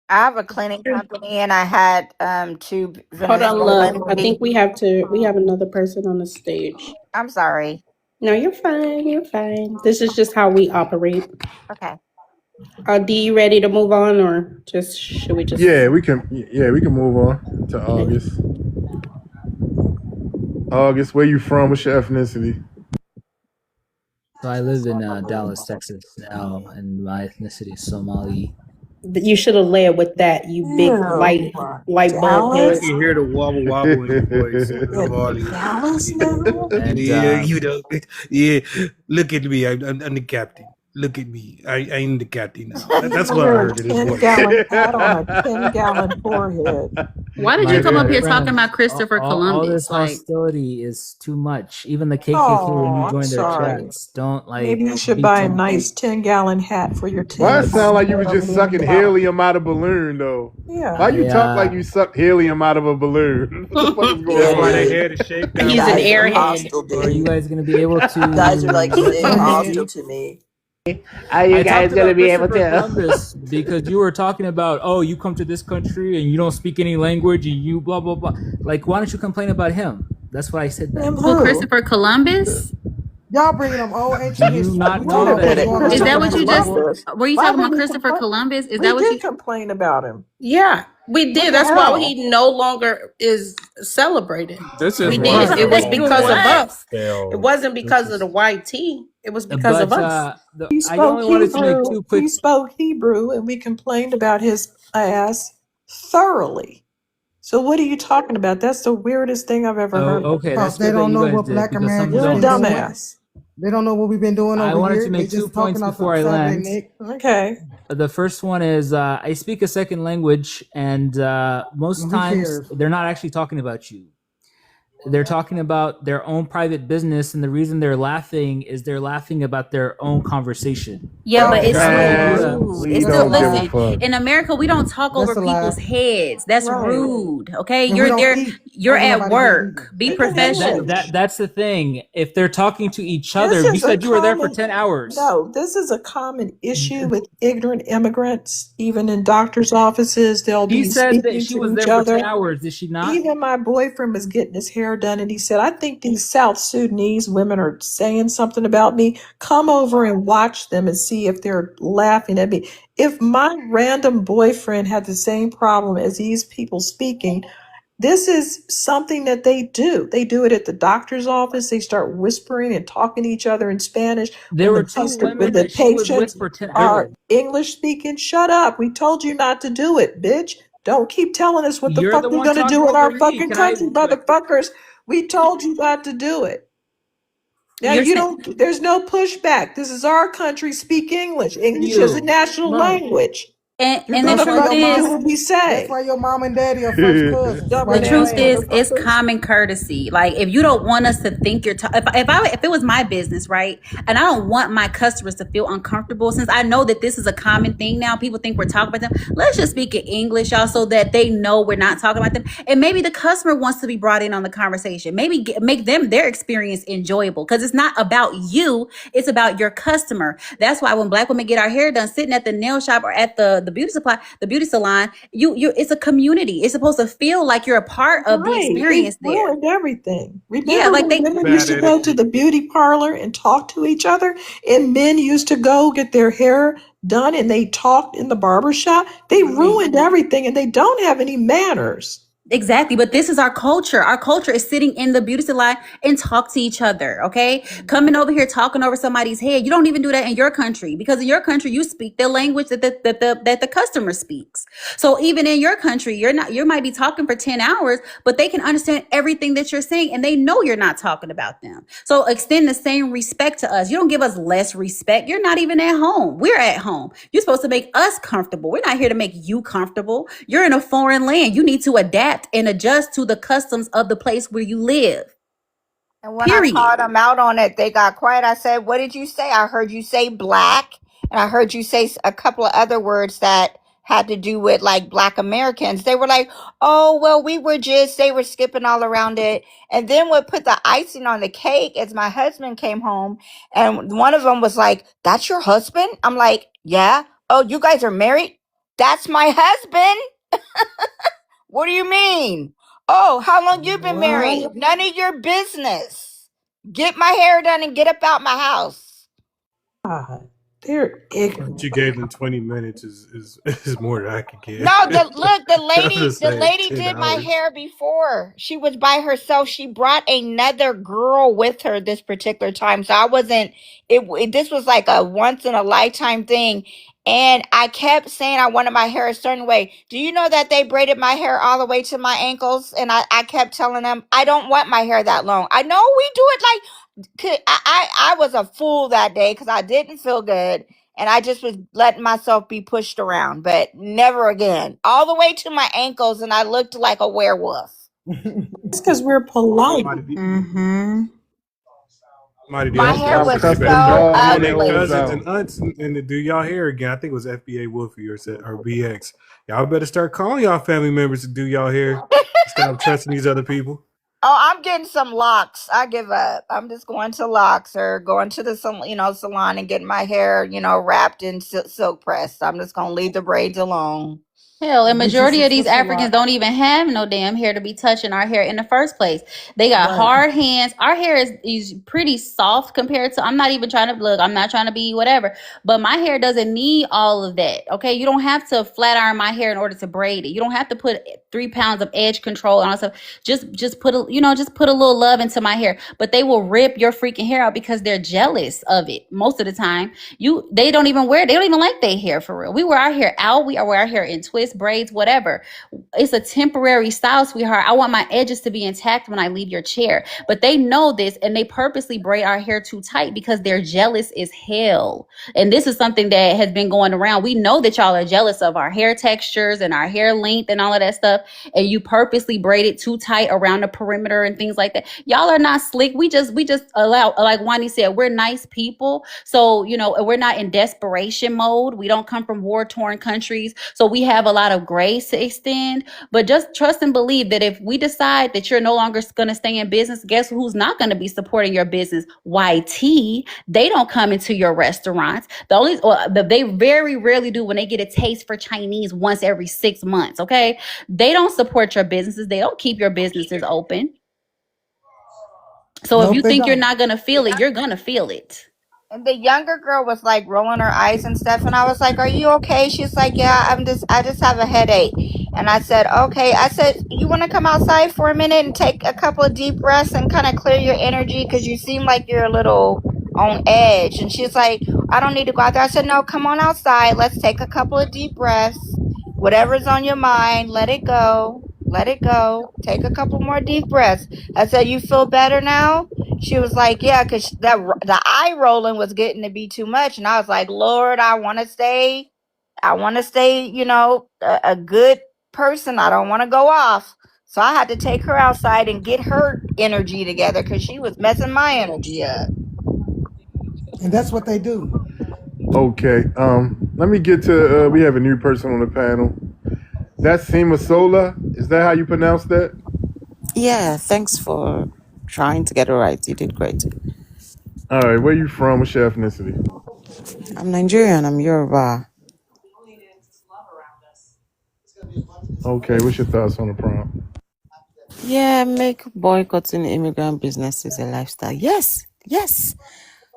I have a cleaning company, and I had two Hold on, love. Venezuelan I think ladies. we have another person on the stage. I'm sorry. No, you're fine. You're fine. This is just how we operate. Okay. D, you ready to move on, or just should we just? Yeah, we can. Yeah, we can move on to Okay. August. August, where you from? What's your ethnicity? So I live in Dallas, Texas now, and my ethnicity is Somali. You should have led with that. You big Ew. white bald I head. Dallas? can hear the wobble wobble in your voice. In Harley. Dallas now? And Yeah, you know. Yeah, look at me. I'm the captain. Look at me. I'm the captain now. You That's can what I wear a heard in his voice. 10-gallon hat on a 10-gallon forehead. Why did my you come up dear here talking friends, about Christopher all this Columbus? Like, hostility is too much. Even the KKK, when Oh, you I'm join their sorry. chats, don't Maybe you should be buy a too nice much. 10-gallon hat for your Why it 10 sound like you was of just sucking $1 million. helium out of a balloon, though? Yeah. Why you talk like I you sucked helium out of a balloon? What the fuck is going That's on why they here? had it shaped that He's an way. Guys are airhead. hostile to are you me. guys gonna be able to Guys are like let staying me hostile speak? to me. Are you I guys talked gonna about be able Christopher to? Columbus because you were talking about, oh, you come to this country and you don't speak any language and you blah blah blah. Like, why don't you complain about him? That's why I said that. Him who, who? Christopher Columbus? Y'all bringing them old Do ancient you history. not We Wait don't know a know that what's he minute. going Is on in that Christopher what you America. just, Columbus. were you Why talking did about we Christopher complain? Columbus? Is We that what did you, complain about him. Yeah, we What did. the That's why hell? he no longer is celebrated. This is We why did. the It was because of what? Republicans us. It failed. wasn't This because of the is white tea. It was because of but us. He I spoke only wanted to make Hebrew. two quick. He spoke Hebrew, and we complained about his ass thoroughly. So what are you talking about? That's the weirdest thing I've ever Oh, heard. okay, Because that's they good that don't you know guys what did black because some of Americans You're a them been don't. doing. dumbass. They don't know what we've been doing I over wanted to here. They make 2 just talking points off the before I side of their land. neck. Okay. The first one is I speak a second language, and most And who times cares? they're not actually talking about you. They're talking about their own private business, and the reason they're laughing is they're laughing about their own conversation. Yeah, but Oh, it's They're not that's going to still do lies. that. rude. We It's still, don't give a That's a lie. listen, fuck. in America, we don't talk over That's a people's lie. heads. That's Right. rude. Okay. And we don't eat You're over at nobody's head work. either. Be Speak of professional. English. That's the thing. If they're talking to each This other, you is a said you were there for common 10 hours. no, this is a common issue with ignorant immigrants. Even in doctors' offices, they'll She be said that speaking she to was each there for 10 other. hours. Did she not? Even my boyfriend was getting his hair done, and he said, I think these South Sudanese women are saying something about me. Come over and watch them and see if they're laughing at me. If my random boyfriend had the same problem as these people speaking, this is something that they do. They do it at the doctor's office. They start whispering and talking to each other in Spanish There when were 2 when women the that she was with patients for 10 are hours. English speaking. Shut up. We told you not to do it, bitch. Don't keep telling us what the You're fuck the we're one gonna talking do in over our me. fucking Can I? country, motherfuckers. We told you not to do it. Now You're you saying, don't there's no pushback. This is our country. Speak English. English is a You. national Right. language. You're and the That's gonna why truth your fucking do is, mom what we that's say. why your mom and daddy are first cousins. That's why the Stubborn you ass truth mad. is, it's motherfuckers. common courtesy. Like, if you don't want us to think you're if it was my business, right, and I don't want my customers to feel uncomfortable, since I know that this is a common thing now, people think we're talking about them. Let's just speak in English, y'all, so that they know we're not talking about them. And maybe the customer wants to be brought in on the conversation. Maybe make them their experience enjoyable, because it's not about you, it's about your customer. That's why when black women get our hair done, sitting at the nail shop or at the beauty salon, you it's a community. It's supposed to feel like you're a part of the Right. They experience there. ruined everything. Yeah, Remember like when they, women used Bad to go to etiquette. the beauty parlor and talk to each other, and men used to go get their hair done and they talked in the barber shop? They ruined everything, and they don't have any manners. exactly, but this is our culture. Our culture is sitting in the beauty salon and talk to each other. Okay, coming over here talking over somebody's head. You don't even do that in your country, because in your country you speak the language that the customer speaks. So even in your country, you might be talking for 10 hours, but they can understand everything that you're saying, and they know you're not talking about them. So extend the same respect to us. You don't give us less respect. You're not even at home. We're at home. You're supposed to make us comfortable. We're not here to make you comfortable. You're in a foreign land. You need to adapt and adjust to the customs of the place where you live. And when I Period. called them out on it, they got quiet. I said, "What did you say?" I heard you say black, and I heard you say a couple of other words that had to do with like black Americans. They were like, "Oh, well, they were skipping all around it." And then what put the icing on the cake is my husband came home, and one of them was like, "That's your husband?" I'm like, "Yeah." "Oh, you guys are married?" That's my husband. What do you mean? Oh, how long you been married? What? None of your business. Get my hair done and get up out my house. God, they're What ignorant. you gave them 20 minutes is more than I could No, give. the I'm lady, just saying 10 did my hours. hair before. She was by herself. She brought another girl with her this particular time. So I wasn't this was like a once in a lifetime thing. And I kept saying I wanted my hair a certain way. Do you know that they braided my hair all the way to my ankles? And I kept telling them I don't want my hair that long. I know we do it like I was a fool that day because I didn't feel good and I just was letting myself be pushed around, but never again. All the way to my ankles, and I looked like a werewolf. It's because we're polite. Mm-hmm. Somebody My did Yep, hair say stop was somebody cutting better them start so long calling their ugly. nails cousins out. and aunts and to do y'all hair again. I think it was FBA Wolfie or BX. Y'all better start calling y'all family members to do y'all hair. Stop trusting these other people. Oh, I'm getting some locks. I give up. I'm just going to locks or going to the salon and getting my hair, wrapped in silk press. I'm just gonna leave the braids alone. Hell, and Get you majority some of these sister Africans lock. don't even have no damn hair to be touching our hair in the first place. They got Right. hard hands. Our hair is pretty soft compared to. I'm not even trying to look. I'm not trying to be whatever. But my hair doesn't need all of that. Okay, you don't have to flat iron my hair in order to braid it. You don't have to put 3 pounds of edge control and all that stuff. Just put just put a little love into my hair. But they will rip your freaking hair out because they're jealous of it most of the time. They don't even wear. They don't even like their hair for real. We wear our hair out. We wear our hair in twists, braids, whatever. It's a temporary style, sweetheart. I want my edges to be intact when I leave your chair. But they know this and they purposely braid our hair too tight because they're jealous as hell. And this is something that has been going around. We know that y'all are jealous of our hair textures and our hair length and all of that stuff. And you purposely braid it too tight around the perimeter and things like that. Y'all are not slick. We just allow, like Wani said, we're nice people. So, we're not in desperation mode. We don't come from war-torn countries. So we have a lot of grace to extend. But just trust and believe that if we decide that you're no longer going to stay in business, guess who's not going to be supporting your business? YT. They don't come into your restaurants. They very rarely do when they get a taste for Chinese once every 6 months. Okay. They don't support your businesses. They don't keep your businesses open. So if Nope, you they think you're don't. not going to feel it, you're going to feel it. And the younger girl was like rolling her eyes and stuff. And I was like, "Are you okay?" She's like, "Yeah, I just have a headache." And I said, "Okay." I said, "You want to come outside for a minute and take a couple of deep breaths and kind of clear your energy? Because you seem like you're a little on edge." And she's like, "I don't need to go out there." I said, "No, come on outside. Let's take a couple of deep breaths. Whatever's on your mind, let it go. Let it go. Take a couple more deep breaths." I said, "You feel better now?" She was like, "Yeah," because the eye rolling was getting to be too much, and I was like, "Lord, I want to stay. I want to stay. A good person. I don't want to go off." So I had to take her outside and get her energy together because she was messing my energy up. And that's what they do. Okay. Let me get to. We have a new person on the panel. That's Sima Sola. Is that how you pronounce that? Yeah, thanks for trying to get it right. You did great. All right. Where you from? What's your ethnicity? I'm Nigerian. I'm Yoruba. Okay. What's your thoughts on the prompt? Yeah, make boycotting immigrant businesses a lifestyle. Yes, yes.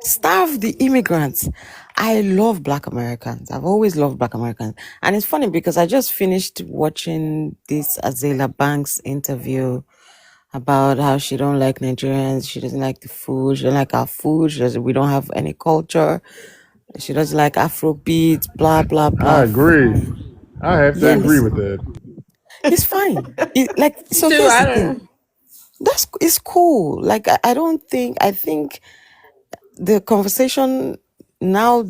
Starve the immigrants. I love Black Americans. I've always loved Black Americans. And it's funny because I just finished watching this Azela Banks interview about how she don't like Nigerians. She doesn't like the food. She don't like our food. We don't have any culture. She doesn't like Afrobeat, blah, blah, I blah. agree. Fine. I have to Yeah, agree with listen, that. it's fine. So Too, here's I the thing. don't. It's cool. I think the conversation now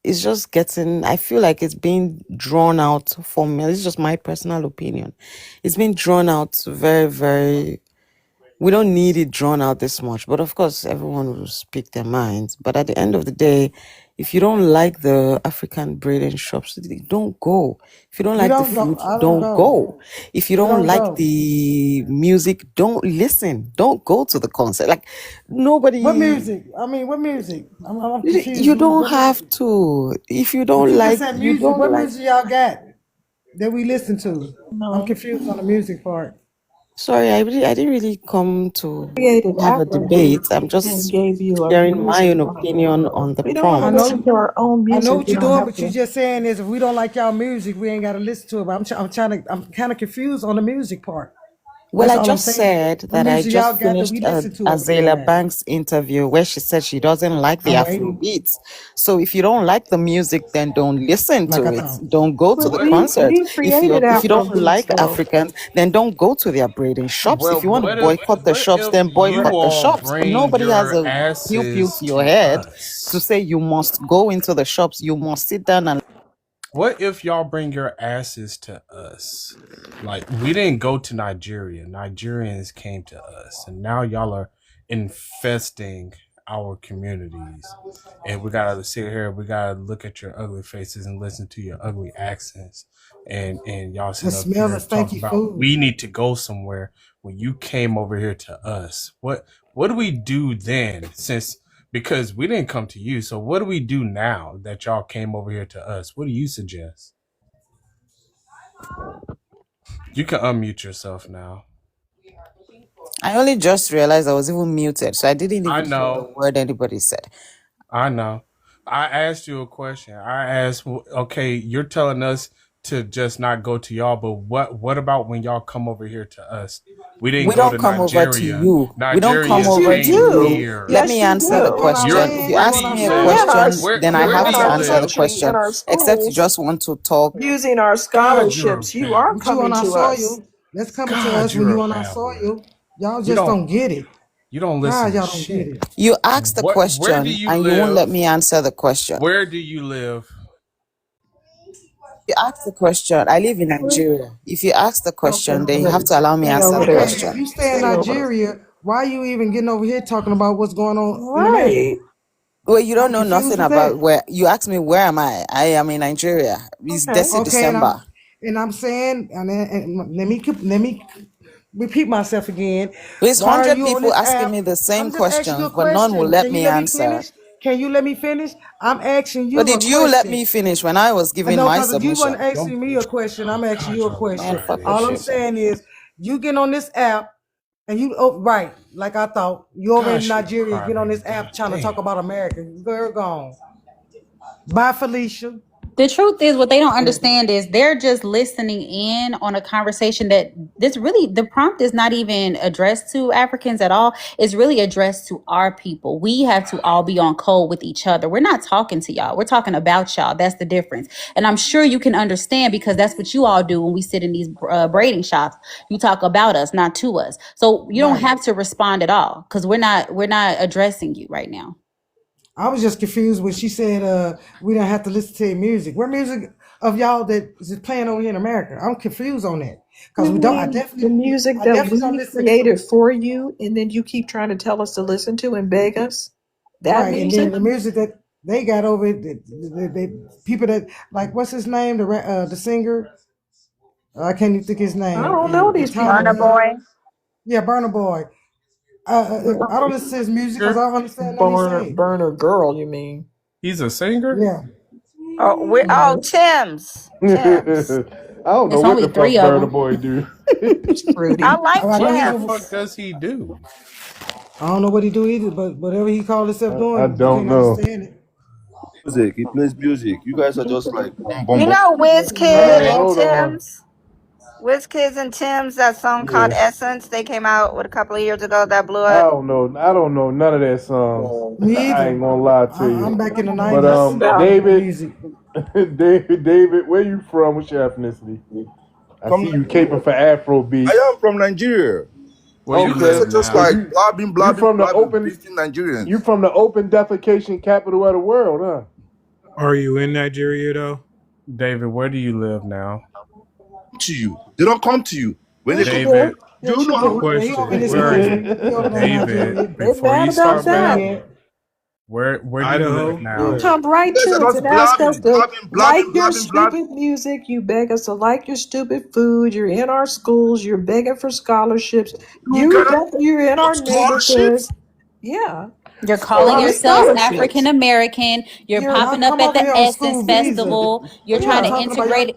is just getting, I feel like it's being drawn out for me. It's just my personal opinion. It's been drawn out very, very, we don't need it drawn out this much. But of course, everyone will speak their minds. But at the end of the day, if you don't like the African bread shops, don't go. If you don't We like the don't go. food, I don't don't go. go. If you I don't don't like go. the music, don't listen. Don't go to the concert. Like What nobody, music? I mean, what music? I'm you confused. don't have to. If you But don't you just like, said you music. don't What like. music y'all got? that we listen to? I'm No. confused on the music part. Sorry, I didn't really come to Created have a Afro debate. I'm and just gave you a sharing my music own genre. opinion on the We don't want to I prompt. listen know, to our own I know music. what We you're don't doing, have but you're to. just saying is if we don't like y'all music, we ain't got to listen to it. But I'm kind of confused on the music part. Well, That's I all I'm just saying. said What that I music y'all just got that finished we listen to over there, Azalea man? Banks' interview where she said she doesn't like the I'm Afro waiting. beats. So if you don't like the music, then don't listen Like to I it. thought. Don't go to But the What concert. we If created you don't Afrobeats like though. Africans, then don't go to their braiding shops. well If you want to what if boycott the what shops, if then you boycott the all shops. bring Nobody has your a pew pew asses to your to head to us? say you must go into the shops. You must sit down and What if y'all bring your asses to us? Like we didn't go to Nigeria. Nigerians came to us, and now y'all are infesting our communities. And we gotta sit here. We gotta look at your ugly faces and listen to your ugly accents. And y'all I sitting up smell the here talking stinky about food. we need to go somewhere when you came over here to us. What do we do then? Since because we didn't come to you. So what do we do now that y'all came over here to us? What do you suggest? You can unmute yourself now. I only just realized I was even muted, so I didn't I even hear a know. word anybody said. I know. I asked you a question. I asked, okay, you're telling us to just not go to y'all, but what about when y'all come over here to us? We didn't We go don't to come over to Nigeria. you. We don't come Yes, Nigerians you over to came you. do. Let here. Yes, me you answer But the the do. point I'm You're question. saying, If you you where do know what ask you I'm me a We live? have saying? our question, Where then I we where have do have to you our answer the live? country question. and our Except you schools just want to talk. using our God, you're a scholarships. You are babbler. But you on coming our to us. soil. That's coming to God, us when you're a you on our babbler. soil. Y'all You just don't don't get it. you don't How listen to y'all don't get shit. it? You ask the Where do question you and you won't let live? me answer the question. Where do you live? You ask the question. I live in Nigeria. If you ask the Okay, question, then you have buddy. to allow me Stay answer over the there. Okay, if question. you stay in Stay over there. Nigeria, why you even getting over here talking about what's going on in America? Right. Well, you don't I'm know confused nothing with about that. where you ask me where am I? I am in Nigeria. It's Okay. Desi Okay, December. and I'm saying, and let me repeat myself again. There's Why are 100 you on people this asking app? me the same I'm just asking you questions, a but none will question. let Can you me let me answer. finish? Can you let me finish? I'm asking But you a did you let question. me finish when I was I giving know my because you wasn't submission? Don't asking me a question. I'm asking God, you a you're a Man, question. fuck crybaby. your All I'm shit. saying is you get on this app and you oh, right, like I thought. You over in Gosh, you're a Nigeria, get on crybaby. this God app trying to damn. talk about America. Girl gone. Bye, Felicia. The truth is, what they don't Yeah. understand is they're just listening in on a conversation that this really, the prompt is not even addressed to Africans at all. It's really addressed to our people. We have to all be on code with each other. We're not talking to y'all. We're talking about y'all. That's the difference. And I'm sure you can understand because that's what you all do when we sit in these braiding shops. You talk about us, not to us. So you don't Right. have to respond at all because we're not addressing you right now. I was just confused when she said we don't have to listen to your music. What music of y'all that is playing over here in America? I'm confused on that. Because You we don't mean the music I that definitely don't we listen to created for you and then you keep trying to tell us to listen to and beg us? That right. And then music? the music that they got over it, people that like what's his name? The singer. I can't even think his I name. don't know And these Tyler, Burner people. Boy. yeah, Burner Boy. I don't listen to his music because I don't understand nothing he say. Burner girl, you mean? He's a singer? Yeah, Oh, we No, Tim's. Tim's. I don't know It's what only the fuck three of Burner them. Boy do. it's I fruity. like I know What he's the over. fuck Tim's. does he do? I don't know what he do either, but whatever he called himself I doing, you don't can't know. understand it. Music. He plays music. You guys are just like boom, boom, You boom. know All WizKid right, and hold on. Tim's? WizKids and Tim's, that song called Yeah, Essence. They came out what a couple of years ago that blew I up. don't know. I don't know none of that songs. Me I either. ain't gonna lie to you. I'm back in the But Nothing '90s about it. David, music. David, where you from? What's your ethnicity? I From see you caping for Afro I beats. am from Nigeria. Where You you guys Okay, live are just so now? like you blabbing, you blabbing, from the blabbing, open beating Nigerians. you from the open defecation capital of the world, huh? Are you in Nigeria though? David, where do you live now? To you, they don't come to you when they Yes, come. you David, do. Do Yes, you you know how? do. Yeah, he over in Question. this where are you? country. He over there in David, Nigeria. They before mad you about start Where that. he babbling, at? where do you live Idaho? You now? Where? come You right guys to are us just and ask us blabbing, to blabbing, like blabbing, your blabbing, blabbing. stupid music. You beg us to like your stupid food. You're in our schools. You're begging for scholarships. You cannot You're in our neighborhood. scholarships. Yeah, You're a calling lot of yourselves scholarships. African American. You're You're Y'all popping up come at over the here on Essence school visa. Festival. You're But trying y'all to yeah. talking about y'all. integrate.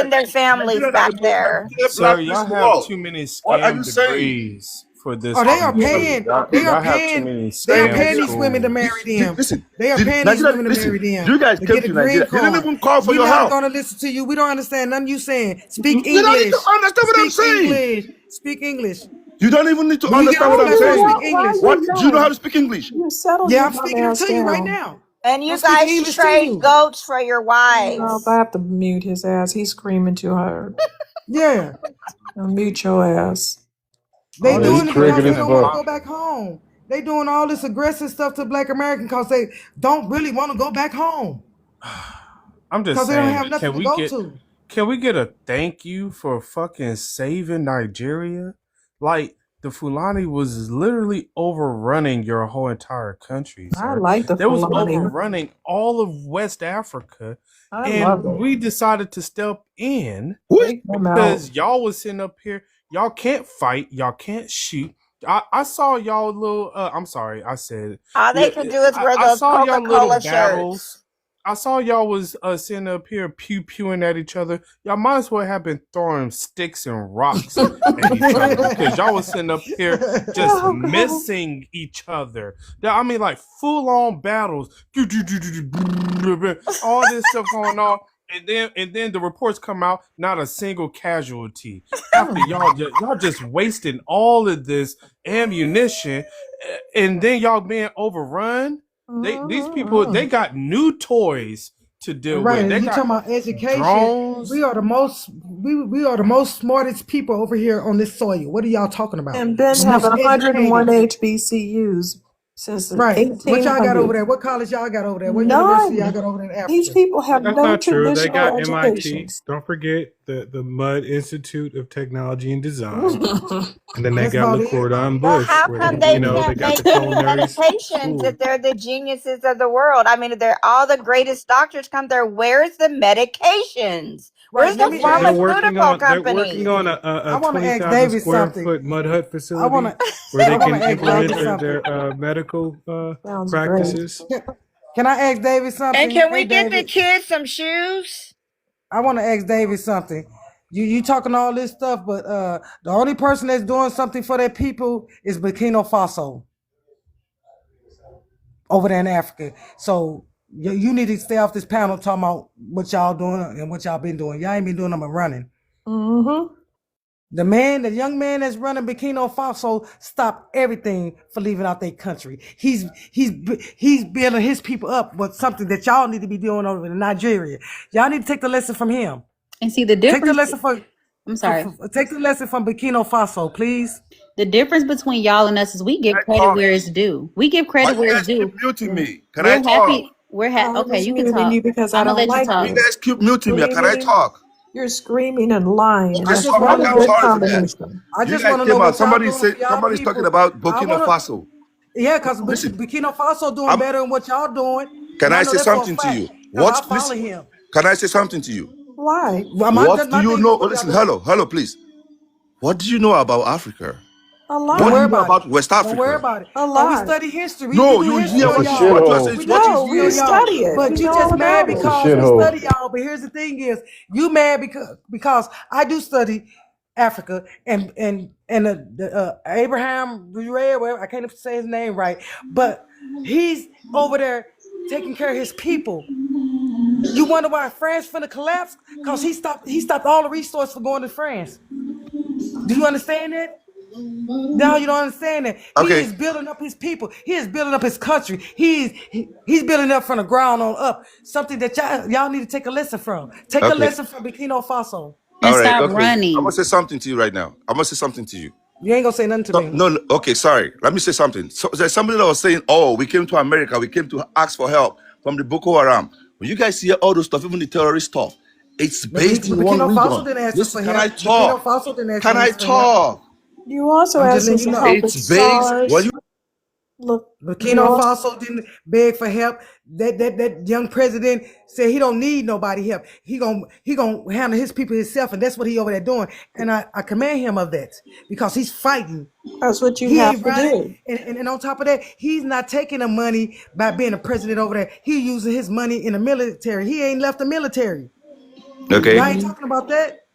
send their families Nigeria that back the most there. Nigerian Sir, black place y'all in the have world. too many What are you scam saying? degrees for this Oh, they are country. paying. They are Y'all have too paying. many They are scam paying these women to schools. marry them. Listen, They are paying these Nigeria, women to listen, marry them you guys to came get a to green Nigeria. They didn't card. even call for We're your not help. gonna listen to you. We don't understand nothing you saying. Speak You don't need to English. understand what I'm Speak saying. English. Speak English. You don't even need to When you get understand on what this I'm No, platform, you saying. speak won't. Why are English. you What? Do you know how to yelling? speak English? You settle Yeah, your I'm dumb speaking it ass to you right down. now. And I'm you speaking guys English to trade you. goats for your No, I wives. have to mute his ass. He's screaming too hard. Yeah. I'll mute your ass. They All Yeah, he this doing it triggered because they as cursing don't and want to fuck. go hollering. back home. They doing all this aggressive stuff to Black Americans because they don't really want to go back home I'm just because they don't saying, have nothing to go to. can we get a thank you for fucking saving Nigeria? Like the Fulani was literally overrunning your whole entire country, I sir. like the They was Fulani. overrunning all of West Africa, I love and it. we decided to step in Who is Take them out. because y'all was sitting up here. Y'all can't fight. Y'all can't shoot. I saw y'all little. I'm sorry. I said All they yeah. can do is wear I those saw y'all little Coca-Cola shirts. battles. I saw y'all was sitting up here pew pewing at each other. Y'all might as well have been throwing sticks and rocks at each other because y'all was sitting up here just Oh God. missing each other. I mean, like full on battles, all this stuff going on, and then the reports come out, not a single casualty. After y'all just wasting all of this ammunition, and then y'all being overrun. These people they Mm-hmm. got new toys to deal Right, with. They and you got talking about education. We drones. are the most we are the most smartest people over here on this soil. What are y'all talking about? And been The having most 101 educated. HBCUs since the Right. What y'all got over 1800s. there? What college y'all got over there? What university y'all None. got over there in These Africa? people have That's no not true. They traditional got MIT. educations. Don't forget the Mud Institute of Technology and Design. And then they That's got about it. LaCordon Well, Bush, how where come they, they they can't got the make any culinary medications if school. they're the geniuses of the world? I mean, if they're all the greatest doctors come there. Where's the medications? Right. Where's Let the me They're ask. working pharmaceutical on they're working companies? on I a want to ask 20,000 David square something. foot mud hut I want facility to. where I they want can to ask David implement something. their medical Sounds great. practices. Can I ask David And something? can Hey, we get the David. kids some shoes? I want to ask David something. You talking all this stuff, but the only person that's doing something for their people is Burkina Faso over there in Africa. So you need to stay off this panel talking about what y'all doing and what y'all been doing. Y'all ain't been doing them but running. Mm-hmm. The young man that's running Burkina Faso stopped everything for leaving out their country. He's building his people up with something that y'all need to be doing over in Nigeria. Y'all need to take the lesson from him. And see the Take the difference. lesson I'm sorry. take the lesson from Burkina Faso, please. The difference between y'all and us is we give I credit talk. where it's due. We give Why credit you where it's guys keep due. muting me? Can I We're talk? happy. I Okay. was You can muting you talk. because I I'm gonna don't let you like You talk. you. guys keep You're muting me. Can I screaming. talk? You're screaming and lying, and I Okay, that's just sorry. not want a to I'm know. good sorry for that. combination. I You just guys want to know came out. what y'all doing for y'all Somebody's talking people. about I Burkina want to. Faso. Yeah, because Listen, Burkina Faso doing I'm. better than what y'all doing, Can and I I know say that for a something to fact you? because What? I follow Listen. him. Can I say something to you? Why? Well, What do my you thing is know? Oh, what y'all listen, doing. hello, please. What do you know about Africa? A Don't What do worry you lot. know about it. about West Don't worry Africa? about it. A Oh, we lot. study history. We No, do history It's on a y'all. what you are shithole. saying We is do what is No, history we on here. y'all. study it. But We you know just all mad about It's it. a because we shithole. study y'all. But here's the thing you mad because I do study Africa and the Abraham whatever, I can't even say his name right, but he's over there taking care of his people. You wonder why France finna collapse? Because he stopped all the resources for going to France. Do you understand that? No, you don't understand that. He Okay, is building up his people. He is building up his country. He's building up from the ground on up. Something that y'all need to take a lesson from. Take a okay, lesson from Burkina Faso. And all right, stop okay. I'm gonna running. say something to you right now. I'm gonna say something to you. You ain't gonna say nothing to No, me. no, no, okay, sorry. Let me say something. So there's somebody that was saying, "Oh, we came to America. We came to ask for help from the Boko Haram." When you guys hear all those stuff, even the terrorist stuff, it's But based in one Burkina Faso region. didn't ask us Listen, for can I help. Burkina talk? Faso didn't ask Can I us for help. talk? You also I'm just asked letting us you to know. help with It's based when SARS. you. Look, you Burkina also Faso didn't beg for help. That young president said he don't need nobody help. He gonna handle his people himself, and that's what he over there doing. And I commend him of that because he's fighting. that's what you He have ain't to running, do. and on top of that, he's not taking the money by being a president over there. He using his money in the military. He ain't left the military. Okay, Y'all ain't Hmm. talking about that.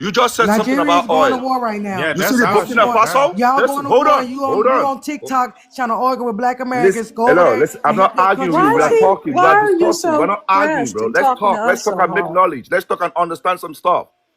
You just said something Nigeria is about going to oil. war right now. Yeah, You see that's the our Guess Burkina shit what? now. Faso? Y'all Listen, going to hold war. on, You hold on on. TikTok trying to argue with Black Listen, Americans. Go over hello, there listen. and I'm not help your country arguing. Why We is are fight. talking. We why are are you discussing. We're so not arguing, pressed bro. and Let's talking to talk. Let's us talk so and make hard? knowledge. Let's talk and understand some stuff.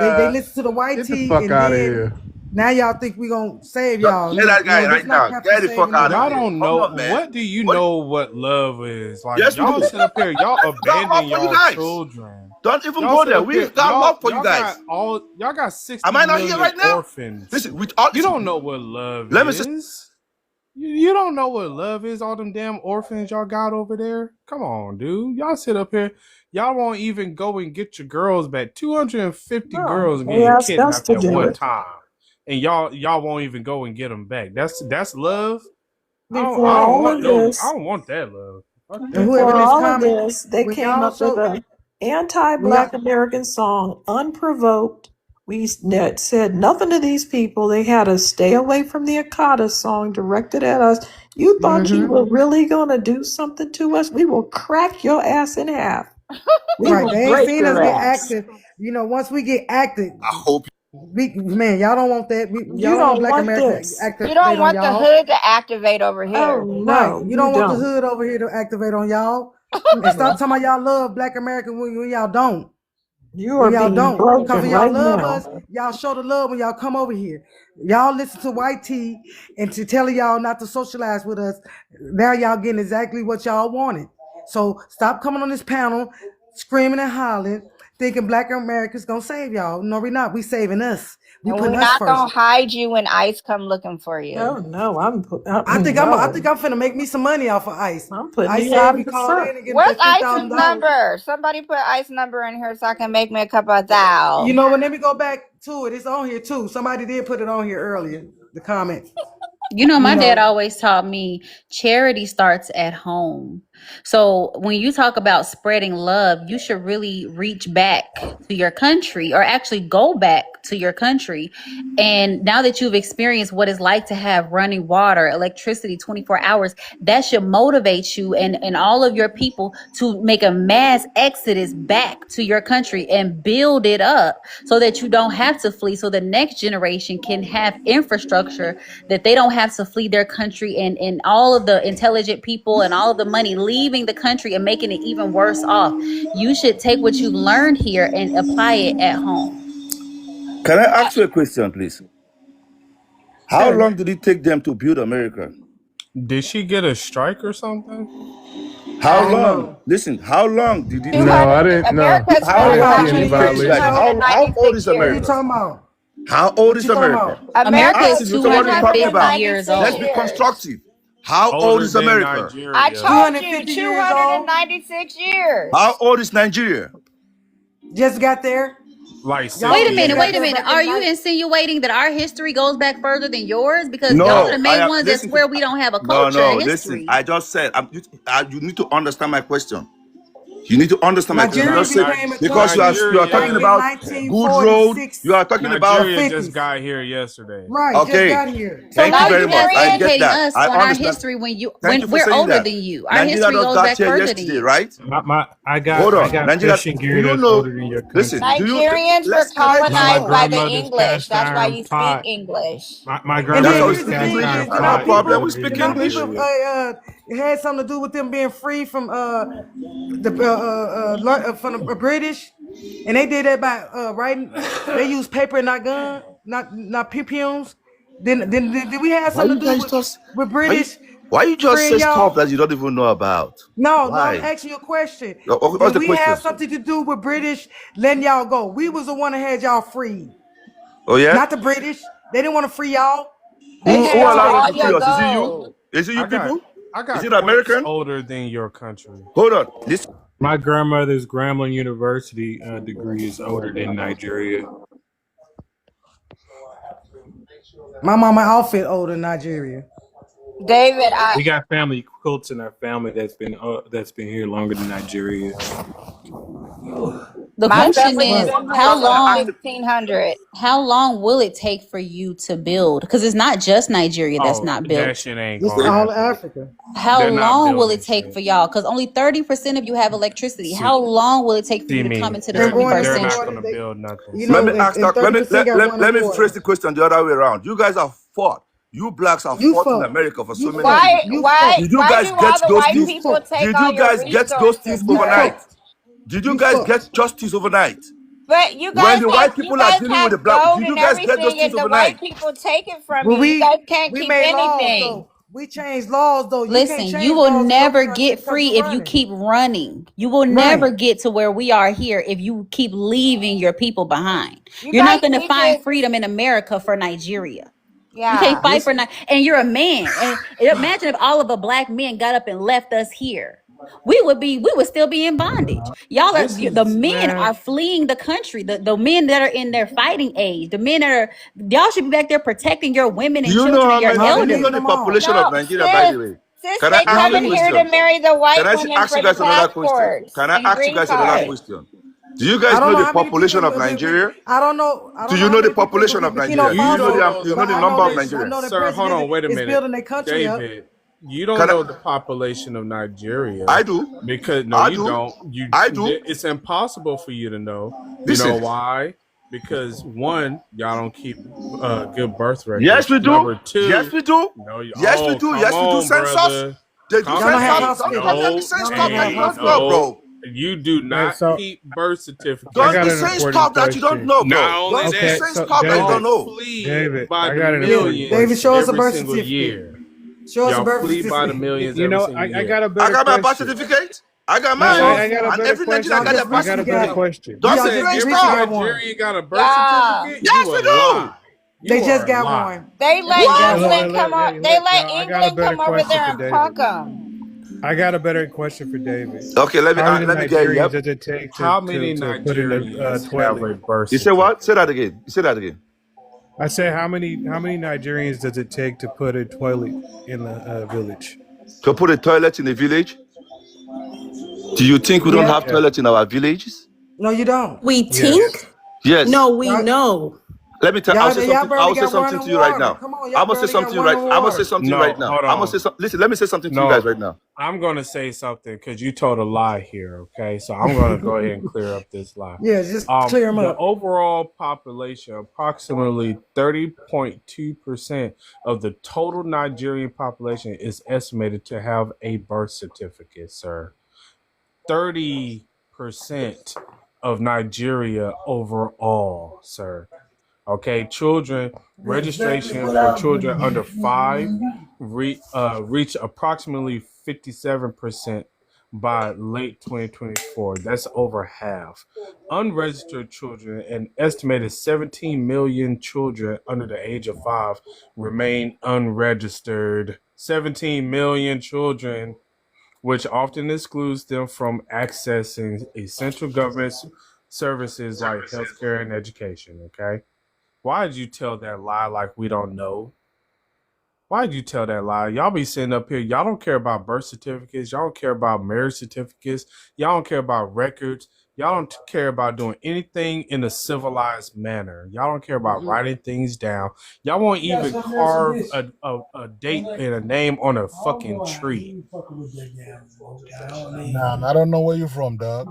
They listen to the white Get the tea, fuck and out of then here. Now y'all think we gonna save Get y'all. that guy No, this right not now. Captain Get the fuck Saving out of Y'all nobody. here. don't Come know. on, man. What do you What? know what love is? Like, Yes, we y'all do. sit up here, y'all We got love abandon for you y'all guys. children. Don't even Y'all go sit there. up We here, got love for you y'all guys. got Am 60 I not here million right now? orphans. Listen, with all You listen, don't know what love let me say is. You don't know what love is, all them damn orphans y'all got over there. Come on, dude. Y'all sit up here. Y'all won't even go and get your girls back. 250 No, girls they getting asked us kidnapped to at do one it. time. And y'all won't even go and get them back. That's love. Before all of I this, don't want that love. Fuck And that. whoever before this all of comment, this, they when came y'all up with so a when y'all anti-Black American song, Unprovoked. We said nothing to these people. They had a "Stay Away from the Akata" song directed at us. You thought you were really gonna do something to us? We will crack your ass in half. We right, will they ain't break seen us your get ass. active. Once we get active, I hope man, y'all don't want that. You Y'all don't want don't Black want America to this. You activate don't on want the y'all. hood to activate over Oh here. Right. no, You you don't want the don't. hood over here to activate on y'all. And stop talking about y'all love Black America when y'all don't. You When are y'all being don't. Because broken when y'all right love now. us, y'all show the love when y'all come over here. Y'all listen to White Tea and to telling y'all not to socialize with us. Now y'all getting exactly what y'all wanted. So stop coming on this panel screaming and hollering, thinking Black America's gonna save y'all. No, we're not. We saving us. We And we're putting us not first. gonna hide you when ICE come looking for you. Oh no, I think no. I'm finna make me some money off of ICE. I'm putting ICE you say out if of you the call front. in and get What's that ten ICE's thousand dollars. number? Somebody put ICE number in here so I can make me a cup of thou. You know what? Let me go back to it. It's on here too. Somebody did put it on here earlier. The comment. You know, You my dad know. always taught me charity starts at home. So when you talk about spreading love, you should really reach back to your country or actually go back to your country. And now that you've experienced what it's like to have running water, electricity 24 hours, that should motivate you and all of your people to make a mass exodus back to your country and build it up so that you don't have to flee, so the next generation can have infrastructure, that they don't have to flee their country, and all of the intelligent people and all of the money leaving the country and making it even worse off. You should take what you've learned here and apply it at home. can I ask you a question, please? How Sure. long did it take them to build America? Did she get a strike or something? How I don't long? know. Listen, how long did it take? No, I 200. didn't know. America's How I been in didn't long see did any it bondage for take? Like violations. how old 296 is What you America? years. talking about? How old What is you talking America? about? I'm America America is is asking you what you're talking about. 250 years 296 Let's old. be years. constructive. How old Older is than America? I Nigeria. told you 250 years old. 296 How years. old is Nigeria? Just got there. Like Y'all Wait 60 a was just minute, got wait a there years. minute. back in Are the you night. insinuating that our history goes back further than yours? Because y'all are No, the main ones that listen to. swear we don't have a No, culture, a no. Listen, history. I just said. You need to understand my question. You need to understand my question. Nigeria Just say became a because country you are back talking Nigeria in about good road. You 1946, are talking the about Nigeria just 50s. got here yesterday. Right, just okay. got here. So Thank why you are very you much. I Nigerians, get educating that. us I on our understand. history Thank when you for we're saying older that. than you? Our Nigeria history just goes got back here further than yesterday, you. right? I Hold on, got Nigeria. fish and Do gear you that's know? older than your Listen. country. Do you? Nigerians were Let's My colonized talk. by the grandmother's English. cast That's why iron you speak pot. English. My And That's then how we grandmother's here's the speak cast thing English. is, iron I don't have a pot is problem. people, We older speak than English. people Nigeria. it had something to do with them being free from from the British, and they did that by writing. They used paper and not gun, not pumes. Then did we have Why something you to do guys just? with Why you? British Why you just say freeing stuff y'all? that you don't even know about? No, I'm Why? asking you a question. What's Did the we have question? something to do with British letting y'all go? We was the one that had y'all free, Oh yeah. not the British. They didn't want to free y'all. They They Who had had y'all allowed them all to free your us? captive. Is it you? gold. Is it you I got people? I Is got it clips American? older than your country. Hold on. Listen. My grandmother's Grambling University degree is older than Nigeria. My mama outfit older than Nigeria. David, I We got family quilts in our family that's been here longer than Nigeria. The my question family's is, Right. been here since 1600. how long will it take for you to build? Because it's not just Nigeria that's Oh, not that built. shit ain't It's gonna all happen. Africa. How They're not long will building it take shit. for y'all? Because only 30% of you have electricity. See, How long will it take for see you to come me. into the And boy, 21st They're number not one, century? gonna build nothing. Let See, me ask and that. Let me 30% got let running me water. phrase the question the other way around. You guys have fought. You blacks have You fought in fuck. America for so You many fuck. years. Why You why fuck. Did you why guys do all get the those white You things? people fuck. take Did all you your guys get those things resources, You sir? overnight? fucked. Did you You guys get fucked. justice overnight? But you When guys the have white people are dealing with the have black, gold did you and guys get those everything, things and the overnight? white people take it from Well, you. You guys can't we keep made laws anything. though. We changed laws though. You can't Listen, you change will laws in your never country get because free you're if you running. keep running. You will Right. never get to where we are here if you keep leaving your people behind. You You're not guys going to need find to, freedom in America for Nigeria. You can't yeah. fight for This and you're a man. And imagine if all of the black men got up and left us here. We would still be in bondage. Y'all are this the is men man. are fleeing the country. The men that are in their fighting age, the men that are y'all should be back there protecting your women Do and you know children and how your many? No, Do they you know leaving elderly. the them all. population of No, Nigeria? By the way, sis, can I they ask How you a coming many? here to question? marry the Can white I women ask for you the guys another question? passports Can I and ask you green guys another Right. cards. question? Do you I guys don't know know the how many people. population of Nigeria? I don't know. I Do don't know you how know the many people in population of Burkina Nigeria? You Do don't Faso, know you the know but the I know number of that I population. Nigeria? know the Sir, hold on, president wait a is minute. building their country up. David, you don't Can I? know the population of Nigeria I do. because no, I you do. don't. I do. It's impossible for you to know. You know Listen. why? Because one, y'all don't keep good birth Yes, records. we do. Number Yes, two, we do. no, Yes, we oh, do. come Yes, we do. on, Census. brother. They do Y'all don't have Hey, census. Don't hospital. tell me I'm the no, same Y'all stuff don't that have you hey, don't know, hospitals. no. bro. You do Hey, not so keep birth I Don't certificates got be an saying important stuff that you don't question. know, not bro. only Don't be Okay, that, saying so stuff that you don't y'all David, know. flee David, by I the got an Yeah, important David, millions show question. us a every birth single certificate. year. Show us a Y'all birth flee by the certificate. millions You every know, single I year. got a I better got my birth question. certificate. I got Now No, show mine. us I got a one. And better every Nigerian Y'all got question. their just I birth got a recently better got certificate. them. question. You Don't be Y'all said just saying every recently stuff. got one. Nigerian got a birth Yeah. certificate? You Yes, a we do. lie. They You just are a got lie. one. They They let just got What? England one. come on. They let Y'all, I got a England better come over question there for and fuck David. them. I got a better question for David. Okay, How many let me get it. Nigerians Yep. does it take How many to put in a Nigerians have toilet? a birth You say what? Say certificate? that again. You say that again. I said, how many Nigerians does it take to put a toilet in the village? To put a toilet in a village? Do you think we don't Yeah. have Yeah. toilets in our villages? No, you don't. We Yes. think? Yes. No, we Y'all, know. Let me tell. y'all I barely will say got something running to you right water. now. Come on, I y'all must say barely got something right. running I must say water. something right No, now. hold I must on. say something. Listen. Let me say something to you guys No, right now. I'm going to say something because you told a lie here, okay? So I'm going to go ahead and clear up this lie. Yeah, just clear them The up. overall population, approximately 30.2% of the total Nigerian population is estimated to have a birth certificate, sir. 30% of Nigeria overall, sir. Okay, children That's exactly registration what for I was children doing. under 5 reach approximately 57% by late 2024. That's over half. Unregistered children, an estimated 17 million children under the age of 5 remain unregistered. 17 million children, which often excludes them from accessing essential government services like healthcare and education. Okay. Why did you tell that lie like we don't know? Why did you tell that lie? Y'all be sitting up here. Y'all don't care about birth certificates. Y'all don't care about marriage certificates. Y'all don't care about records. Y'all don't care about doing anything in a civilized manner. Y'all don't care about writing things down. Y'all won't even carve a date and a name on a fucking tree. Nah, I don't know where you're from, dog.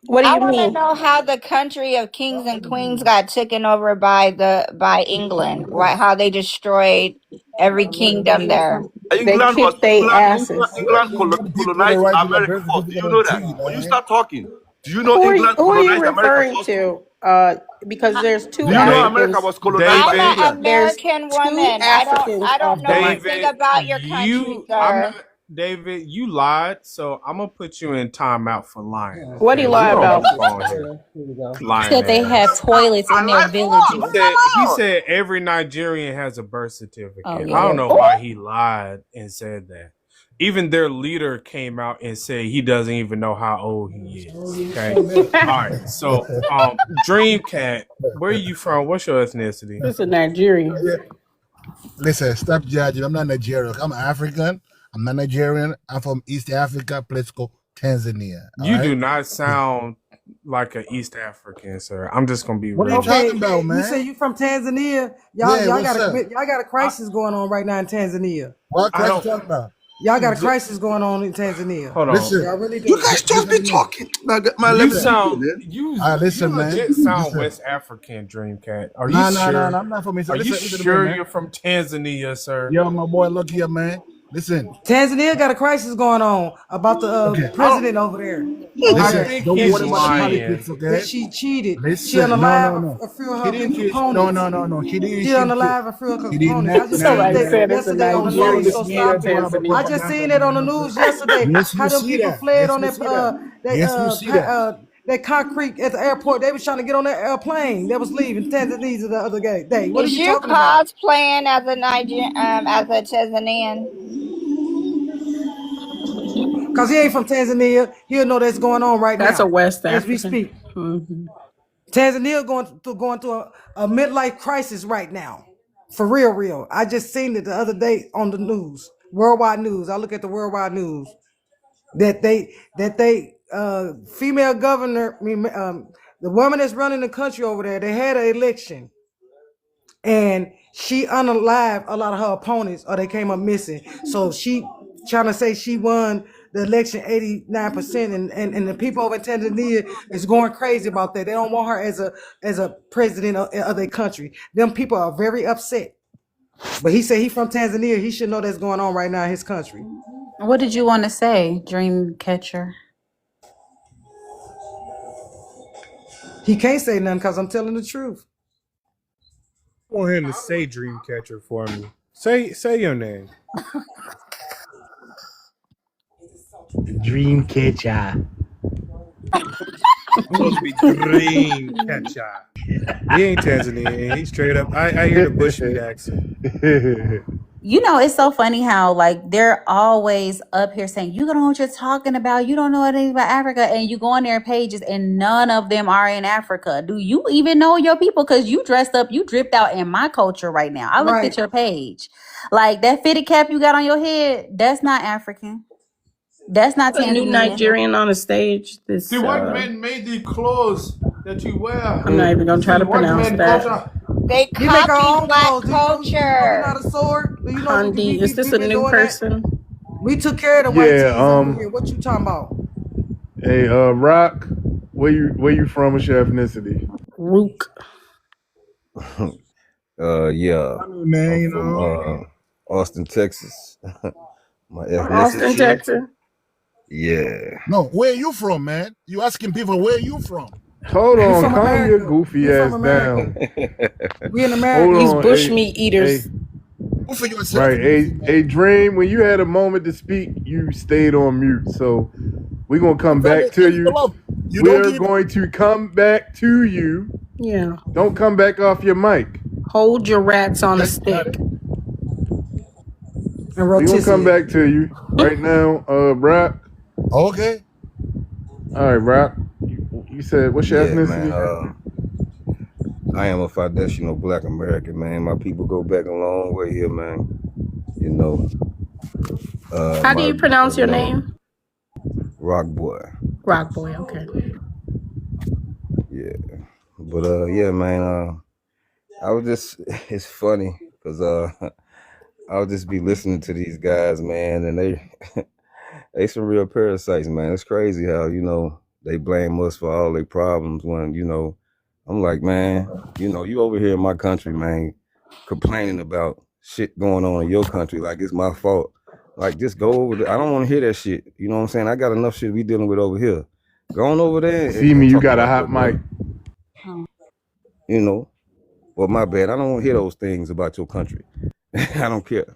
What do I you want to mean? know how the country of kings and queens got taken over by England. Why? How they destroyed every kingdom there. They kicked their asses. England You the people that colonized write to the America birth first. Do certificate you on know the that? tree, When you man. start talking, do you know England Who are you colonized America referring first? to? Because there's Do two you know America Africans. was colonized by I'm David, an England? There's American two woman. Africans I don't off the know mic. anything David, about your country, I'm sir. not, David, you lied, so I'm gonna put you in timeout for lying, What do you okay? We lie don't about? have a phone here. He Lying said they have ass. toilets I in their lied for what? He What's villages. said going on? every Nigerian has a birth Oh certificate. I don't yeah. know why he lied and said that. Even their leader came out and said he doesn't even know how old he is. Okay. All right. So Dreamcat, where are you from? What's your ethnicity? This is Nigerian. Yeah. Listen, stop judging. I'm not Nigerian. I'm African. I'm not Nigerian. I'm from East Africa, place called Tanzania. All You right. do not sound like an East African, sir. I'm just gonna be What are you real. talking Okay, about, you say man? you from Tanzania. Yeah, what's up? Y'all got a I, crisis going on right now in Tanzania. What I Christ you don't talking about? Y'all got a crisis going on in Tanzania. hold on. Listen, Y'all really You do. guys just listen be to me. talking. Man, let You me speak Listen. to you, sound man. you Listen, man. legit sound Listen. West African, Dreamcat. No, I'm not from East. Are you Listen to me, sure man. you're from Tanzania, sir? Yo, my boy, look here, man. Listen. Tanzania got a crisis going on about the Okay. president over there. I Listen. think Don't he's worry She about the cheated. lying. politics. Okay. She cheated. She Listen. No. unalive No. a few of He her didn't kill. No. opponents. No. No. No. He didn't She shoot. unalive a few of her He did opponents. not. I just Nah. seen Nah. Somebody that Nah. said it's a yesterday on the No. Nigerian news. So Listen. You stop ain't it. talking Tanzania. about I just propaganda, seen it on the man. news yesterday. Yes, you How them see people that. fled Yes, on you see that. Yes, you see that. that concrete at the airport. They was trying to get on that airplane that was leaving Tanzania the other day. What are Is you you talking about? cosplaying as a as a Tanzanian? Cause he ain't from Tanzania. He'll know that's going on right That's a now West as we African. speak. Hmm. Tanzania going through a midlife crisis right now. For real, real. I just seen it the other day on the news, worldwide news. I look at the worldwide news that they female governor, the woman that's running the country over there, they had an election and she unalived a lot of her opponents or they came up missing. So she trying to say she won the election 89%, and the people over in Tanzania is going crazy about that. They don't want her as a president of their country. Them people are very upset. But he said he from Tanzania. He should know that's going on right now in his country. What did you want to say, dream catcher? He can't say nothing because I'm telling the truth. I want him to say Dreamcatcher for me. Say your name. Dreamcatcher. It's supposed to be Dreamcatcher. He ain't Tanzanian. He's straight up. I hear the bushmeat accent. You know, it's so funny how like they're always up here saying, you don't know what you're talking about. You don't know anything about Africa. And you go on their pages and none of them are in Africa. Do you even know your people? Because you dressed up, you dripped out in my culture right now. I looked Right. at your page. Like that fitted cap you got on your head, that's not African. That's not A new Tanzanian. Nigerian on the stage. This The white men made the clothes that you wear. I'm not even gonna It's try the to white pronounce man that. culture. They We make copy our own black clothes. Do you know we culture. not a sword? Do you know Handi, is this we a been new doing that? person? We took care of the white tees over here. What you talking about? Hey, Rock, where you from? What's your ethnicity? Rook. I Yeah, mean, man, I'm you from know. Austin, Texas. My Austin, ethnicity, Texas. yeah. No, where you from, man? You asking people where you from? Hold We on, from calm your America. goofy We from ass America. down. We in Hold America. These on, bushmeat eaters. Who for yourself, right, goofy, man? Dream. When you had a moment to speak, you stayed on mute. So we're gonna come back to you. You don't We're give going to come back to you. Yeah. Don't come back off your mic. Hold your rats on a Yes, got stick. it. And We're gonna come rotisserie. back to you right now, Rock. Okay. All right, Rock. You said what's your Yeah, man. ethnicity? I am a foundational Black American, man. My people go back a long way here, man. You know. How do you pronounce your name? Rock Boy. Rock Boy, okay. Yeah. But yeah, man. I was just it's funny because I'll just be listening to these guys, man, and they some real parasites, man. It's crazy how, they blame us for all their problems when, I'm like, man, you over here in my country, man, complaining about shit going on in your country like it's my fault. Like, just go over there. I don't want to hear that shit. You know what I'm saying? I got enough shit we dealing with over here. Go on over there See and me, you talk got a about hot your mic. brother. Well, my bad. I don't want to hear those things about your country. I don't care.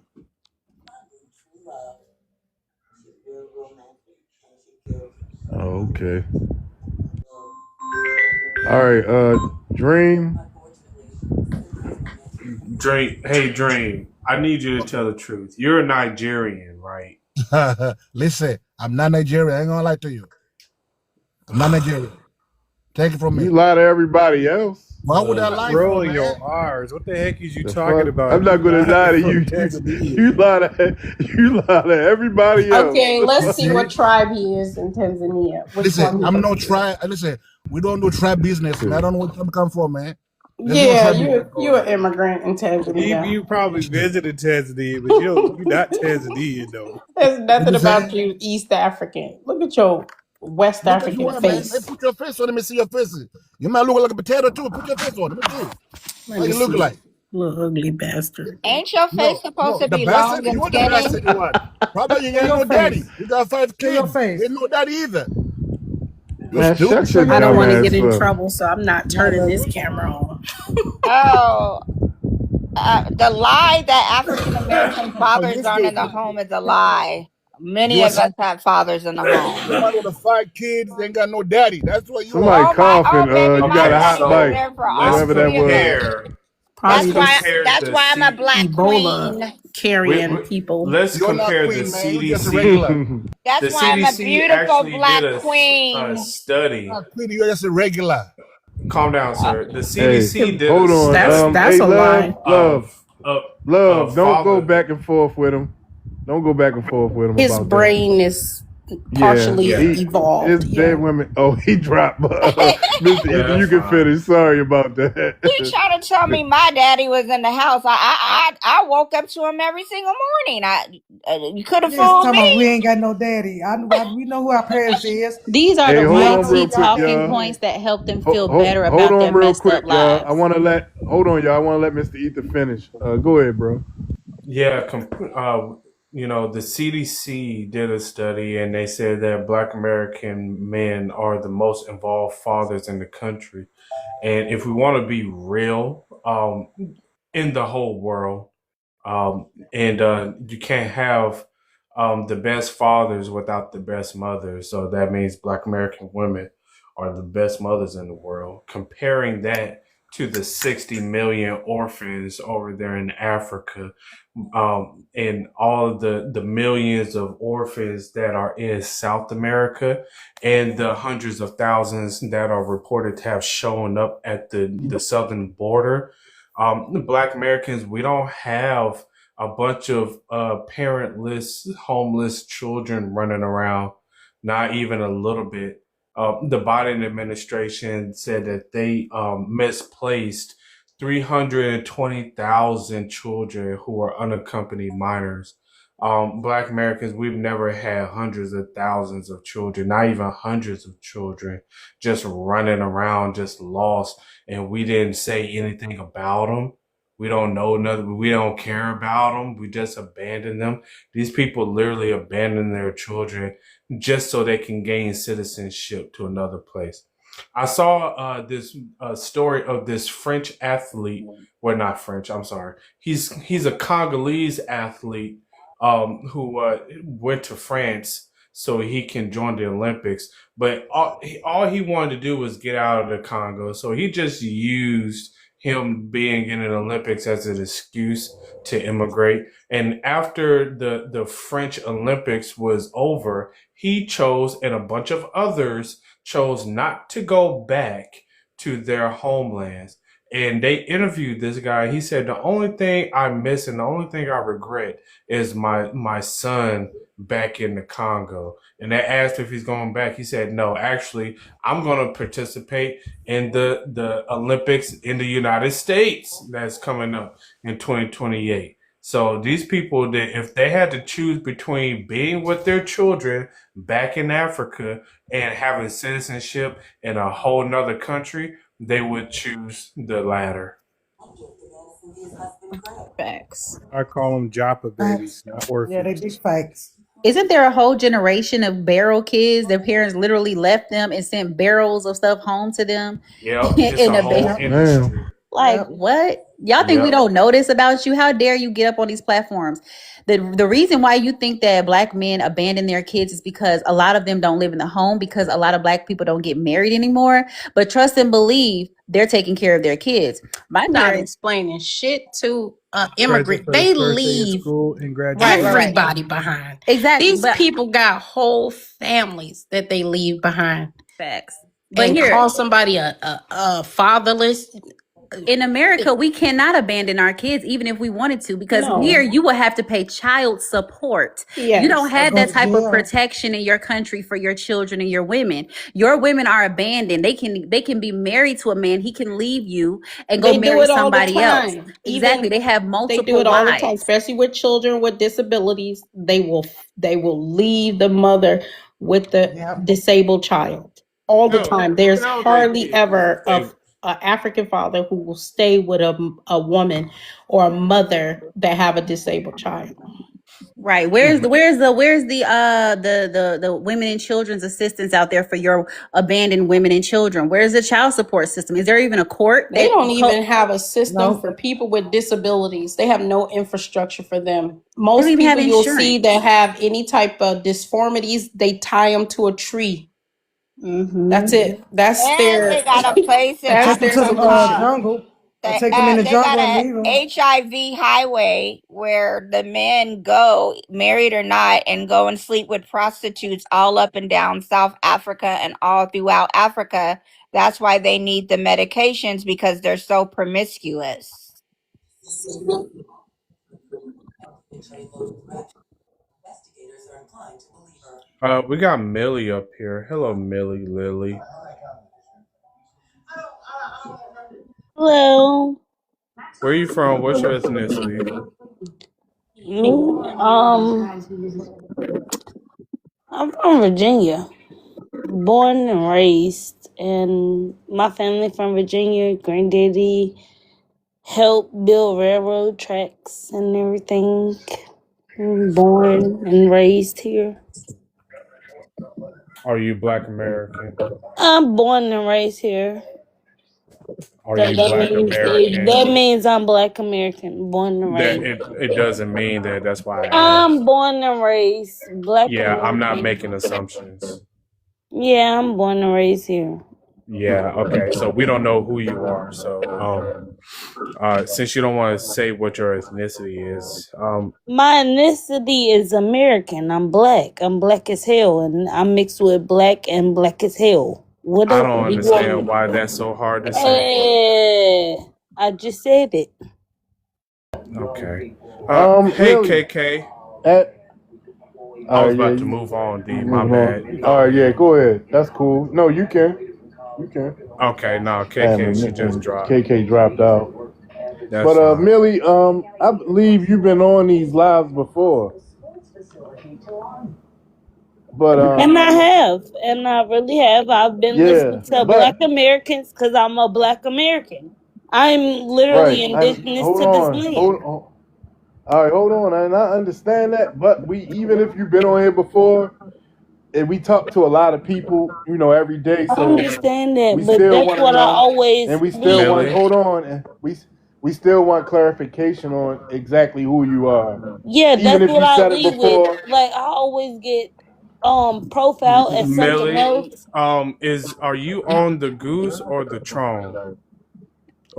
Oh, okay. All right, Dream. Dream. I need you to tell the truth. You're a Nigerian, right? Listen, I'm not Nigerian. I ain't gonna lie to you. I'm not Nigerian. Take it from me. You lie to everybody else. Why would I lie for, Rolling man? your R's. What the heck is you The talking fuck? about? I'm not gonna lie to you. You lie to everybody else. Okay, let's You see see? what tribe he is in Tanzania. Which Listen, one? I'm no tribe. Listen, we don't do tribe business, man. I don't know where you come from, man. There's no Yeah, tribe business going you're on. an immigrant in Tanzania. You probably visited Tanzania, but you're not Tanzanian though. There's What nothing you about say? you East African. Look at your West Look at you, African what, man. Hey, face. put your face on. Let me see your face. You might look like a potato too. Put your face on. Let me see. Let How me you look see. like? Little ugly bastard. Ain't your face No, supposed no. to The be bastard, long you and want the skinny? bastard one. Brother, you Show ain't your no daddy. face. You got 5 Show your kids. You face. ain't no daddy either. You're Man, stupid. shut Show your your I don't dumb want to face. get ass in up. trouble, so I'm not Not turning ugly. this camera on. Oh, the lie that African American Oh, fathers you're aren't in the stupid. home is a lie. You Many want of us have fathers in the home. somebody with 5 kids, they ain't got no daddy. That's what you Somebody are. Oh, coughing. maybe You my got a Okay, daddy hot was so mic, there for let's all whoever that 3 of was. us. compare. Probably Let's this compare That's the why I'm a C. black Ebola queen. carrying people. Let's You're not compare the queen, man. You're just a CDC. regular. The That's why I'm a CDC beautiful actually did black a queen. study. You're not queen. You're just a regular. Calm down, Uh, sir. The Hey, CDC did a hold on. study That's Hey, a lie. of of love. of Don't go father. back and forth with him. Don't go back and forth with him His about that. brain is Yeah, partially Yeah, evolved. it's dead Yeah. women. Oh, he dropped. Mr. yeah, Ether, you that's can fine. finish. Sorry about he that. tried to tell me my daddy was in the house. I woke up to him every single morning. You could have Yes, fooled talking about we me. ain't got no daddy. We know who our parents is. These are Hey, the hold We all on know real mighty who y'all quick, talking daddy y'all. points is. that help them feel better Hold about on their real messed quick, up y'all. I lives. want to let. Hold on, y'all. I want to let Mr. Ether finish. Go ahead, bro. Yeah, the CDC did a study and they said that Black American men are the most involved fathers in the country. And if we want to be real, in the whole world, and you can't have the best fathers without the best mothers. So that means Black American women are the best mothers in the world. Comparing that to the 60 million orphans over there in Africa, and all of the millions of orphans that are in South America, and the hundreds of thousands that are reported to have shown up at the southern border. The Black Americans, we don't have a bunch of parentless, homeless children running around, not even a little bit. The Biden administration said that they misplaced 320,000 children who are unaccompanied minors. Black Americans, we've never had hundreds of thousands of children, not even hundreds of children, just running around, just lost, and we didn't say anything about them. We don't know nothing. We don't care about them. We just abandon them. These people literally abandon their children just so they can gain citizenship to another place. I saw this story of this French athlete. Well, not French. I'm sorry. He's a Congolese athlete who went to France so he can join the Olympics. But all he wanted to do was get out of the Congo. So he just used him being in the Olympics as an excuse to immigrate. And after the French Olympics was over, he chose, and a bunch of others chose, not to go back to their homelands. And they interviewed this guy. He said, the only thing I miss and the only thing I regret is my son back in the Congo. And they asked if he's going back. He said, no, actually, I'm going to participate in the Olympics in the United States that's coming up in 2028. So these people, that if they had to choose between being with their children back in Africa and having citizenship in a whole nother country, they would choose the latter. Facts. I call them Joppa babies, Facts. not Yeah, they orphans. big facts. Isn't there a whole generation of barrel kids? Their parents literally left them and sent barrels of stuff home to them Yep, it's in a a whole Yep. Damn. industry. Like Yep. what? Y'all think we Yep. don't notice about you? How dare you get up on these platforms? The reason why you think that black men abandon their kids is because a lot of them don't live in the home, because a lot of black people don't get married anymore. But trust and believe, they're taking care of their kids. My Not daughter, explaining shit to Present immigrant. for his They first day of leave school and right. graduation. everybody behind. Exactly. These But people got whole families that they leave behind, facts. But and here call somebody a fatherless. in America, we cannot abandon our kids, even if we wanted to, because here No. you will have to pay child support. You don't Yes. Or have go that to type of jail. protection in your country for your children and your women. Your women are abandoned. They can be married to a man. He can leave you and go They do marry it all the somebody else. time. Exactly. Even They have they do multiple it all the time, wives. especially with children with disabilities. They will leave the mother with the Yep. disabled child all the No, time. There's no, they hardly did. ever a They an African father who will stay with a woman or a mother that have a disabled child. Right. Where's the women and children's assistance out there for your abandoned women and children? Where's the child support system? Is there even a court They that don't even have a system No. for people with disabilities. They have no infrastructure for them. they don't Most even have people you'll see insurance? that have any type of disformities, they tie them to a tree. Mm-hmm. That's it. That's And their they got a place in Or that's take them their to the Africa. solution. jungle. Or take them in the They got jungle and a leave them. HIV highway where the men go, married or not, and go and sleep with prostitutes all up and down South Africa and all throughout Africa. That's why they need the medications, because they're so promiscuous. We got Millie up here. Hello, Millie Lily. Hello. Where are you from? What's your ethnicity? Me? I'm from Virginia. Born and raised. And my family from Virginia, granddaddy helped build railroad tracks and everything. Born and raised here. Are you Black American? I'm born and raised here. Are So you Black that American? means I'm Black American, born and That raised. it doesn't mean that. That's why I I'm asked. born and raised Black Yeah, I'm not American. making assumptions. Yeah, I'm born and raised here. Yeah, okay. So we don't know who you are. So since you don't want to say what your ethnicity is, My ethnicity is American. I'm black. I'm black as hell, and I'm mixed with black and black as hell. What I else don't do you want understand me? why that's so hard to say. I just said it. Okay. Hey Millie, KK. at I all was right, yeah, about to you move on, D. My move bad. You on. go All right, yeah, ahead. go ahead. That's cool. No, you can, you can. Okay, no, Damn, KK, she just and dropped. KK dropped out. That's But fine. Millie, I believe you've been on these lives before. But And I have, and I really have. I've been yeah, listening to Black but Americans because I'm a Black American. I'm literally right, and indigenous hold to this on, land. all right, hold on, and I understand that. But we, even if you've been on here before, and we talk to a lot of people, every day, I so understand we that, but still that's want to what I know, always and we still we want, Millie, hold on, and we still want clarification on exactly who you are, Yeah, even that's if what you I said it lead with. before. Like I always get profile as something Millie, else. are you on the goose or the Tron,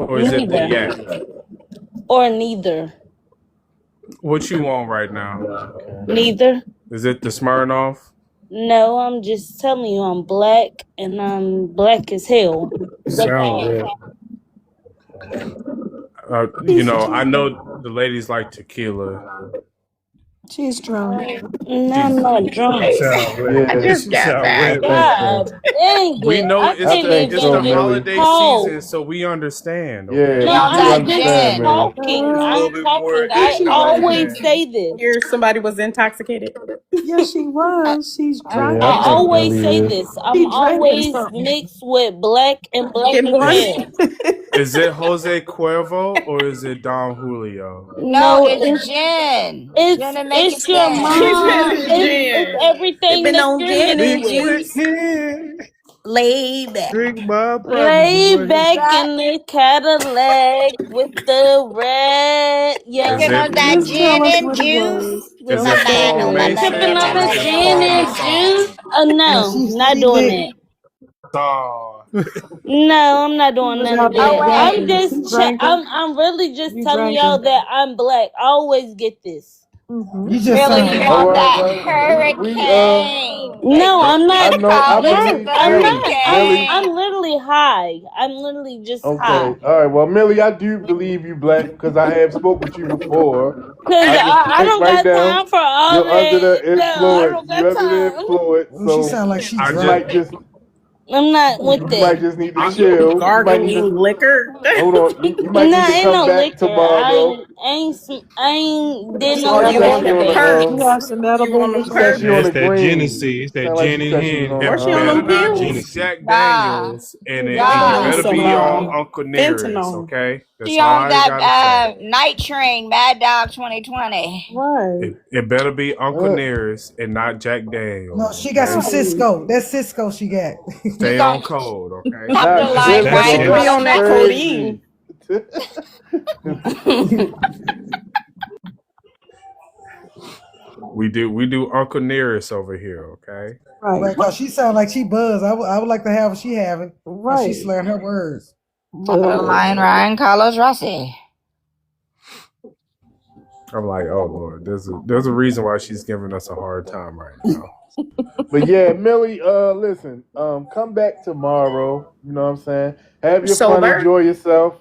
or is it the Neither. yak? Or neither. What you on right now? Neither. Is it the Smirnoff? No, I'm just telling you I'm black and I'm black as hell. That's Sound all. good. I know the ladies like tequila. She's drunk. No, I'm She's not She drunk. sound Yeah, red. I just She got sound I back. red think right so. now. God dang We it. know I it's I can't the think it's so, the even Millie. holiday talk. season, so we understand. Yeah, Okay. No, we Drunk do on I'm just understand, gin. Millie. talking. A I'm little bit more talking. I addiction right always now. say this. Here somebody was intoxicated. Yeah, she Uh, was. She's drunk Yeah, I I on think something. always Millie say is. this. I'm She drinking always something. mixed with black and black In as what? Is hell. is it Jose Cuervo or is it Don Julio? no, No, it's gin. Gin and make it it's your thin. She been mom. in It's gin. everything Sipping that on you're gin mixed and Mix with. with juice. him. Laid back. Drink my Promise, Lay buddy. back Dri- in the Cadillac with the red, Is Drinking yeah. it on that Just tell gin us and what it juice. was. Na is Just na it na Paul no say na it. na na Sipping Mason na on or na is the it na gin Paul and na. juice. Masson? And No, not doing that. Oh, No, I'm not she doing was none of out there Oh that. I'm wait, drinking. She just, drinking. I'm really just You telling y'all drinking. that I'm black. I always get this. You just Millie, sound you All on happy. right, that well, we hurricane? No, The I'm I not. kids know, I call it No, believe the I'm Millie, not. Millie. I'm hurricane. literally high. I'm literally just high. Okay, all right. Well, Millie, I do believe you black because I have spoke with you before. Cause I can I point don't right got down. time for all You're under that. the No, I influence. don't You got under the time. influence, Oh, she so sound like she I you just might drunk. just I'm not with you that. might just need to I You chill. You might need to gargling liquor. hold on. You might need No, to ain't come no back liquor. tomorrow. ain't did She no Oh, said other you that on she them on activities. She the has perks? some You on edibles them she said she perks? on It's the that green. Genesee. It's that Sound like she Jenny said she was Hen on It the Or she edible. on better them not pills? be Genesee. Jack Nah, Daniels, She and be it nah. on better some be on Uncle Nearest. fentanyl. Okay, that's She all on I that gotta say. night train, Mad Dog 2020. right. It better be Uncle Uh, Nearest and not Jack No, Daniels. she got some Okay, Right. Cisco. That's Cisco she got. She's stay on on code. Okay, top of the not line That's wine She Cisco. be It's on colors. that codeine. crazy. we do Uncle Nearest over here. Okay, Right. Right, cause she sound like she buzzed. I would like to have what she having. Cause she Right. slurring her words. Top of the line Buzz. Ryan Carlos Rossi. I'm like, oh Lord, there's a reason why she's giving us a hard time right now. But yeah, Millie, listen, come back tomorrow. You know what I'm saying? Have your fun, Sober. enjoy yourself.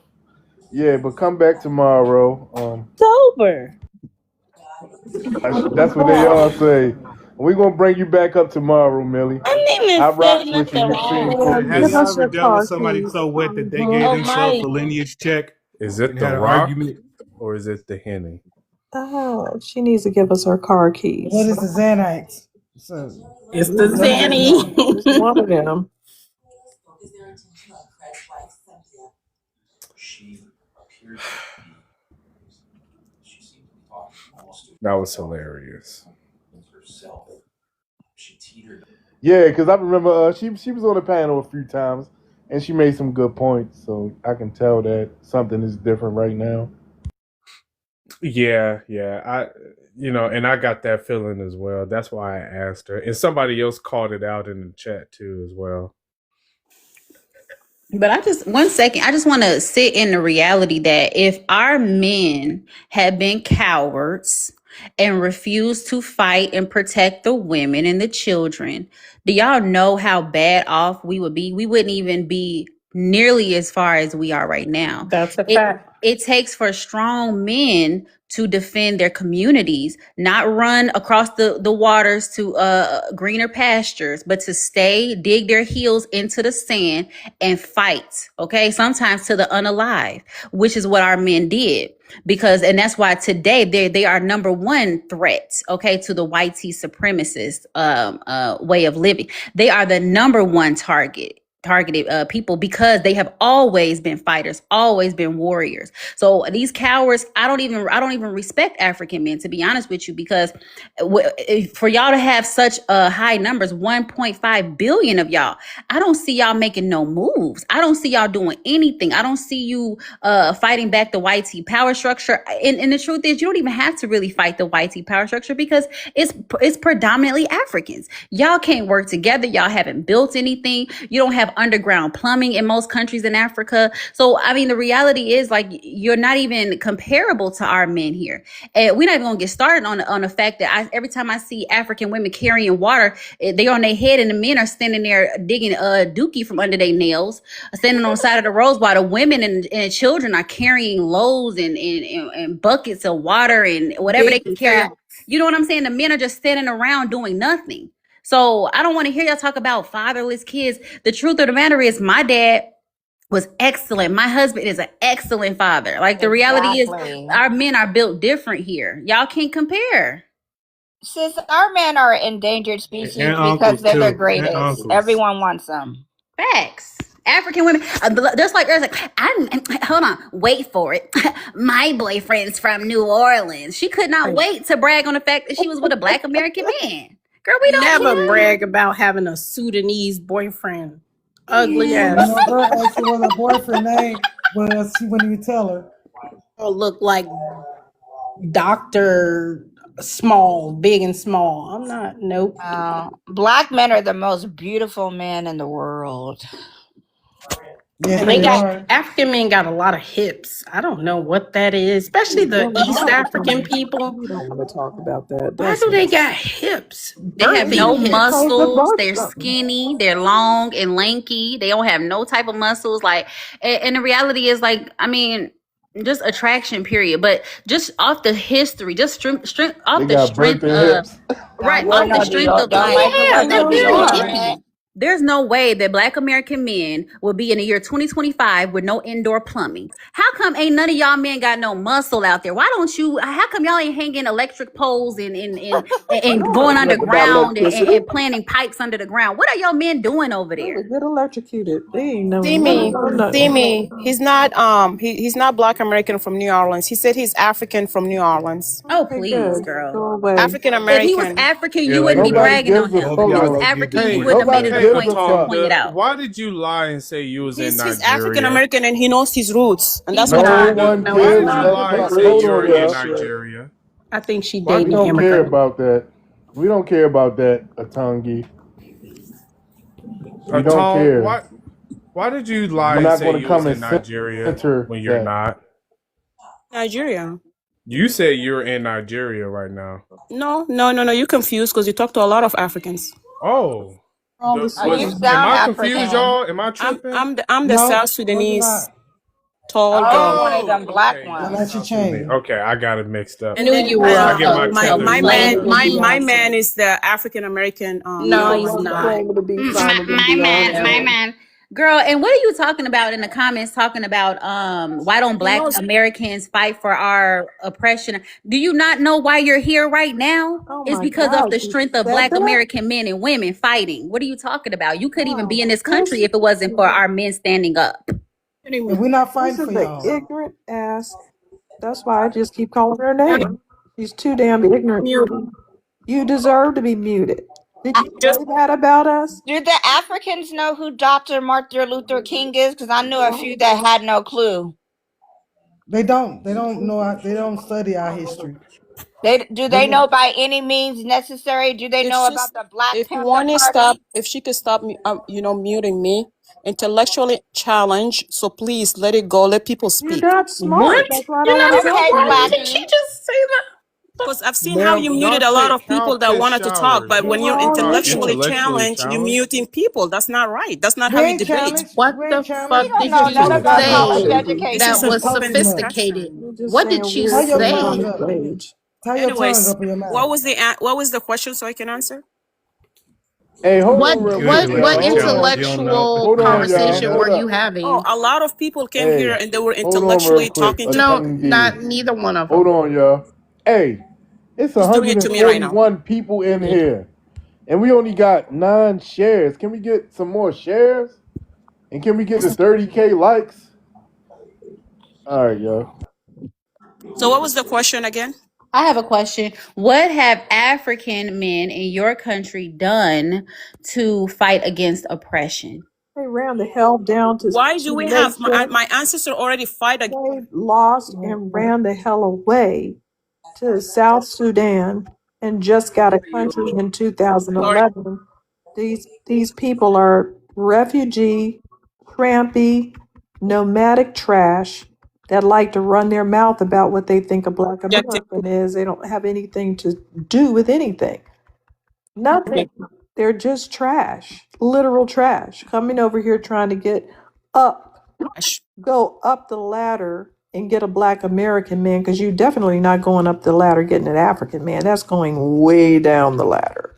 Yeah, but come back tomorrow. Sober. That's what they all say. We're gonna bring you back up tomorrow, Millie. I didn't even I say rocks with you. nothing You seem wrong. cool. Man, Have give y'all us ever your dealt with car somebody keys. so wet that they gave Oh themselves my. a lineage check Is it and the had an Rock argument? or is it the Henny? Oh, she needs to give us her car What keys. is the Xanites? So It's the what is that Zanny. called? It's one of them. That was hilarious. Yeah, because I remember she was on the panel a few times and she made some good points. So I can tell that something is different right now. Yeah. And I got that feeling as well. That's why I asked her. And somebody else called it out in the chat too as well. But I just, one second, I just want to sit in the reality that if our men had been cowards and refused to fight and protect the women and the children, do y'all know how bad off we would be? We wouldn't even be nearly as far as we are right now. That's a It fact. it takes for strong men to defend their communities, not run across the waters to greener pastures, but to stay, dig their heels into the sand and fight. Okay, sometimes to the unalive, which is what our men did. And that's why today they are number one threat, okay, to the white supremacist way of living. They are the number one targeted people because they have always been fighters, always been warriors. So these cowards, I don't even respect African men, to be honest with you, because for y'all to have such high numbers, 1.5 billion of y'all, I don't see y'all making no moves. I don't see y'all doing anything. I don't see you fighting back the white power structure. And the truth is, you don't even have to really fight the white power structure because it's predominantly Africans. Y'all can't work together. Y'all haven't built anything. You don't have underground plumbing in most countries in Africa. So, I mean, the reality is, like, you're not even comparable to our men here. And we're not even gonna get started on the fact that every time I see African women carrying water, they on their head and the men are standing there digging dookie from under their nails, standing on the side of the roads while the women and children are carrying loads and buckets of water and whatever they can Big carry. facts. You know what I'm saying? The men are just standing around doing nothing. So I don't want to hear y'all talk about fatherless kids. The truth of the matter is, my dad was excellent. My husband is an excellent father. Like, the reality is, Exactly. our men are built different here. Y'all can't compare. Sis, our men are endangered species And because uncles they're the too. And greatest. uncles. Everyone wants them. Facts. African women, just like there's hold on, wait for it. My boyfriend's from New Orleans. She could not wait to brag on the fact that she was with a Black American man. Girl, we don't Never care. brag about having a Sudanese boyfriend. Ugly Well, you ass. know, girl asked her what her boyfriend name was. She wouldn't even tell her. Oh, look like Dr. Small, big and small. I'm not, nope. Black men are the most beautiful men in the world. Yes, And they they got, are. African men got a lot of hips. I don't know what that is, especially the East African people. We don't want to talk about that. Why That's do they got nasty. hips? They have Birthing no hips. Because the muscles. They're birth. skinny. They're long and lanky. They don't have no type of muscles. Like, and the reality is, like, I mean, just attraction, period. But just off the history, just They off the got strength birthing of, hips. Don't right, wear off the no strength deodorant. of, Don't like to Yeah, wear no they're very absolutely. deodorant. hippie. There's no way that Black American men will be in the year 2025 with no indoor plumbing. How come ain't none of y'all men got no muscle out there? Why don't you? How come y'all ain't hanging electric poles and going Nothing about underground electricity. and planting pipes under the ground? What are y'all men doing over Really there? get electrocuted. They ain't know See nothing me, about see nothing. me. He's not Black American from New Orleans. He said he's African from New Orleans. Oh, Okay, please, good. girl. Go away. African If he was American. African, Yeah, you let wouldn't me be know. Nobody bragging on gives a him. Hope If he was y'all fuck. don't give African, me you money. wouldn't have made Nobody it a gives a point to Talk. fuck. point it out. Why did you lie and say you was in He's African Nigeria? American and he knows his roots, and He's that's what No not. happened. one No, No, why he's did cares. you not. lie and say Hold you're on, in y'all. Nigeria? I think she Why We dating did an don't you? care immigrant. about that. We don't care about that, Atangi. We don't Tone, care. why did you lie You're and not say going to you was come in and Nigeria center when you're that. not? Nigeria. You said you're in Nigeria right now. No. You're confused because you talk to a lot of Africans. Oh, All the Oh, you same. am sound I confused, African. y'all? Am I tripping? I'm the No, South no, you're Sudanese not. tall Oh, you girl. one of them Oh, black okay. You Don't the ones. let you South Sudanese. change. Okay, I got it mixed up. And Knew then you were I get my my colors my mixed man claiming up. to be my Beyonce. man is the African American No, He he's Negroes. was not. claiming to be My, trying to be my man, my Beyonce. man. Girl, and what are you talking about in the comments talking about why don't He Black knows. Americans fight for our oppression? Do you not know why you're here right now? Oh It's my because of God, the you strength of said Black that? American men and women fighting. What are you talking about? You couldn't even be Wow. in this country if it wasn't for our men standing up. And we're not This fighting is for an y'all. ignorant ass. That's why I just keep calling her name. She's too damn ignorant for Mute. me. You deserve to be muted. Did you Just say that about us? Do the Africans know who Dr. Martin Luther King is? Because I knew a few that had no clue. They don't. They don't know. They don't study our history. They know by any means necessary? Do they if know she's about the Black if you Panther want to stop, Party? if she could stop me, muting me, intellectually challenged. So please let it go. Let people You're speak. not smart. What? That's why I You're don't not want to talk Okay, to smart. you. Did she Blacken. just say that? Because I've seen how Ma'am, you y'all muted a lot of y'all people that take wanted to talk, showers. but They Y'all when were you're talking all about intellectually muted. intellectually challenged, you're challenged? muting people. That's not right. That's not We how you ain't debate. challenged. What We ain't the We fuck challenged. don't did know she none You're about just college say talking. This education. that is a You was talk open too much. sophisticated? discussion. You're just What did saying she weird Tie your things on tongue the say? up. stage. Tie your tongue Anyways, up in your mouth. what was the question so I can answer? Hey, hold What on real Good quick, y'all. what question, Hold Jones. on. You don't know. intellectual Hold on, Don't figure y'all. it conversation were Hold out. you up. Oh, having? a lot of people came here Hey, and they were hold on real intellectually quick. talking to No, me. Atangi. not neither one of Hold them. on, y'all. Hey, it's He's doing it to me right now. 141 people in here, and we only got 9 shares. Can we get some more shares? And can we get to 30K likes? All right, y'all. So what was the question again? I have a question. What have African men in your country done to fight against oppression? They ran the hell down to Why do we have Jamaica. my ancestor already fight against? They lost and ran the hell away to South Sudan and just got a country in Sorry, 2011. These people are refugee, trampy, nomadic trash that like to run their mouth about what they think a black objective. American is. They don't have anything to do with anything. Nothing. They're just trash, literal trash, coming over here trying to get up, go up the ladder and get a black American man, because you're definitely not going up the ladder getting an African man. That's going way down the ladder.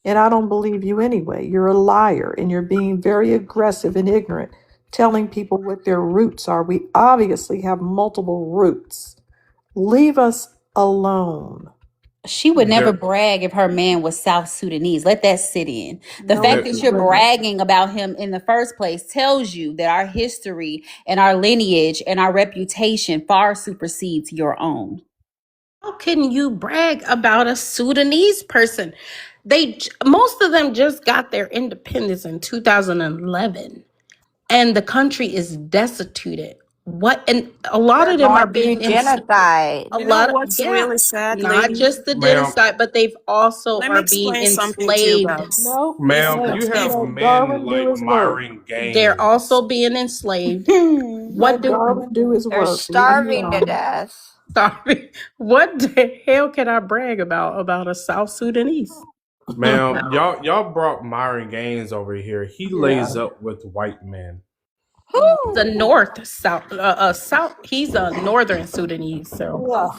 And I don't believe you anyway. You're a liar and you're being very aggressive and ignorant, telling people what their roots are. We obviously have multiple roots. Leave us alone. She would never There, brag if her man was South Sudanese. Let that sit in. The No, fact there, that she you're wouldn't. bragging about him in the first place tells you that our history and our lineage and our reputation far supersedes your own. How can you brag about a Sudanese person? Most of them just got their independence in 2011, and the country is destituted. What? And a lot They're of them are going through being genocide. a You know lot of, what's yeah, really sad, not lady? just the ma'am, genocide, but they've also Let me are being explain something to you enslaved. guys. No, If ma'am, you if have let men Darwin do like his work. Myron They're Gaines. also being enslaved. What Let do Darwin do his They're work. Leave me starving to alone. death. sorry? What the hell can I brag about a South Sudanese? Ma'am, y'all brought Myron Gaines over here. He Yeah. lays up with white men. The Who? North South South. He's a Northern Sudanese. So Yeah.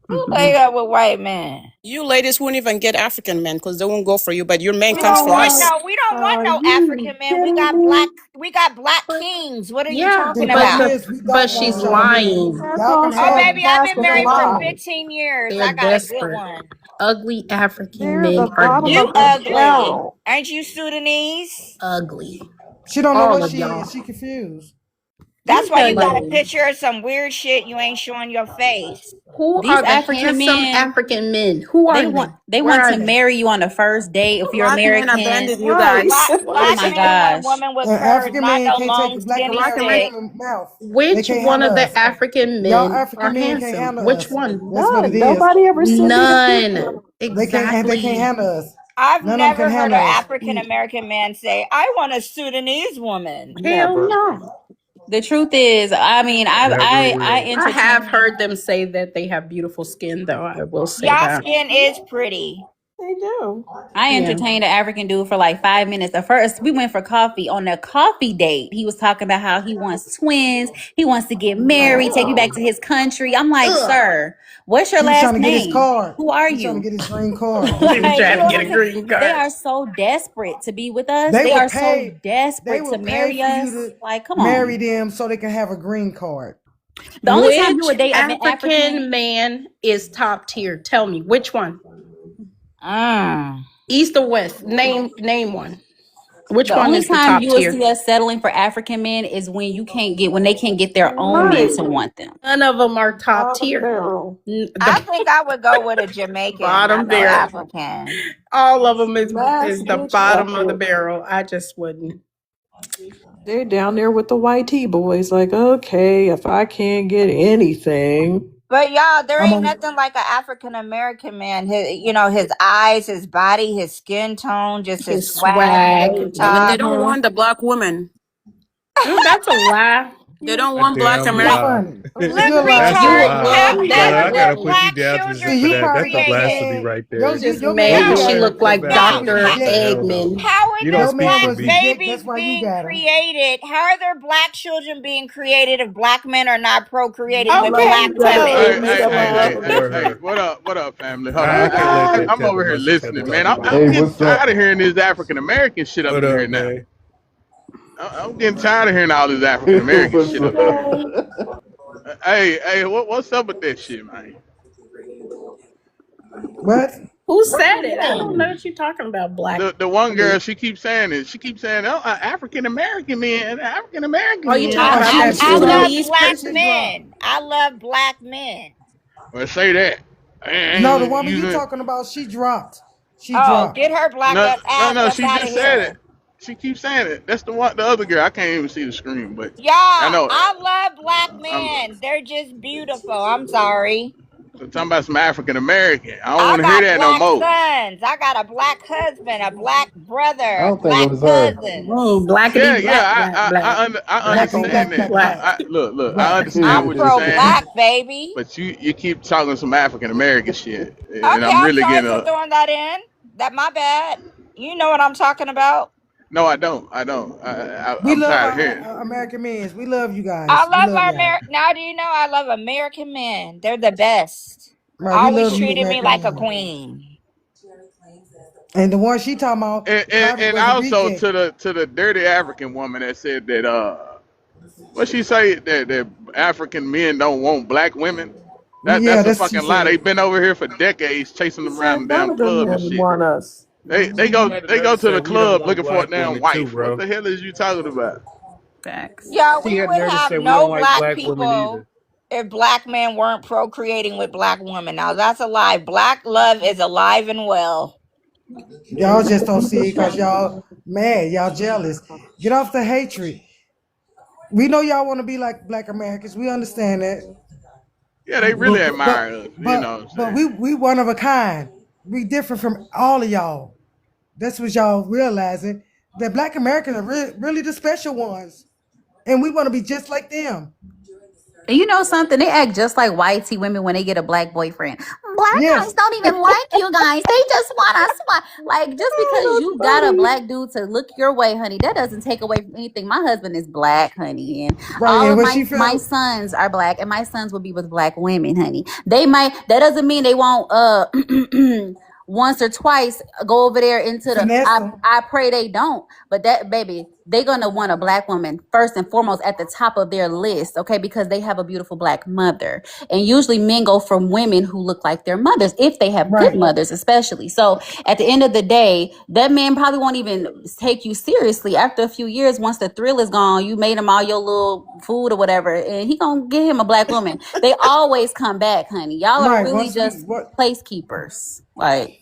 Who lay up with white men? You ladies won't even get African men because they won't go for you, but your man We comes don't for want us. no. We don't want Are no you African men. We kidding got me? black. We got black kings. What are you Yeah, The talking but thing about? is, we but don't she's want y'all men. lying. That's Y'all can Oh, also have baby, I've been that's a married for lie. 15 years. They're I got a good desperate. one. Ugly African They're the men are bottom You of the desperate. ugly. barrel. Ain't you Sudanese? Ugly. She don't know All what of she y'all. is. She confused. Let That's me why tell you got a you. picture of some weird shit you ain't showing your face. Who These are the African handsome men, African men? Who are they? they Where want are to they? marry you on the first date if you're Black men American. abandoned you Right. guys. Oh Black my men want gosh. women with An curves, African not man no can't take long the black skinny Black American stick. woman mouth. They Which can't one handle of us. the African Y'all men African are men can't handsome? handle Which us. one? That's what it None. is. Nobody ever said these None. people. They can't Exactly. handle us. I've None of them can never heard handle an us. African American man say, I want a Sudanese woman. Hell Never. no. The truth is, I mean, Never I will. I have entertain. heard them say that they have beautiful skin, though. I will say Y'all that. skin is pretty. They do. I Yeah. entertained an African dude for like 5 minutes. At first, we went for coffee. On a coffee date, he was talking about how he wants twins. He wants to get married, take me back to his country. I'm like, Ugh. sir, what's your He was trying last to get his name? card. Who are He trying to you? get his green card. That's He what was he Like, trying to trying get to a do. green they card. are so desperate to be with us. They They will are so pay. They desperate will to pay marry for you us. to Like, come marry on. them so they can have a green card. The only time you Which would date an African African, man is top tier? Tell me which one. Mm. East or west? Name one. Which the one only is the time top you will tier? see us settling for African men is when they can't get their own men Right. to want them. None of them are top Bottom tier. barrel. I The think I would go with a Jamaican, not bottom no barrel. African. All of them is Last the ditch bottom of the effort. barrel. I just wouldn't. They're down there with the white T boys, like, okay, if I can't get anything. But y'all, there I'm ain't a nothing like an African American man. His eyes, his body, his skin tone, just his His swag, the way swag. he But they talk. don't Hmm. want the black woman. That's a lie. They don't A want black damn you're American. lie. funny. Look, You're a Oh, lie That's a You retard. too. would lie. How love Look, black that's I gotta what women. put you black down to See, children for you get that. That's probably the blasphemy created. right there. Just your man mad Hold was she on. had looked Step like back, Stop. step was Dr. back. rejected. Hell no. Eggman. How You are don't there Your speak man for black was me. rejected. babies That's why you being got him. created? How are there black children being created if black men are not procreating with love Okay, black you tell better, women? Hey, him, hey, Mr. hey, Hey, hey, Love. hey, let hey, her. what up, family? Hold on. I can't let that I'm over tether here muscle listening, tether man. talk about I'm Hey, me. getting what's up? tired of hearing this African American shit up What in up, here now. man? I'm getting tired of hearing all this African American What's shit up in here. Okay. Hey, what's up with that shit, man? What? who said it? I don't know what you're talking about, black. The one I mean, girl, she keeps saying it. She keeps saying, "Oh, African American men, African oh, American you men." talking Oh, about I, that she I dropped. love Sudanese black She person? dropped. men. I love black men. Well, say that. No, the And woman you using talking about, she dropped. She Oh, dropped. get her black no, ass up She out of just said it. here. She keeps saying it. That's the one, the other girl. I can't even see the screen, but Y'all, I know. I love black I'm men. They're just beautiful. I'm sorry. talking about some African American. I don't I want to hear got that no black more. sons. I got a black husband, a black I brother, don't think it black was her. cousins. Blackity Yeah, black, black, black. I Black Blackity on understand black that. black black. black Look, I black. understand I'm what you're pro saying, black, baby. but you keep talking some African American shit, and Okay, I'm I'm really sorry getting for a. throwing that in. That my bad. You know what I'm talking about. No, I don't. I don't. We I'm love tired of our hearing. American men. We love you I guys. We love love our y'all. now do you know I love American men? They're the best. Right, we Always love you, treated me American like a men. queen. And the one she talking about probably And was a also reject. to the dirty African woman that said that what she say that African men don't want black women. Yeah, That's a that's what she fucking lie. said. They've been over here for decades chasing He them around said the none damn of them club and men shit. want us. They go Let's to say the we don't club want looking for a black damn women too, wife. What bro. the hell is you talking about? Facts. Yeah, She we had the would nerve to have say we don't no like black black women people either. if black men weren't procreating with black women. Now that's a lie. Black love is alive and well. Y'all just don't see it because y'all mad. Y'all jealous. Get off the hatred. We know y'all want to be like black Americans. We understand that. Yeah, they really admire us. You know what I'm But saying? we one of a kind. We different from all of y'all. That's what y'all realizing. That black Americans are really the special ones. And we want to be just like them. And you know something? They act just like white tea women when they get a black boyfriend. Black guys Yes. don't even like you guys. They just want us. Like, just because Oh, you that's got a funny. black dude to look your way, honey, that doesn't take away from anything. My husband is black, honey, and Right. all And of what my she my felt sons are black, and my sons will be with black women, honey. They might. That doesn't mean they won't. Once or twice go over there into the. finesse I them. I pray they don't. But that baby, they're gonna want a black woman first and foremost at the top of their list, okay? Because they have a beautiful black mother. And usually men go from women who look like their mothers, if they have good Right. mothers, especially. So at the end of the day, that man probably won't even take you seriously after a few years. Once the thrill is gone, you made him all your little food or whatever, and he gonna get him a black woman. They always come back, honey. Y'all are Right. really Once we just what placekeepers. Like,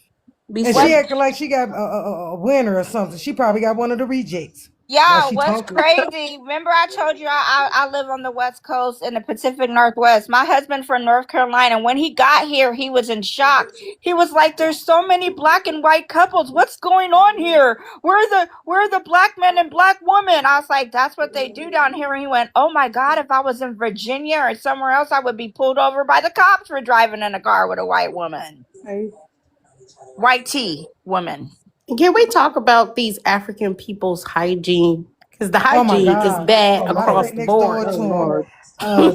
be and What she serious. acting like she got a winner or something. She probably got one of the rejects. Like Y'all, she what's talking. crazy? Remember, I told you I live on the West Coast in the Pacific Northwest. My husband from North Carolina. When he got here, he was in shock. He was like, "There's so many black and white couples. What's going on here? Where are the black men and black women?" I was like, "That's what they do down here." And he went, "Oh my God! If I was in Virginia or somewhere else, I would be pulled over by the cops for driving in a car with a white woman, white tea woman." Can we talk about these African people's hygiene? Because the Oh my hygiene is God. bad I stay across the next door board. to Oh him. Lord.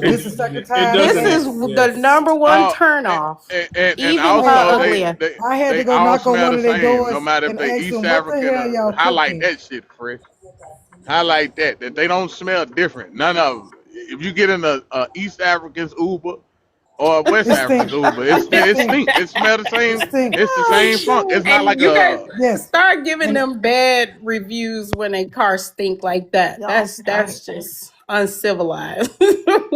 This is the second It time This doesn't. is today. the Yes. number one Oh, turnoff, and even for also Uh, they, uglier. they I had to they go all knock on smell one the of their same. No doors matter if and they ask East them what the African hell or y'all highlight cooking. that shit, Chris. Highlight that they don't smell different. None of them. If you get in a East African's Uber or a West It African's stink. Uber, It it stink. stink. It smell the It same. stink. It's the Oh same funk. It's shit! not And like you guys a. Yes. start giving And them bad reviews when they cars stink like that. Y'all That's stink. just uncivilized.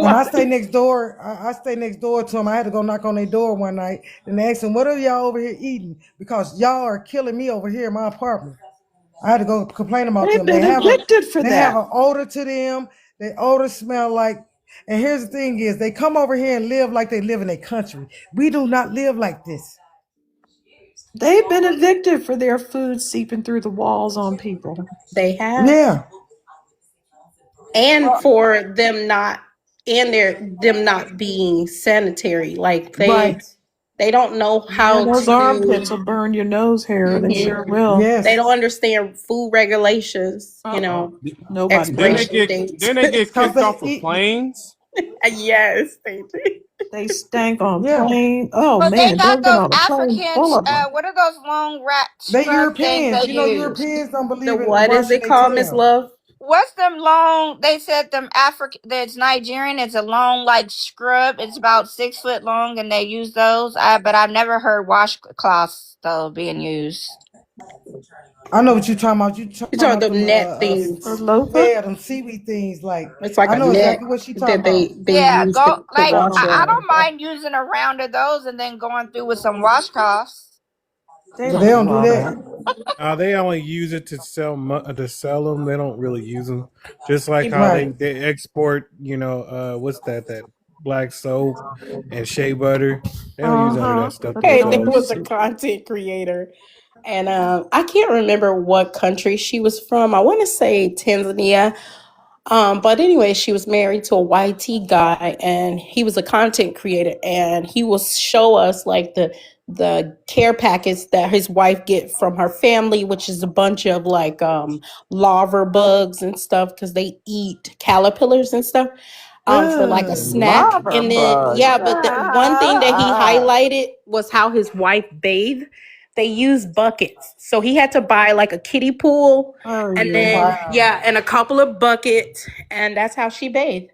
And I Why? stay next door. I stay next door to them. I had to go knock on their door one night and ask them, "What are y'all over here eating? Because y'all are killing me over here in my apartment." I had to go complain about They've them. been evicted for They have that. an odor to them. They odor smell like. And here's the thing: is they come over here and live like they live in a country. We do not live like this. They've been evicted for their food seeping through the walls on people. They have, Yeah. and for them not, and them not being sanitary. Like Right. they don't know Yeah, how those armpits to. will burn your nose hair. They Mhm. sure will. They Yes. don't understand food regulations. Uh-uh. Nobody Then they does. Expiration get dates. then they get Cause kicked they off of eat. planes. Yes, they do. They stank on Yeah. plane. Oh But they man, got they've been those on a plane full Africans. of them. What are those long rat They scrub things Europeans. they You know, use? Europeans don't The believe in what is washing it their called, Miss tail. Love? What's them long? They said them African. That's Nigerian. It's a long like scrub. It's about 6 foot long, and they use those. But I've never heard washcloths though being used. I know what you're talking about. You You talking talking about them them net For things? loafa? yeah, them seaweed things. Like It's like I a know net exactly what she talking that about. they Yeah, use go to like wash I up. don't mind using a round of those and then going through with some washcloths. They But they don't don't do do all that. that. They only use it to sell them. They don't really use them. Just like They, how Right. they export, what's that black soap and shea butter. They don't use none of Uh-huh. that stuff But they hey, don't there themselves. was use a it. content creator, and I can't remember what country she was from. I want to say Tanzania. But anyway, she was married to a YT guy, and he was a content creator, and he will show us like the care packets that his wife get from her family, which is a bunch of like larva bugs and stuff because they eat caterpillars and stuff. For like a Ugh. snack, Lava and then bugs. yeah, but the one thing that he highlighted was how his wife bathed. They use buckets, so he had to buy like a kiddie pool, Oh and yeah. then Wow. yeah, and a couple of buckets, and that's how she bathed.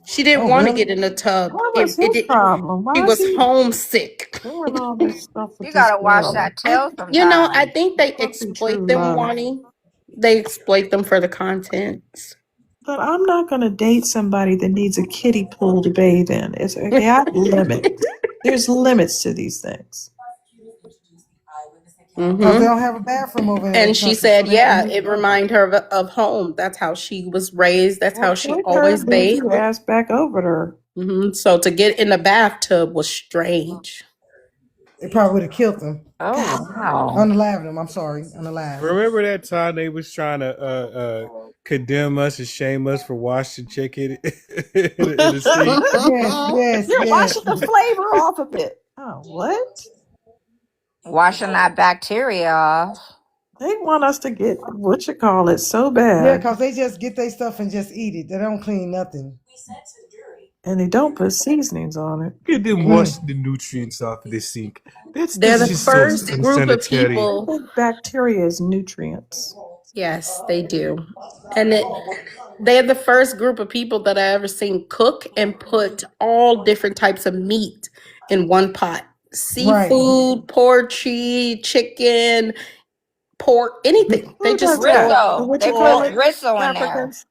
She didn't Oh want to really? get in the tub. What was It his did. problem? She Why is was he homesick. doing all this stuff with You this gotta wash girl? that tail I sometime. think they Must be true exploit them, love. Wani. They exploit them for the contents. But I'm not gonna date somebody that needs a kiddie pool to bathe in. They have limits. There's limits to these things. Cause they Hmm. don't have a bathroom over in And that she country, so said, they have to yeah, use it buckets. reminded her of home. That's how she was raised. That's how Well, she take her always bougie bathed. ass back over there. So to get in the bathtub was strange. It probably would have killed them. Oh God, wow. unalive them. I'm sorry, unalive. Remember that time they was trying to condemn us and shame us for washing chicken in the sink? Yes, yes, You're yes. washing the flavor off of it. Oh, what? Washing that bacteria off. They want us to get what you call it so Yeah, bad, because they just get their stuff and just eat it. They don't clean nothing. and they don't put seasonings on it. Look at them Mm. washing the nutrients off of the sink. They're That's the just so first group of unsanitary. I people. think bacteria is nutrients. Yes, they do. And they're the first group of people that I ever seen cook and put all different types of meat in one pot. Right. Seafood, poultry, chicken, pork, anything. They Who just does throw it that? Gristle. What They you put call it? gristle in there. Africans.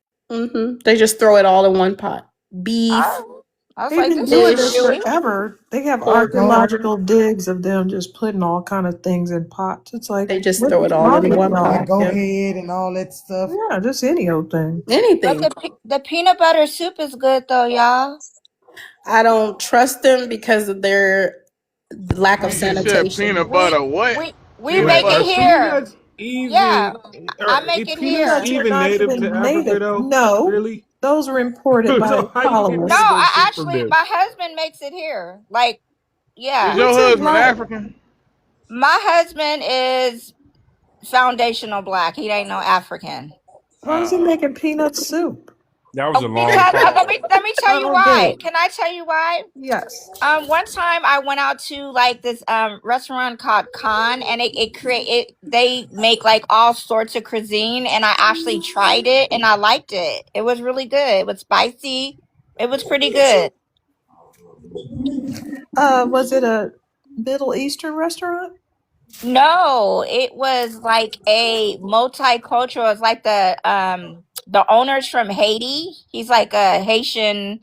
They just throw it all in one pot. Beef, Oh, I was They've like, been this doing is this fish, Jewish. forever. They have pork. Oh, archaeological digs of them just putting all kind of things in pots. It's like, They just throw it what's all wrong in with one like pot. y'all? go Yeah. ahead and all that stuff. Yeah, just any old thing. But Anything. the peanut butter soup is good though, y'all. I don't trust them because of their lack of You just said sanitation. peanut butter. What? We Peanut make Wait, it butter are soup? here. peanuts Yeah, even I are make it peanuts Peanuts here. are even not native to even Africa native. though? No, Really? those were imported by So how you get No, peanut colonists. butter I soup from actually there? my husband makes it here. Like, Is yeah. your What's it husband like? African? My husband is foundational black. He ain't no African. Why is he making peanut soup? That was Oh, a long because pause. let me tell I you don't get why. it. Can I tell you why? Yes. One time I went out to like this restaurant called Khan, and they make like all sorts of cuisine, and I actually tried it and I liked it. It was really good. It was spicy. It was pretty good. Was it a Middle Eastern restaurant? No, it was like a multicultural. It's like the owner's from Haiti. He's like a Haitian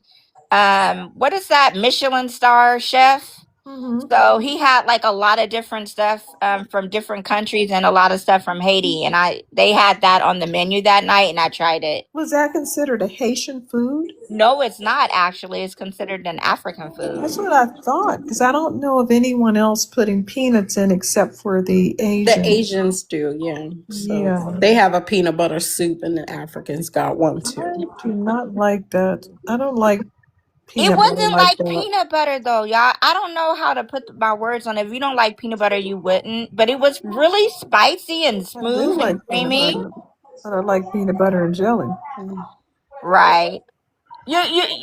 what is that? Michelin star chef. Mm-hmm. So he had like a lot of different stuff from different countries and a lot of stuff from Haiti, and I they had that on the menu that night, and I tried it. Was that considered a Haitian food? No, it's not actually. It's considered an African That's food. what I thought, because I don't know of anyone else putting peanuts in except for the The Asians. Asians do, yeah. So Yeah, they have a peanut butter soup, and the Africans got one too. I do not like that. I don't like It peanut butter wasn't like like that. peanut butter though, y'all. I don't know how to put my words on it. If you don't like peanut butter, you wouldn't. But it was really spicy and I do smooth and like peanut creamy. butter, but I like peanut butter and jelly. Mm. Right.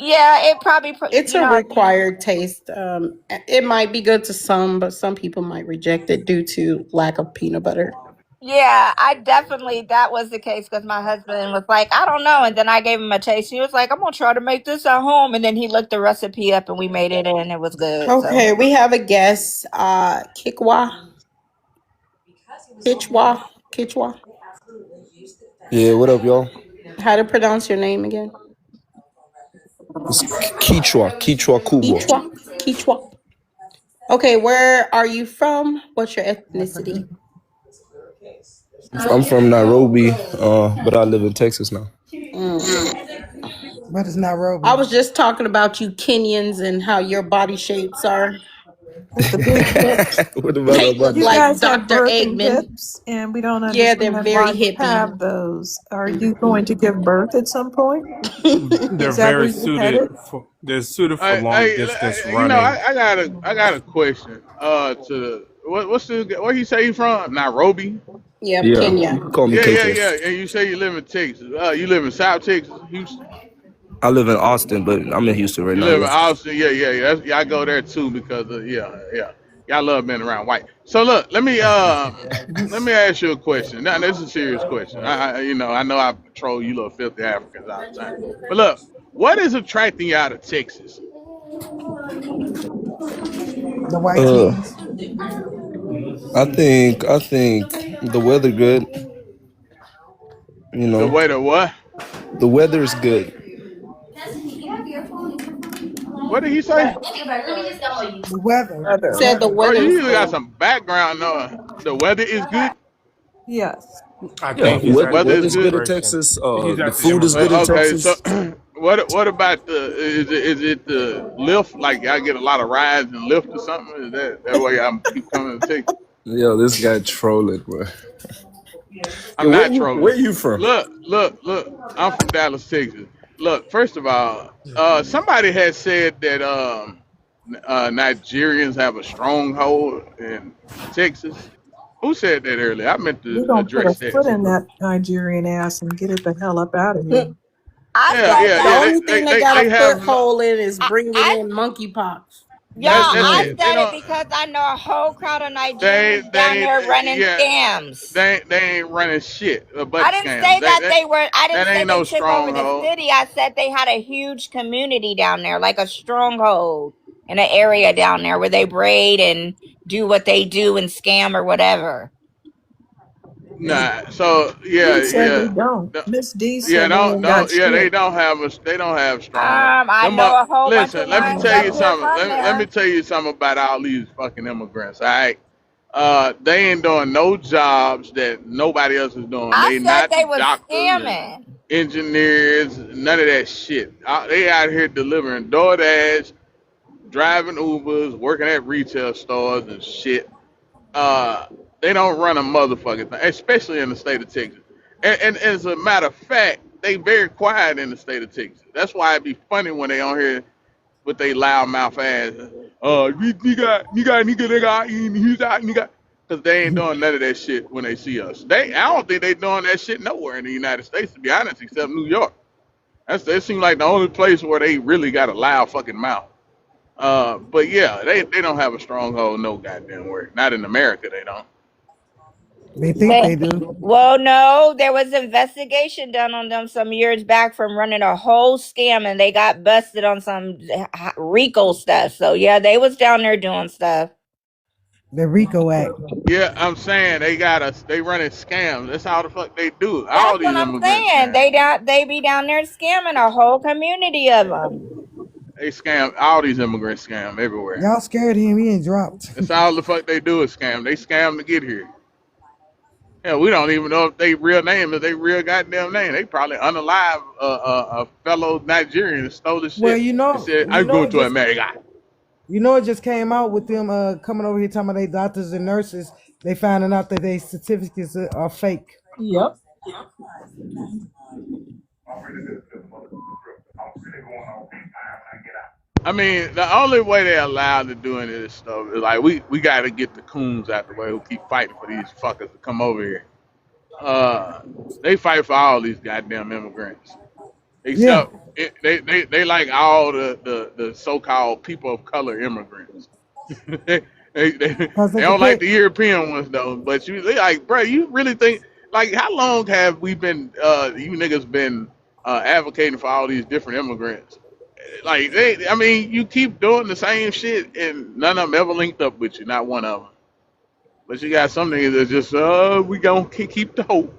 Yeah. It probably It's a required taste. It might be good to some, but some people might reject it due to lack of peanut butter. Yeah, I definitely that was the case because my husband was like, I don't know, and then I gave him a taste. He was like, I'm gonna try to make this at home, and then he looked the recipe up, and we made it, and it was good. So Okay, we have a guest, Kikwa, Kichwa, Kichwa. Yeah, what up, y'all? How to pronounce your name again? It's Kichwa Kubwa. Kichwa, Kichwa. Okay, where are you from? What's your ethnicity? I'm from Nairobi, but I live in Texas now. Mm. But it's Nairobi. I was just talking about you Kenyans and how your body shapes are. With the big hips. What about They look You like guys have Dr. birthing Eggman. hips, and we don't Yeah, they're understand very why you hippie. have those. Are you going to give birth at some point? They're Is that where very you're suited headed? for long distance You know, running. I got a question. What's where he say he from? Nairobi. Yep, Yeah, you Kenya. can call me Yeah. K-Test. And you say you live in Texas. You live in South Texas, Houston. I live in Austin, but I'm in Houston right You now. live in Yeah. Austin. Yeah. I go there too because yeah. Y'all love being around white. So look, let me ask you a question. Now this is a serious question. I know I patrol you little filthy Africans all the time. But look, what is attracting you out of Texas? The white Uh, tees. I think the weather good. You The know, way to what? the weather is good. What did he say? The weather. The Other. Said the weather. Oh, weather you is usually got good. some background. The weather is good. Yes. I Yeah, think he's Wh- at the whether what it's is good. good in immigration. Texas? He's The at the food is good in immigration. Okay, so Texas. what about is it the lift? Like I get a lot of rides and lift or something? Is that way I'm keep coming to take? Yo, this guy trolling, bro. I'm Yo, where not you trolling. where you from? Look. I'm from Dallas, Texas. Look, first of all, somebody had said that Nigerians have a stronghold in Texas. Who said that earlier? I meant We're to gonna put a address foot that. in that Nigerian ass and get it the hell up out of here. I Yeah, said yeah, The yeah. that. only thing they got They a have foothold in is I, bringing I in monkeypox. y'all, that's Right. I it. They said it don't. because I know a whole crowd of They Nigerians down they there running yeah. scams. They ain't running shit but I didn't say scams. that they were. I That didn't say ain't they no took over the stronghold. city. I said they had a huge community down there, like a stronghold in an area down there where they braid and do what they do and scam or whatever. Nah. So He yeah, said they yeah. don't. No, Miss D yeah, said they ain't got they shit. don't have a they don't have strong. I Them know a whole bunch of listen, let me ones tell up you Oh. here something. from Let me there. tell you something about all these fucking immigrants. All right, they ain't doing no jobs that nobody else is doing. I They said not they was doctors and scamming. engineers, none of that shit. They out here delivering DoorDash, driving Ubers, working at retail stores and shit. Uh, they don't run a motherfucking thing, especially in the state of Texas. And as a matter of fact, they very quiet in the state of Texas. That's why it'd be funny when they on here with they loud mouth ass. Nigga, he's out, nigga. Because they ain't doing none of that shit when they see us. I don't think they doing that shit nowhere in the United States, to be honest, except New York. It seems like the only place where they really got a loud fucking mouth. But yeah, they don't have a stronghold no goddamn where. Not in America, they don't. They think they do. Well, no, there was investigation done on them some years back from running a whole scam, and they got busted on some RICO stuff. So yeah, they was down there doing stuff. The RICO Act. Yeah, I'm saying they running scams. That's how the fuck they do it. That's All what these I'm immigrants saying. scam. They be down there scamming a whole community of them. They scam all these immigrants scam everywhere. Y'all scared him, he ain't dropped. That's all the fuck they do is scam. They scam to get here. Yeah, we don't even know if they real name is they real goddamn name. They probably unalive a fellow Nigerian that stole the Well, shit and said, you "I'm know going it to just America." it just came out with them coming over here talking about they doctors and nurses. They finding out that they certificates are fake. Yep. I mean, the only way they're allowed to doing this stuff is like we got to get the coons out the way who keep fighting for these fuckers to come over here. Uh, they fight for all these goddamn immigrants, Yeah, except they like all the so-called people of color immigrants. They because they can don't like pay. the European ones though. But they like, bro, you really think like how long have we been you niggas been advocating for all these different immigrants? Like I mean, you keep doing the same shit, and none of them ever linked up with you. Not one of them. But you got some niggas that just, we gonna keep the hope.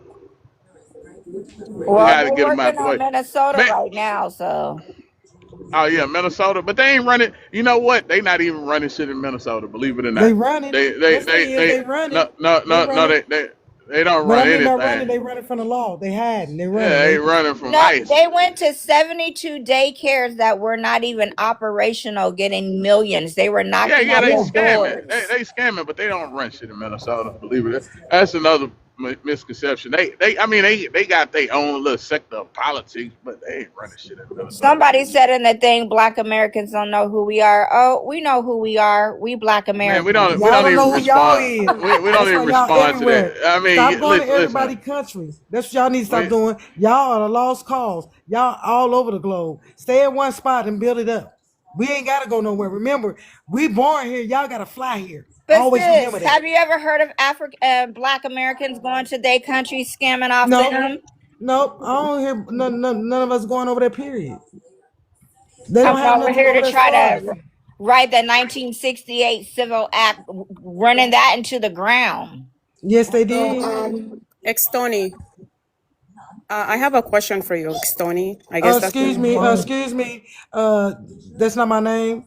We Well, gotta they're get them working out the on way. Minnesota Man, right now, so oh yeah, Minnesota, but they ain't running. You know what? They not even running shit in Minnesota. Believe it or They not. running. Yes, They they running. no no They no no running. they don't But I run mean, they're running. They anything. running from the law. They hiding. They running. Yeah, they They running from no, ICE. they went to 72 daycares that were not even operational, getting millions. They were Yeah, knocking yeah, on they their yeah. scamming. doors. They scamming, but they don't run shit in Minnesota. Believe it. That's another misconception. I mean, they got their own little sector of politics, but they ain't running shit in Minnesota. Somebody said in the thing, Black Americans don't know who we are. Oh, we know who we are. We Black Man, we Americans. don't we Y'all don't don't even know who y'all respond. is. We don't That's why even y'all respond to everywhere. that. I Stop mean, going to everybody listen. country. That's what y'all need to stop We, doing. Y'all are the lost cause. Y'all all over the globe. Stay in one spot and build it up. We ain't gotta go nowhere. Remember, we born here. Y'all gotta fly here. But Always sis, remember that. have you ever heard of Black Americans going to their country scamming off No, them? no, I don't hear none of us going over there. Period. They don't Coming have over nothing here over to there try for us. to write the 1968 Civil Act, running that into the ground. Yes, they So, did. ex-Tony, I have a question for you, ex-Tony. I guess that's your Excuse name. me. Right. Excuse me. That's not my name.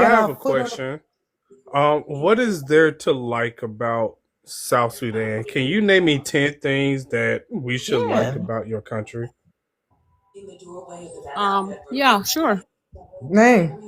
We I got have our a foot on. question. What is there to like about South Sudan? Can you name me 10 things that we should like Yeah. about your country? Yeah, sure. Name.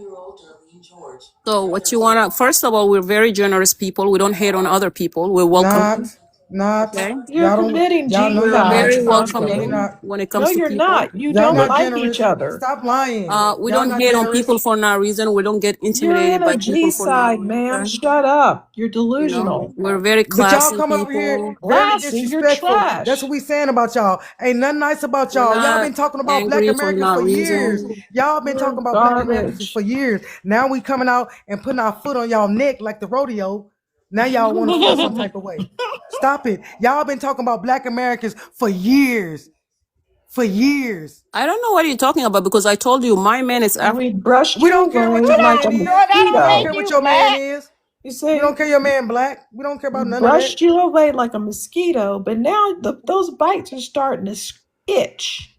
So what you wanna? First of all, we're very generous people. We don't hate on other people. We welcome Not. them. Not. Okay. You're Y'all don't. committing Y'all know y'all We're not. very genocide, No, you're welcoming Broccoli. not. when it No, comes to you're people. not. You Y'all don't No. not like each generous. other. Stop lying. We Y'all don't not hate on people generous. for no reason. We don't get You're in intimidated a by people G for no side, ma'am. reason. Shut up. You're You know, delusional. we're very But y'all classy come over here people. very Classy, you're disrespectful. That's what trash. we saying about y'all. Ain't nothing nice about We're y'all. Y'all not been talking about black angry for Americans no for years. reason. Y'all been You're talking about black Americans for garbage. years. Now we coming out and putting our foot on y'all neck like the rodeo. Now y'all want to feel some type of way. Stop it. Y'all been talking about black Americans for years. For years. I don't know what you're talking about because I told you my man is African. We brushed We you don't care what away your like a man Girl, is. that don't We don't make mosquito. care what you your man black. is. You We don't see, care your man black. We don't care we about none of that. brushed you away like a mosquito, but now those bites are starting to itch.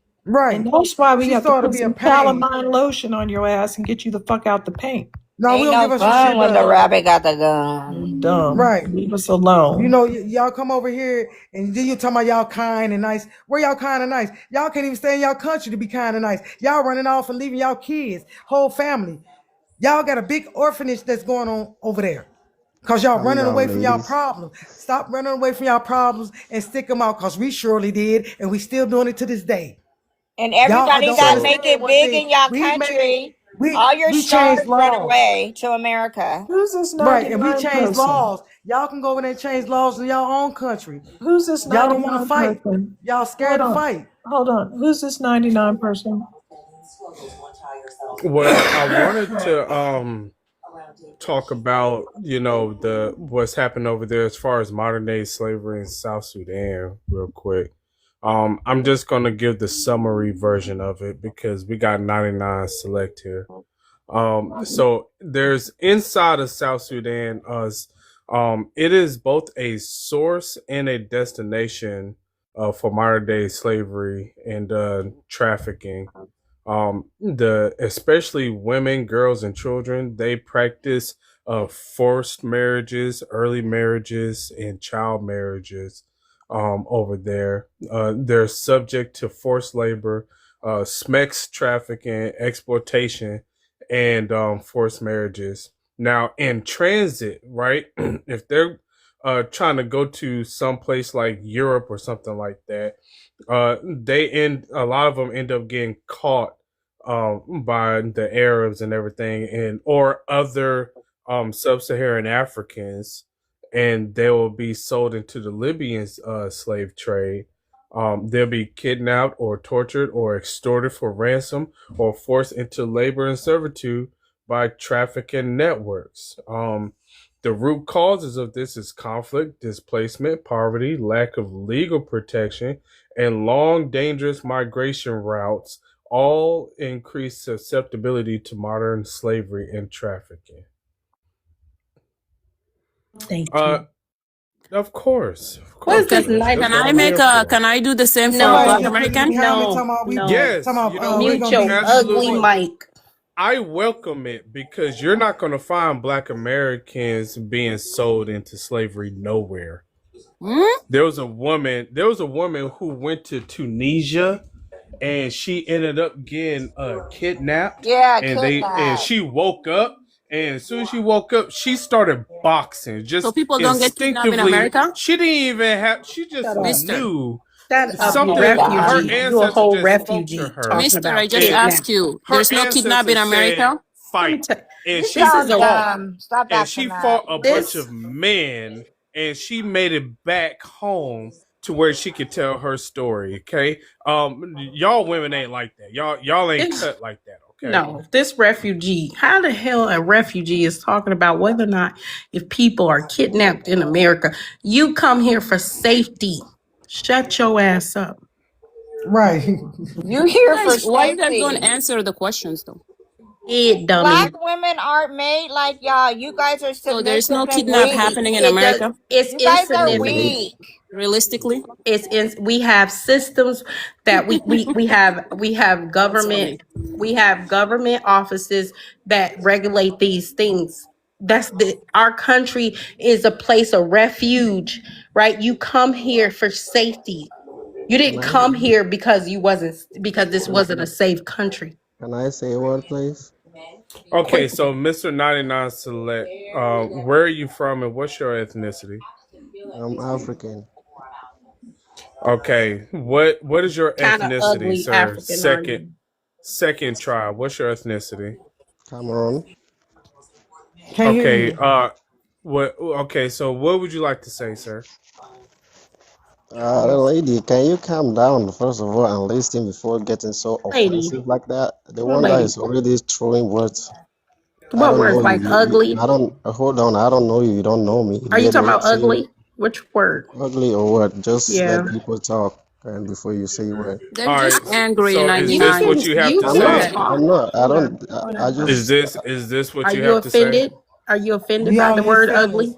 And Right. that's why we She have to started to put be a some pain. calamine lotion on your ass and get you the fuck out the paint. No, we Ain't don't give no us some fun shit, when the but rabbit got the You're gun. dumb. right. Leave us You alone. know, y'all come over here and then you talking about y'all kind and nice. Where y'all kind and nice? Y'all can't even stay in y'all country to be kind and nice. Y'all running off and leaving y'all kids, whole family. Y'all got a big orphanage that's going on over there. Cause y'all Calm running down, away from y'all ladies. problems. Stop running away from y'all problems and stick them out. Cause we surely did, and we still doing it to this day. And Y'all everybody don't that So make understand it one big thing. in your We made country, we all your we changed stars run laws. away to America. Who's this Right, and we 99 changed person? laws. Y'all can go over there and change laws in your own country. Who's this Y'all don't want to 99 fight. person? Y'all Hold scared to on. fight. Hold on. Who's this 99 person? Well, I wanted to talk about, the what's happened over there as far as modern day slavery in South Sudan real quick. I'm just gonna give the summary version of it because we got 99 select here. So there's inside of South Sudan, it is both a source and a destination for modern day slavery and trafficking. The especially women, girls, and children, they practice forced marriages, early marriages, and child marriages over there. They're subject to forced labor, sex trafficking, exploitation, and forced marriages. Now, in transit, right? If they're trying to go to some place like Europe or something like that, a lot of them end up getting caught by the Arabs and everything, and or other sub-Saharan Africans, and they will be sold into the Libyan slave trade. They'll be kidnapped or tortured or extorted for ransom or forced into labor and servitude by trafficking networks. The root causes of this is conflict, displacement, poverty, lack of legal protection, and long, dangerous migration routes all increase susceptibility to modern slavery and trafficking. Thank Uh, you. of What course, is this Judge. That's Can what I I'm 99? make here a? for. Can I do the same for Somebody Black No, just put it American? behind me no, talking about no. Yes, talking you about know we what? Mute gonna your be ugly Absolutely. mic. I welcome it because you're not going to find Black Americans being sold into slavery nowhere. Hmm? There was a woman who went to Tunisia and she ended up getting kidnapped, Yeah, and kidnapped. she woke up, and as soon as she woke up she started boxing So just people don't get kidnapped in instinctively. America, She just Shut up. Mister. knew Shut up, you Oh something. Her God. refugee. You a ancestors whole just spoke to refugee her, talking Mister, I about just and asked kidnapping. you. her There's no kidnapping in ancestors said America. Let me fight, tell and You this she is so a fought, dumb. Stop and acting she up. fought a bunch this of men, and she made it back home to where she could tell her story. Okay, y'all women ain't like that. Y'all ain't this cut like that. Okay. no, this refugee. How the hell a refugee is talking about whether or not if people are kidnapped in America? You come here for safety. Shut your ass up. right. You here for Why you guys don't safety. answer the questions though? Head dummy. Black women aren't made like y'all. You guys are So there's submissive no and kidnap We weak. happening in it does America, it's You guys are insignificant. Nope. weak. realistically. It's in we have systems that we have That's government funny. we have government offices that regulate these things. That's the our country is a place of refuge, right? You come here for safety. You Can didn't I come here because this can, wasn't a safe country. can I say a word, please? Okay, Quickly. so Mr. 99 Select, where are you from and what's your ethnicity? I'm African. Okay, what is your Kind of ethnicity, ugly sir? African, are Second you? second try. What's your ethnicity? Cameroon. Can't hear Okay, you. what okay, so what would you like to say, sir? The lady, can you calm down first of all and listen before getting so Lady. offensive like that? The What one that lady? is already throwing words. I What don't words know you. like I ugly? don't hold on. I don't know you. You don't know me. Are you talking Immediately about say ugly? Which word? ugly or what? Just Yeah. let people talk and before you say word. They're All just right, angry, so is You this 99. what can you have you to I'm can not. say? I'm talk. not. I Hold on. don't. Hold I on. Is just. this what Are you you have to say? offended? Are you offended He by on the his word feelings. ugly?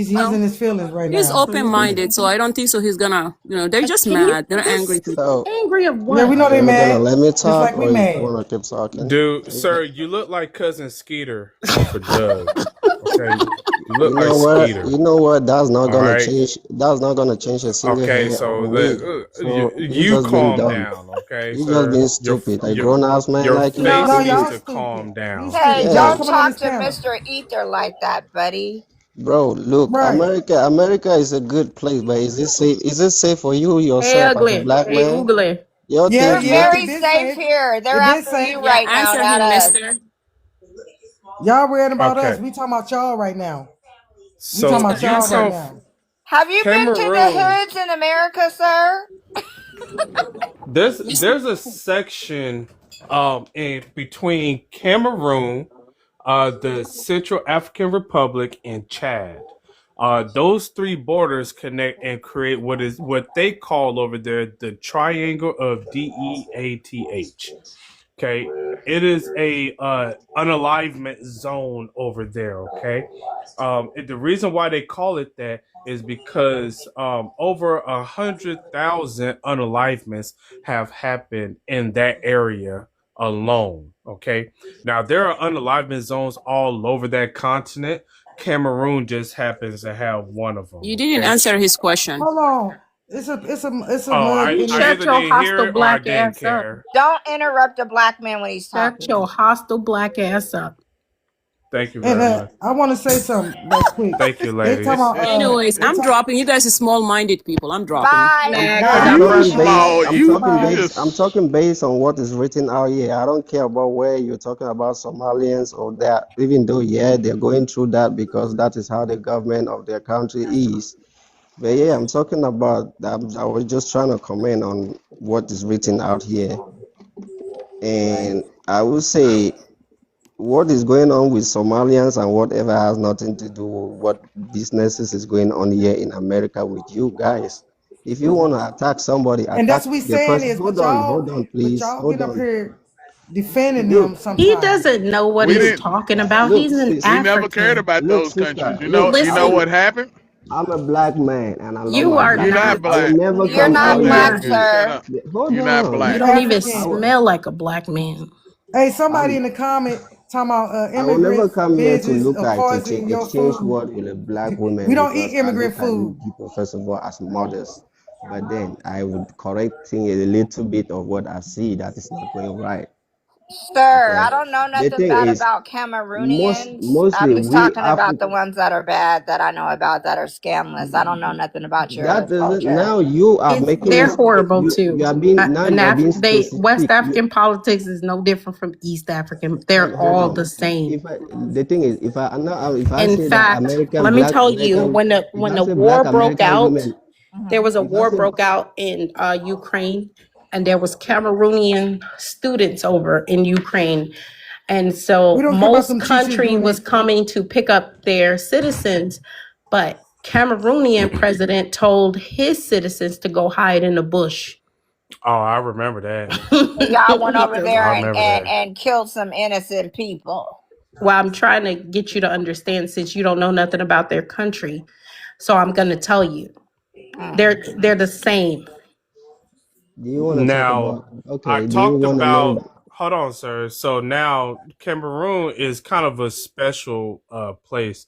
He's Well, in his feelings right he's now. open-minded, so I don't think so he's gonna, they're just Can you mad. They're angry this people. So, angry of Yeah, we what? know are they you gonna mad, let me just talk like we or you mad. wanna keep talking? Dude, You sir, you look like cousin Skeeter off of Doug. Okay? You look like know what? Skeeter. You know what? That's not All gonna right. change. That's not gonna change a single Okay, hair so on me. you, So you you just being calm dumb. down, okay, You just sir. being stupid. A Your grown ass man your like you No. face No, being needs y'all to this. stupid. calm He's down. Hey, stupid. Y'all Yeah, don't come on this talk to panel. Mr. Ether like that, buddy. bro. Look, Right. America is a good place, but is it safe? Is it safe for you Hey yourself as a ugly. black Hey man? oogly. Your Yeah, You're things, yeah, your it very been safe safe. here. They're It been after safe. you Yeah, right now, answer not him, us. mister. Y'all worrying about us. Okay. We talking about y'all right now. We talking So about Mister, you y'all answer right come him. now. Have you been to the Cameroon. hoods in America, sir? There's a section in between Cameroon, the Central African Republic, and Chad. Those three borders connect and create what they call over there the Triangle of DEATH. Okay, it is a unalivement zone over there. Okay, the reason why they call it that is because over 100,000 unalivements have happened in that area alone. Okay, now there are unalivement zones all over that continent. Cameroon just happens to have one of them. You didn't Okay. answer his question. Hold on. It's a Oh, mug I, You in I there. shut either your didn't hostile hear it or I black didn't ass up. care. Don't interrupt a black man when he's Shut talking. your hostile black ass up. Thank you And very much. I want to say something right quick. Thank you, They talking ladies. about Anyways, they I'm talk. dropping. You guys are small-minded people. I'm dropping. Bye. I'm Nah, I'm cause Nah, I you talking brung you based up. small. I'm You talking Bye. based I'm just talking based on what is written out here. I don't care about where you're talking about Somalians or that, even though yeah, they're going through that because that is how the government of their country is. But yeah, I'm talking about I was just trying to comment on what is written out here. And I would say what is going on with Somalians and whatever has nothing to do with what businesses is going on here in America with you guys. If you want to attack somebody, And attack that's what we the saying person. is, Hold on, but please. y'all Hold getting up on. here defending them Look, He sometimes. doesn't know what we he's didn't talking about. look, He's an sis, we never cared African. about look, those sister, countries. look. You know Listen, what happened? I'm a black man and I love you my are You're not not. blackness. I will black. never You're come No, not out you're here black, not. and Shut sir. up. hold You're not on. You You black. don't even I African. will, smell like a black man. Hey, somebody I'm in the comment talking about I will never immigrants' come here to business look of at poisoning your exchange food. word with a black We woman don't eat because I immigrant look at you food. people first of all as mothers. But then I would correct thing a little bit of what I see that is not going right. Sir, I Okay. don't know The nothing thing bad is about Cameroonians. I'm mostly just we talking about the African ones that are bad that I know about that are scamless. I don't know nothing about your that doesn't culture. now you are It's making they're it horrible you too. are being now you are being They West specific. African politics is no different from East African. They're Hold all the on. same. If I the thing is if I In say that fact, let me tell you, If when I the say black war broke American out, women there Mhm. was a if I war say broke out in Ukraine, and there was Cameroonian students over in Ukraine, and We so don't care about most them teachers country doing was that. coming to pick up their citizens, but Cameroonian president told his citizens to go hide in the bush. Oh, I remember that. And y'all went over Because I there remember that. and killed some innocent people. well, I'm trying to get you to understand since you don't know nothing about their country. So I'm going to tell you. Mm. They're the same. do you want to talk Now, about I okay, do you talked want to about. know Hold on, sir. So now Cameroon is kind of a special place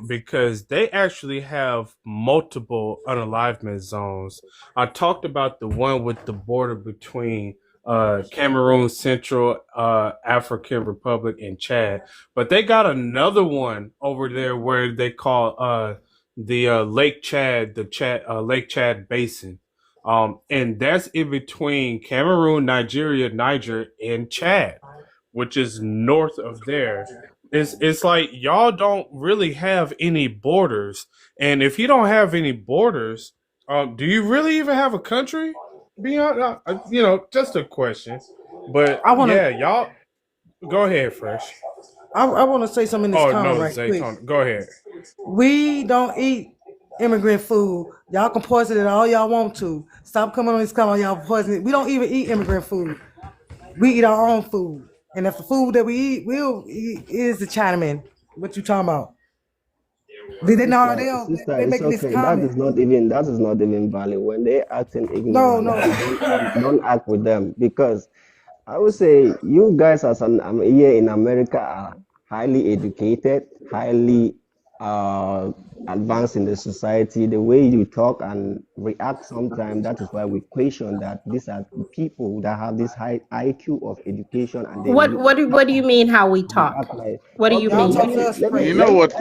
because they actually have multiple unalivement zones. I talked about the one with the border between Cameroon, Central African Republic, and Chad, but they got another one over there where they call the Lake Chad, the Lake Chad Basin. And that's in between Cameroon, Nigeria, Niger, and Chad, which is north of there. It's like y'all don't really have any borders, and if you don't have any borders, do you really even have a country? Beyond, just a question. But I want yeah, to. y'all go ahead, Fresh. I want to say something in this Oh comment no, right quick. Zayton, go ahead. We don't eat immigrant food. Y'all can poison it all y'all want to. Stop coming on this comment. Y'all poison it. We don't even eat immigrant food. We eat our own food. And if the food that we eat will eat is the Chinaman. What you talking about? They know Sister, they it's making this okay. That comment. is not even valid. When they acting No, ignorant, no. don't act with them, because I would say you guys as here in America are highly educated, highly uh, advanced in the society. The way you talk and react sometimes, that is why we question that these are people that have this high IQ of education, and they look What do you mean how we they talk? act like, What do you okay, Y'all mean? talk to us You crazy. know what?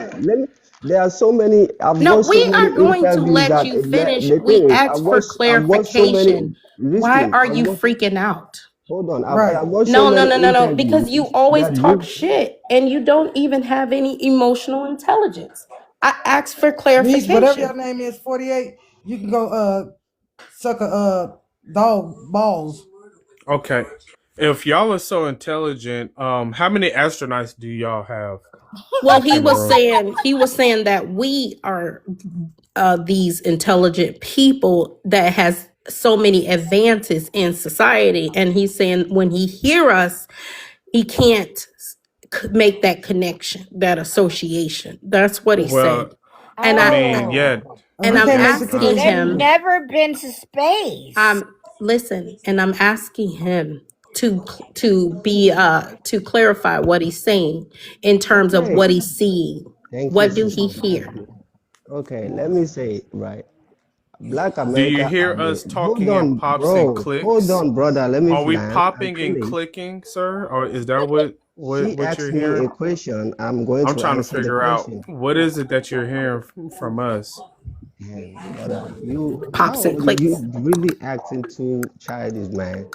there are so many, I've No, watched so we many are going to interviews let that you finish. the We thing is, asked for I've watched so many, clarification. Why listen, are I've you watched, freaking out? hold on, Right. I've watched so No, no, many no, no, no. Because you interviews always that talk you, shit and you don't even have any emotional intelligence. I asked for Niece, whatever clarification. your name is, 48, you can go suck a dog balls. Okay, if y'all are so intelligent, how many astronauts do y'all have Well, in Cameroon? he was saying that we are these intelligent people that has so many advances in society, and he's saying when he hear us, he can't make that connection, that association. That's what he Well, said, and I I mean, Oh, yeah, And and we I'm can't make the asking they've connection him. either. never been to space. Listen, and I'm asking him to clarify what he's saying in terms of okay, what he's seeing. thank you, What do he sister, hear? thank you. Okay, let me say, right, Black do you America hear are us the, hold talking in on, pops and bro, hold clicks? on, brother, let me Are we land and popping and finish. clicking, sir? Or is that what She what you're asked me hearing? a question, I'm going I'm to trying to answer the figure out question. what is it that you're hearing from us. Brother, you, Pops and you clicks. really acting too childish, man.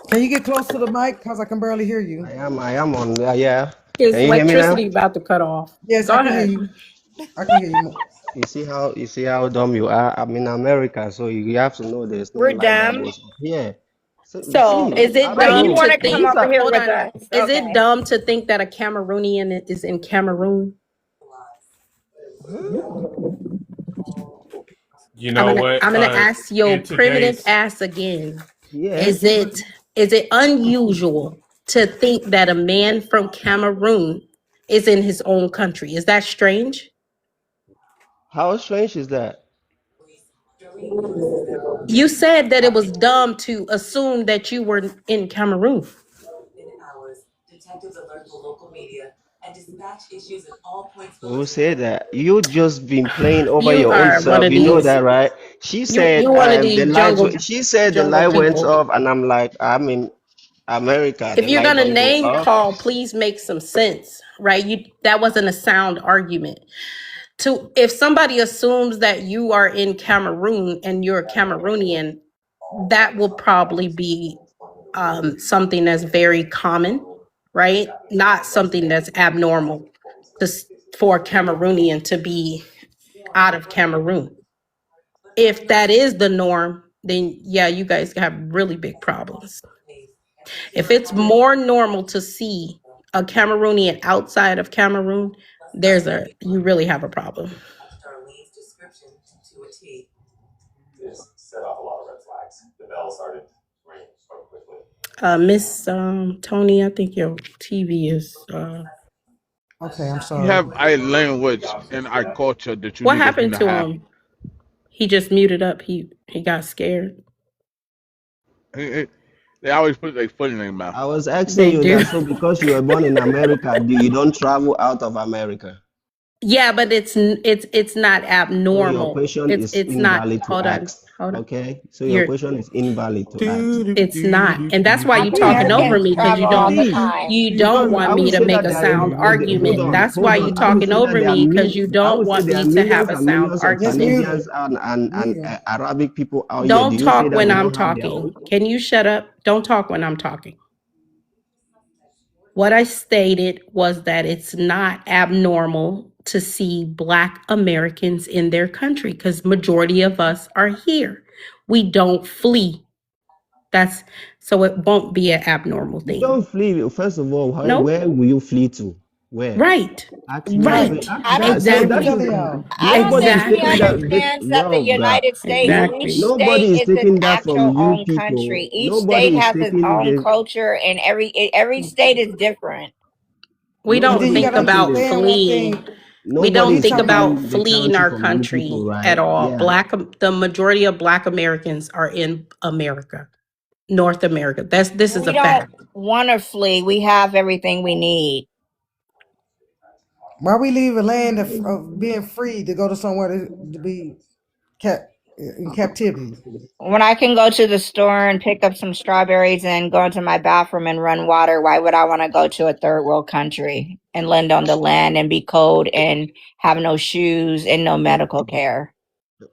Can you get close to the mic? Because I can barely hear you. I am on, yeah. His Can you hear me now? electricity about to cut off. Yes, I Go can hear ahead. you. I can hear you. You see how dumb you are. I'm in America, so you have to know there's no We're light that dumb. goes up here. So you So, see, is I it don't But you dumb know. want to to come think? over here Hold with on. us. Is it Okay. dumb to think that a Cameroonian is in Cameroon? You know what? I'm gonna ask In your primitive today's ass again. Yeah. Is it unusual to think that a man from Cameroon is in his own country? Is that strange? How strange is that? You said that it was dumb to assume that you were in Cameroon. Who said that? You just been playing over You your own are one self. of You know these that, right? She said you one of the these lights. jungle She said the jungle light went people. off, and I'm like, I'm in America. If The you're light gonna don't go name off. call, please make some sense, right? You that wasn't a sound argument. To if somebody assumes that you are in Cameroon and you're a Cameroonian, that will probably be something that's very common, right? Not something that's abnormal for a Cameroonian to be out of Cameroon. If that is the norm, then yeah, you guys have really big problems. If it's more normal to see a Cameroonian outside of Cameroon, you really have a problem. Miss Tony, I think your TV is. Okay, I'm We sorry. have a language in our culture that you What niggas need happened to to have. him? He just muted up. He got scared. They always put their foot in their mouth. I was asking They you do. that, so because you were born in America, you don't travel out of America? Yeah, but it's not So your abnormal. question is It's not. invalid to Hold on, ask. hold on. Okay? So your You're question is invalid to ask. Do, do, It's do, not, do, and that's do, why do, you African talking do, over Americans me because travel you all the don't See, time. don't because want I me would to say make that a there sound hold argument. on, That's why hold you on. I would talking say that over there are me because you I don't would say want there are me to millions have a and sound millions of Just mute argument. him. Canadians Mute and him. Arabic people out here. Do Don't you say talk that when they I'm don't have their talking. own? Can you shut up? Don't talk when I'm talking. What I stated was that it's not abnormal to see Black Americans in their country because majority of us are here. We don't flee. That's so it won't be an abnormal You thing. don't flee. First of all, No, where will you flee to? Where? right, Ask me that. Right. right, Ask I don't that. So That's what think we that exactly, is telling y'all. I don't nobody think is he taking exactly, that. understands that the Bruh. United States, No, exactly. each nobody state is is its taking that from actual you own people. country. Each Nobody state is has its taking own the. culture, and every state is different. We And don't then Nobody you is think gotta taking about the. understand one thing. fleeing. We Nobody don't He's is think talking about about taking the fleeing country our from you people, country at right? all. Yeah. The majority of Black Americans are in America, North America. This is We a don't fact. want to flee. We have everything we need. why we leave a land of being free to go to somewhere to be kept in captivity. When I can go to the store and pick up some strawberries and go into my bathroom and run water, why would I want to go to a third world country and land on the land and be cold and have no shoes and no medical care?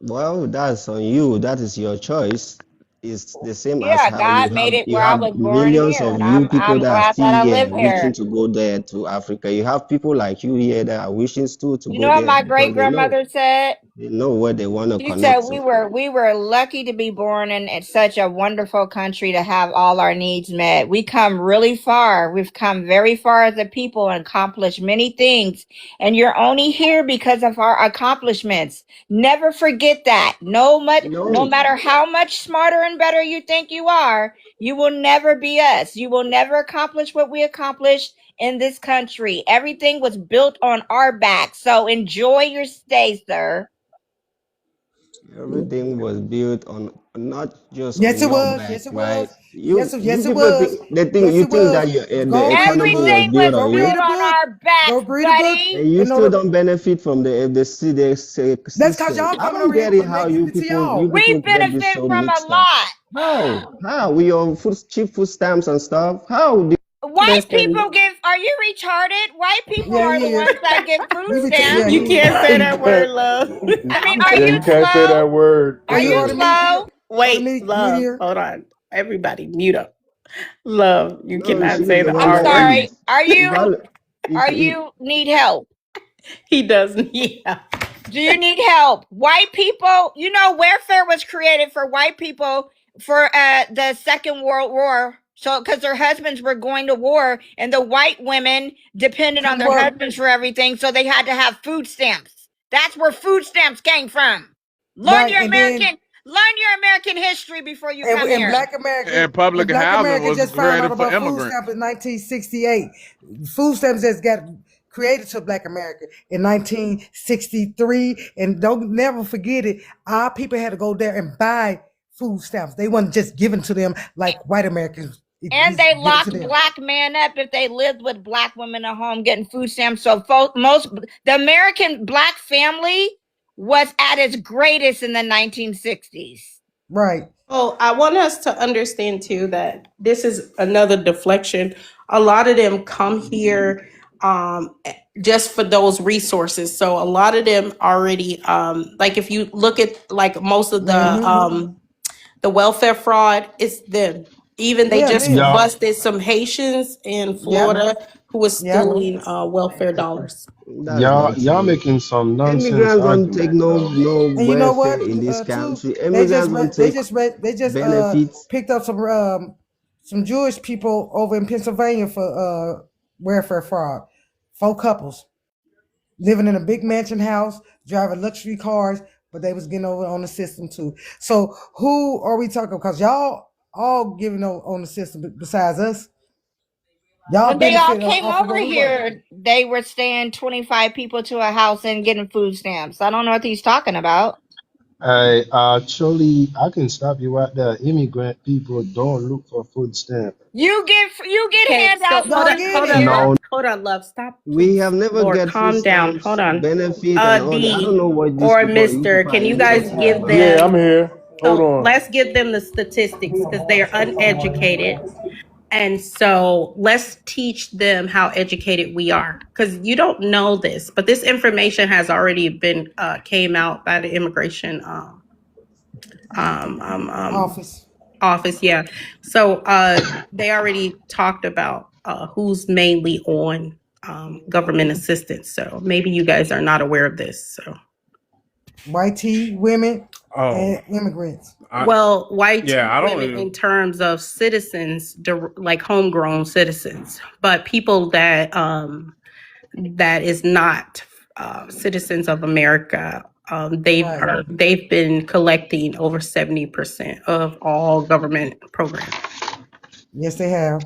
Well, that's on you. That is your choice. It's the same as Yeah, how you God have made it you where I have was born millions here, of and you people I'm that are glad still that I here live wishing here. to go there to Africa. You have people like you here that are wishing still to You know go what there my great because grandmother said? they know where they want to She said connect to. we were lucky to be born in such a wonderful country to have all our needs met. We come really far. We've come very far as a people and accomplished many things. And you're only here because of our accomplishments. Never forget that. No No, matter how much smarter and better you think you are, you will never be us. You will never accomplish what we accomplished in this country. Everything was built on our backs. So enjoy your stay, sir. everything was built on not just Yes, on it your was. back, Yes, it was. right? Yes, You yes, it people was. think they think Yes, you it think was. that the Go read a economy book. was Everything built was on Go read built you, a on book. our backs, Go read a book. buddy. and you And know still the, don't benefit from the that's cause system. y'all I coming don't over here get it putting how they give it to you y'all. people We get this benefit so from a mixed up. lot. How with your cheap food stamps and stuff? How do White Listen, people give, are you retarded? White people Yeah, are he the is. ones that get food Yeah, you stamps. he is. can't say you that word, can't. love. I mean, You are Yeah, can't. you you can't say slow? that word. Are Are you you order Yeah. meat? slow? Order Wait, meat love. here? Hold on. Everybody, mute up. Love, you no? cannot She's say the the one I'm R that word. sorry. eats. If I if, Are if you need help? He doesn't. Yeah. Do you need help? White people, you know, welfare was created for white people for the Second World War. So, because their husbands were going to war, and the white women depended on Come their work. husbands for everything, so they had to have food stamps. That's where food stamps came from. Right. And then Learn your American history before you come and here. And public Black housing America was just found out created for about food immigrants. stamps in 1968. Food stamps just got created to Black America in 1963. And don't never forget it. Our people had to go there and buy food stamps. They wasn't just given to them like white Americans. It And just they given to locked them. black men up if they lived with black women at home getting food stamps. So the American black family was at its greatest in the 1960s. Right. Well, I want us to understand too that this is another deflection. A lot of them come here just for those resources. So a lot of them already like if you look at like most of the welfare fraud, it's them. Even they Yeah, it just is. Y'all, busted some Haitians in Yep. Florida who was Yep. stealing welfare dollars. that's not y'all true. making some nonsense Immigrants don't take argument no though. no And you know welfare what? in this Too, country. Immigrants don't take they just benefits. picked up some Jewish people over in Pennsylvania for welfare fraud. 4 couples living in a big mansion house, driving luxury cars, but they was getting over on the system too. So who are we talking? Because y'all all giving on the system besides us. Y'all When they all benefit came off of over what we work. here, they were staying 25 people to a house and getting food stamps. I don't know what he's talking about. I actually, I can stop you right there. Immigrant people don't look for food stamp. You get Okay, so handouts hold over on, Y'all get hold it. on, here. love, No, hold on, love. Stop, We please. have never Lord, get food calm down. Hold stamps, on. benefit, and all that. I don't D know what these or people, you Mister, people are can you guys educated give about. Yeah, I'm them? here. Hold So on. let's give them the statistics because they are uneducated. And so let's teach them how educated we are because you don't know this, but this information has already been came out by the immigration um, um, um, Office. office. Yeah. So they already talked about who's mainly on government assistance. So maybe you guys are not aware of this. So, White tea, women, Oh, and immigrants. I well, white yeah, I don't women in even. terms of citizens, like homegrown citizens, but people that that is not citizens of America. Right. They've been collecting over 70% of all government programs. Yes, they have.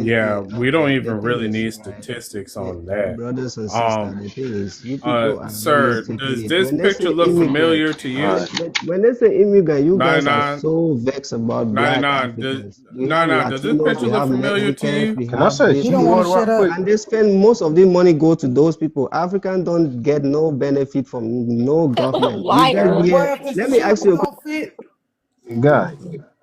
Yeah, we don't The even thing really is, need statistics on that. brothers and sisters, Um, the thing is, you people are really sir, taking does it. this When they picture say look immigrant, familiar to All you? right. when they say immigrant, you guys are 99, so vexed about black 99. Does Africans. We have 99? Does this Latinos, picture we look have familiar to Mexicans, you? we Can I have say a this, He we don't few have want words to that. shut right quick? up. And they spend most of the money go to those people. Africans don't get no benefit from no government. You get Liar. here. Well, if the Let me ask you shoes a question. don't fit, Guy,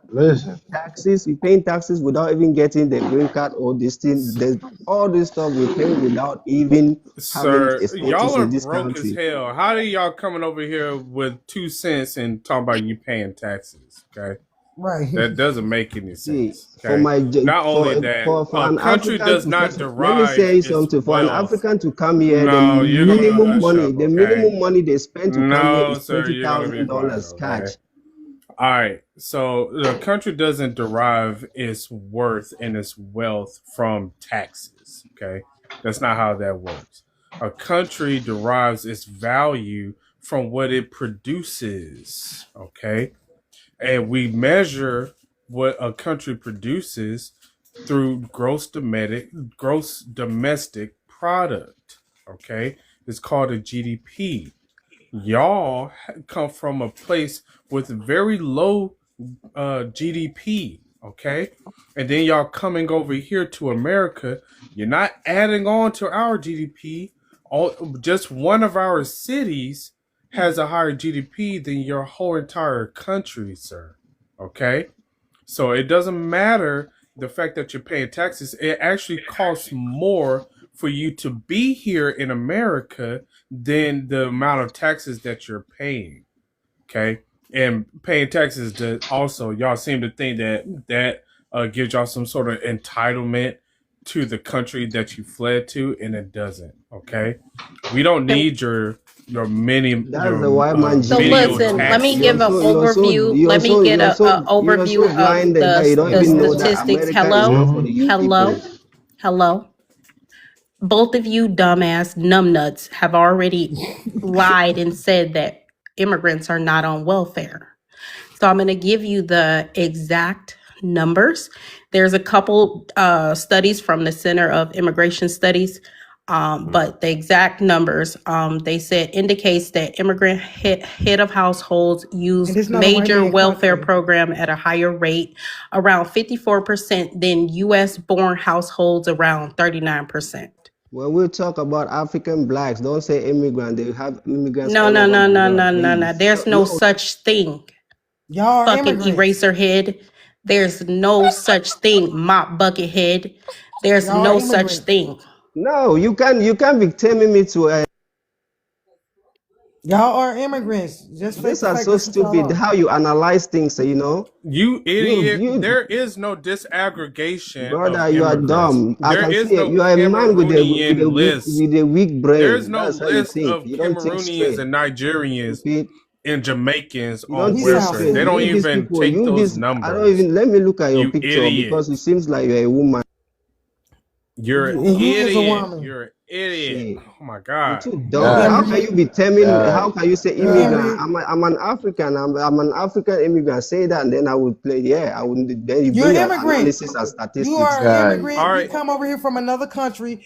listen. Taxes, we paying taxes without even getting the green card or this thing. There's all this stuff we pay without even having Sir, a y'all status are in this broke as country. hell. How are y'all coming over here with 2 cents and talking about you paying taxes? Okay. right. That doesn't make any See, sense. for Okay. my Not only that, for a an country African does to not first, let me derive say its something. For an wealth. African to come here, No, you're gonna shut up, the okay? minimum money they spend to come here No, is sir, twenty you're gonna be thousand quiet, dollars okay? catch. All right. So the country doesn't derive its worth and its wealth from taxes. Okay. That's not how that works. A country derives its value from what it produces. Okay. And we measure what a country produces through gross domestic product. Okay. It's called a GDP. Y'all come from a place with very low GDP, okay? And then y'all coming over here to America, you're not adding on to our GDP. Just one of our cities has a higher GDP than your whole entire country, sir. Okay? So it doesn't matter the fact that you're paying taxes. It actually costs more for you to be here in America than the amount of taxes that you're paying. Okay, and paying taxes does also. Y'all seem to think that gives y'all some sort of entitlement to the country that you fled to, and it doesn't. Okay, we don't need your That's the white man So GDP, menial listen, let bro. me give You're an so taxes. you're so overview. you're Let me so get you're a so you're overview so of blinded that you don't the even know that statistics. America is not Hello, for the you hello, people. hello. Both of you dumbass numbnuts have already lied and said that immigrants are not on welfare. So I'm going to give you the exact numbers. There's a couple studies from the Center of Immigration Studies, but the exact numbers they said indicates that immigrant head of households use And it's not a white major man welfare country. program at a higher rate, around 54% than U.S. born households, around 39%. When we talk about African blacks, don't say immigrant. They have immigrants No, all no, over no, the no, world, no, no, no. please. There's no No, such thing. Y'all are Fucking immigrants. eraser head. There's no such thing. Mop bucket head. There's Y'all are no such immigrants. thing. no, you can't be telling me to. Y'all are immigrants. Just face These the are fact so that's what y'all stupid. are. How you analyze things, you know? You idiot. You There is no disaggregation of brother, you are immigrants. dumb. I There can is see it. no You are a man with Cameroonian list. a weak There's brain. no That's how you list think. of You don't think Cameroonians straight. and Nigerians Stupid. and Jamaicans You on don't He think sounds welfare. straight. They don't You stupid. these even people, take you those this I don't numbers. even let me look at your You picture because it idiot. seems like you're a woman. You're an And he is a idiot. woman. You're an idiot. See. Oh my You're God. too You dumb. Guy, How can imbrid. you be telling? guy, How can you say You guy. immigrant? inbred. I'm an African. I'm an African immigrant. Say that, and then I would play. Yeah, I would. Then you You're bring an your immigrant. analysis and You statistics. are an Guy, immigrant. All You right. come over here from another country.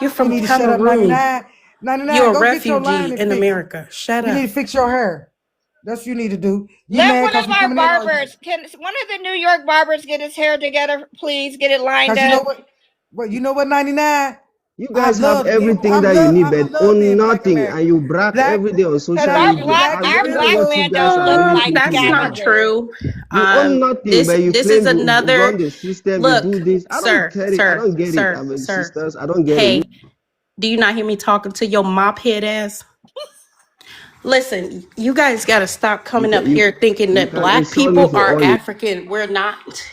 You're You from need to shut up, Cameroon. 99. 99, You're a go get your refugee line and in fixed. America. Shut You need up. to fix your hair. That's what you need to do. You Let mad one because of we our coming in on you. barbers, can one of the New York barbers get his hair together, please? Get it lined Because you know up. what? Well, you know what, 99? You guys have everything that you need, I but love own being black nothing, and American. you brag Black, every day on Because social black, media. black I our wonder black what you man Americans. guys don't are look really like thinking That's not about. scavengers. true. You own nothing, but you This is claim you another run the system, you look, do this. I don't sir, get it. I sir, don't get it. I sir, mean, sir. sisters, I don't get it. Hey, do you not hear me talking to your mop head ass? Listen, you guys got to stop You coming can up you here thinking you that can black insult me people for are all you. African. We're not.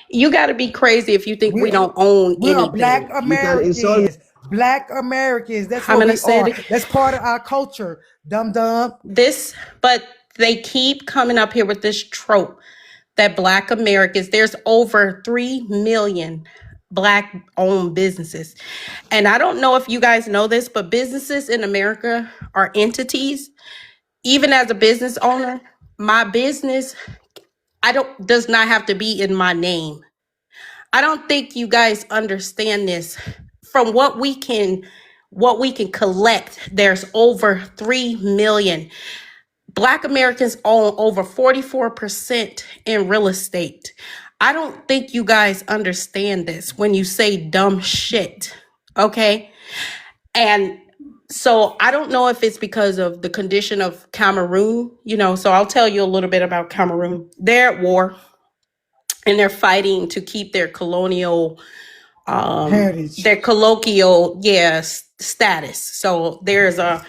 You got to be crazy if you think we We, don't own we are black anything. You can insult me. Americans. Black Americans. That's How what many we said are. it? That's part of our culture. Dum dum. This, but They keep coming up here with this trope that Black Americans, there's over 3 million Black owned businesses. And I don't know if you guys know this, but businesses in America are entities. Even as a business owner, my business does not have to be in my name. I don't think you guys understand this. From what we can collect, there's over 3 million. Black Americans own over 44% in real estate. I don't think you guys understand this when you say dumb shit. Okay? And so I don't know if it's because of the condition of Cameroon, so I'll tell you a little bit about Cameroon. They're at war and they're fighting to keep their colonial Heritage. their colloquial status. So there's a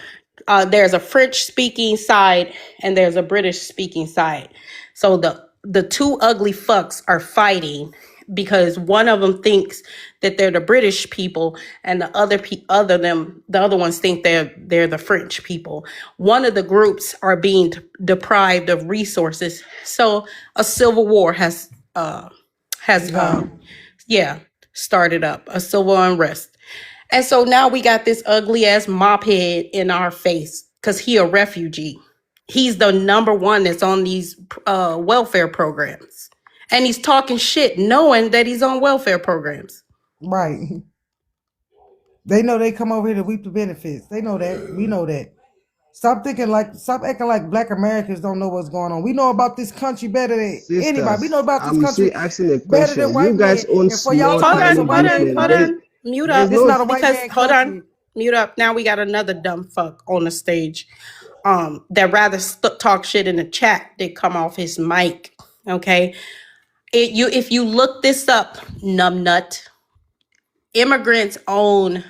French speaking side and there's a British speaking side. So the two ugly fucks are fighting because one of them thinks that they're the British people and the other ones think they're the French people. One of the groups are being deprived of resources. So a civil war has started up, a civil unrest. And so now we got this ugly ass mop head in our face because he a refugee. He's the number one that's on these welfare programs. And he's talking shit knowing that he's on welfare programs. Right. They know they come over here to reap the benefits. They know that. We know that. Stop acting like Black Americans don't know what's going on. We know about this country better than anybody. We Sisters, know about this I'm country still asking a better than question. You white guys men. own And for y'all small, to Hold claim it's a tiny white on, man business. hold There's, on, country, mute there's up. it's no not a white Because man hold country. on, mute up. Now we got another dumb fuck on the stage. That rather talk shit in the chat did come off his mic. Okay, if you look this up, numbnut, immigrants own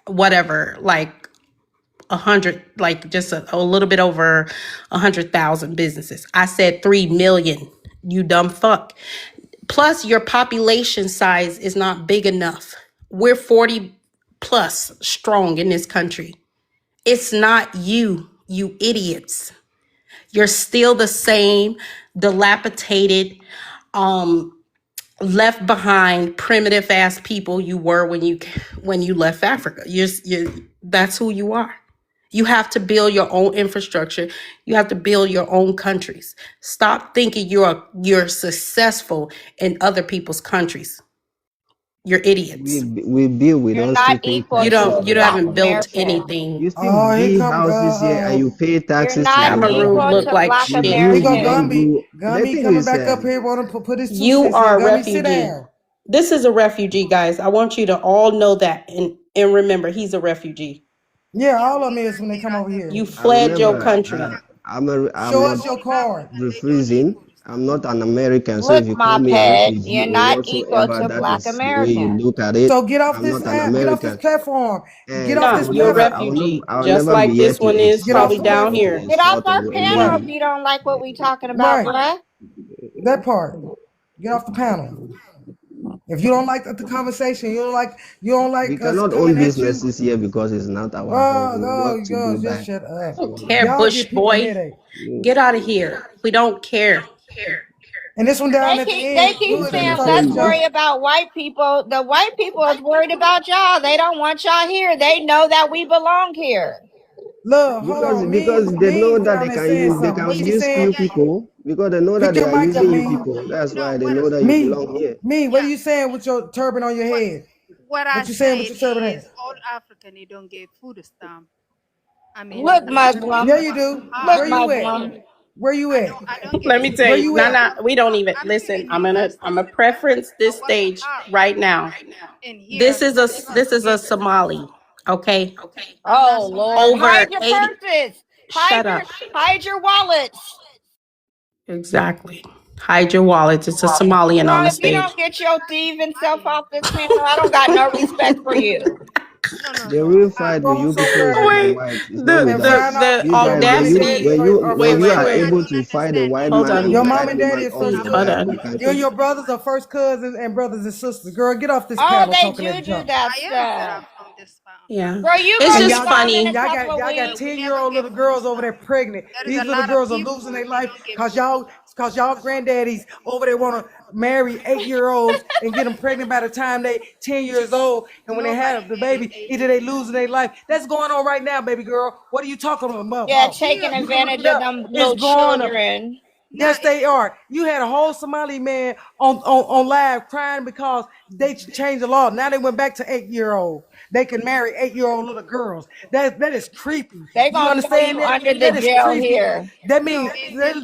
whatever, like 100, like just a little bit over 100,000 businesses. I said 3 million. You dumb fuck. Plus, your population size is not big enough. We're 40 plus strong in this country. It's not you idiots. You're still the same dilapidated, left behind, primitive ass people you were when you left Africa. That's who you are. You have to build your own infrastructure. You have to build your own countries. Stop thinking you're successful in other people's countries. You're idiots. we build, we You're don't not still pay equal You to taxes, a don't you man. Black haven't built American. You anything. still Oh, here build come houses here and you pay You're taxes to not your Cameroon equal look to government. like Black You shit. do, Here go you Americans. don't Gumby. do. The Gumby thing coming is, back up here, want to put his 2 You cents in. are a Gumby, sit refugee. down. This is a refugee, guys. I want you to all know that and remember he's a refugee. Yeah, all of them is when they come over here. You I fled your remember, country. I'm Show not us your card. refusing. I'm not an American. So Look, if you call me a Mophead, refugee you're or not equal whatsoever, to that Black is the way you Americans. look at it. So get off I'm this not an app. Get off this American, platform. Get and off I No, this will you're a never, platform. refugee. I will Just never be like here this to one is Get off probably the insult down or here. platform. Get off insult our or panel anyone. if you don't like what we talking about, Right. bruh. That part. Get off the panel. If you don't like the conversation, you don't We like us cannot coming own at you. businesses here because it's not our home. Oh, We no, work you to go, go just back. shut up. I don't So care, Y'all Bush give people boy. headache. Get out of here. We don't care. And this one down They at the keep they end, keep who these is are this the saying talking let's to same. worry y'all? about white people. The white people is worried about y'all. They don't want y'all here. They know that we belong here. Look, hold Because on. Mean, they know mean that down they there can saying use something. What she use you saying? people, because they know that Pick they your are mic up, using you Mean. people. That's why they know that you Me, belong here. me. What are you saying with your turban on your head? What you saying with your turban head? Look, Yeah, Muslim. you do. Look, Where you at? Muslim. Where you at? Let me tell Where you, you at? Nana, we don't even listen. I'm a preference this stage right now. This is a Somali, okay? Oh Lord, Over hide your 80. purses. Shut up. Hide your wallets. Exactly. Hide your wallets. It's a Somalian on Girl, the if you stage. don't get your thieving self off this panel, I don't got no respect for you. The real fight with Go you people somewhere is with the Wait, whites. It's not the with and us. find the out the You if your guys, mom and audacity. daddy is Wait, first when you wait, are wait. able cousins. to fight the white Hold man on. and Your the mom white and daddy woman is all first Hold together, cousins. we on. can You and take your it. brothers are first cousins and brothers and sisters. Girl, get off this Oh, panel they talking that do junk. that stuff. Yeah, Bro, you it's gonna And be just y'all got gone in a funny. y'all couple got of y'all got weeks. 10-year-old little girls over there pregnant. There is These a little lot of girls are people losing their we life don't get because food. y'all granddaddies over there want to marry 8-year-olds and get them pregnant by the time they 10 years old. And when they Nobody have the marry baby, either they 8 years losing old. their life. That's going on right now, baby girl. What are you talking Yeah, about? Yeah, taking You can look advantage it of up. them It's little going up. children. Yes, not they are. You had a whole Somali man on live crying because they changed the law. Now they went back to 8-year-old. They can marry 8-year-old little girls. That is creepy. They You gonna throw understand you that? under the That is jail creepy. here. That no means in the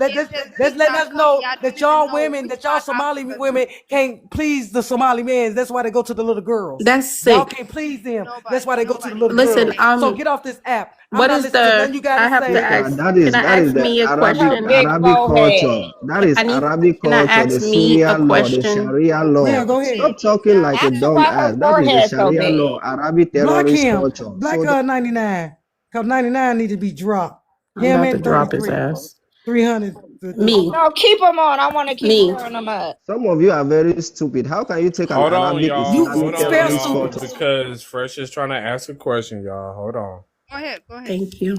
that's big letting back us home. know Y'all that don't even y'all know women, which that y'all part Somali Africa to. women can't please the Somali men. That's why they go to the little girls. That's Y'all sick. can't please them. That's why they go to the Nobody little can do Listen, girls. that. So get off this app. I'm what not is listening to nothing the? you got to I have to say. Yeah, ask. Can I that is ask the me a Arabic Your question? big culture. forehead. That is I need. Arabic Can I culture, the ask me a Sharia law, the question? Sharia Yeah, law. go ahead. Stop talking like Y'all a Ask just her dumb why her ass. That is the forehead so Sharia law, big. Arabic Block terrorist him. culture. Black So 99. Cause 99 need to be dropped. I'm Him about to and drop his 33. ass. 300. Me, No, keep them on. I want to keep me. stirring them up. some of you are very stupid. How can you take an Hold on, Arabic y'all. You Hold Islamic on, spell terrorist y'all. stupid. culture? Because Fresh is trying to ask a question, y'all. Hold on. go ahead. Go ahead. Thank you.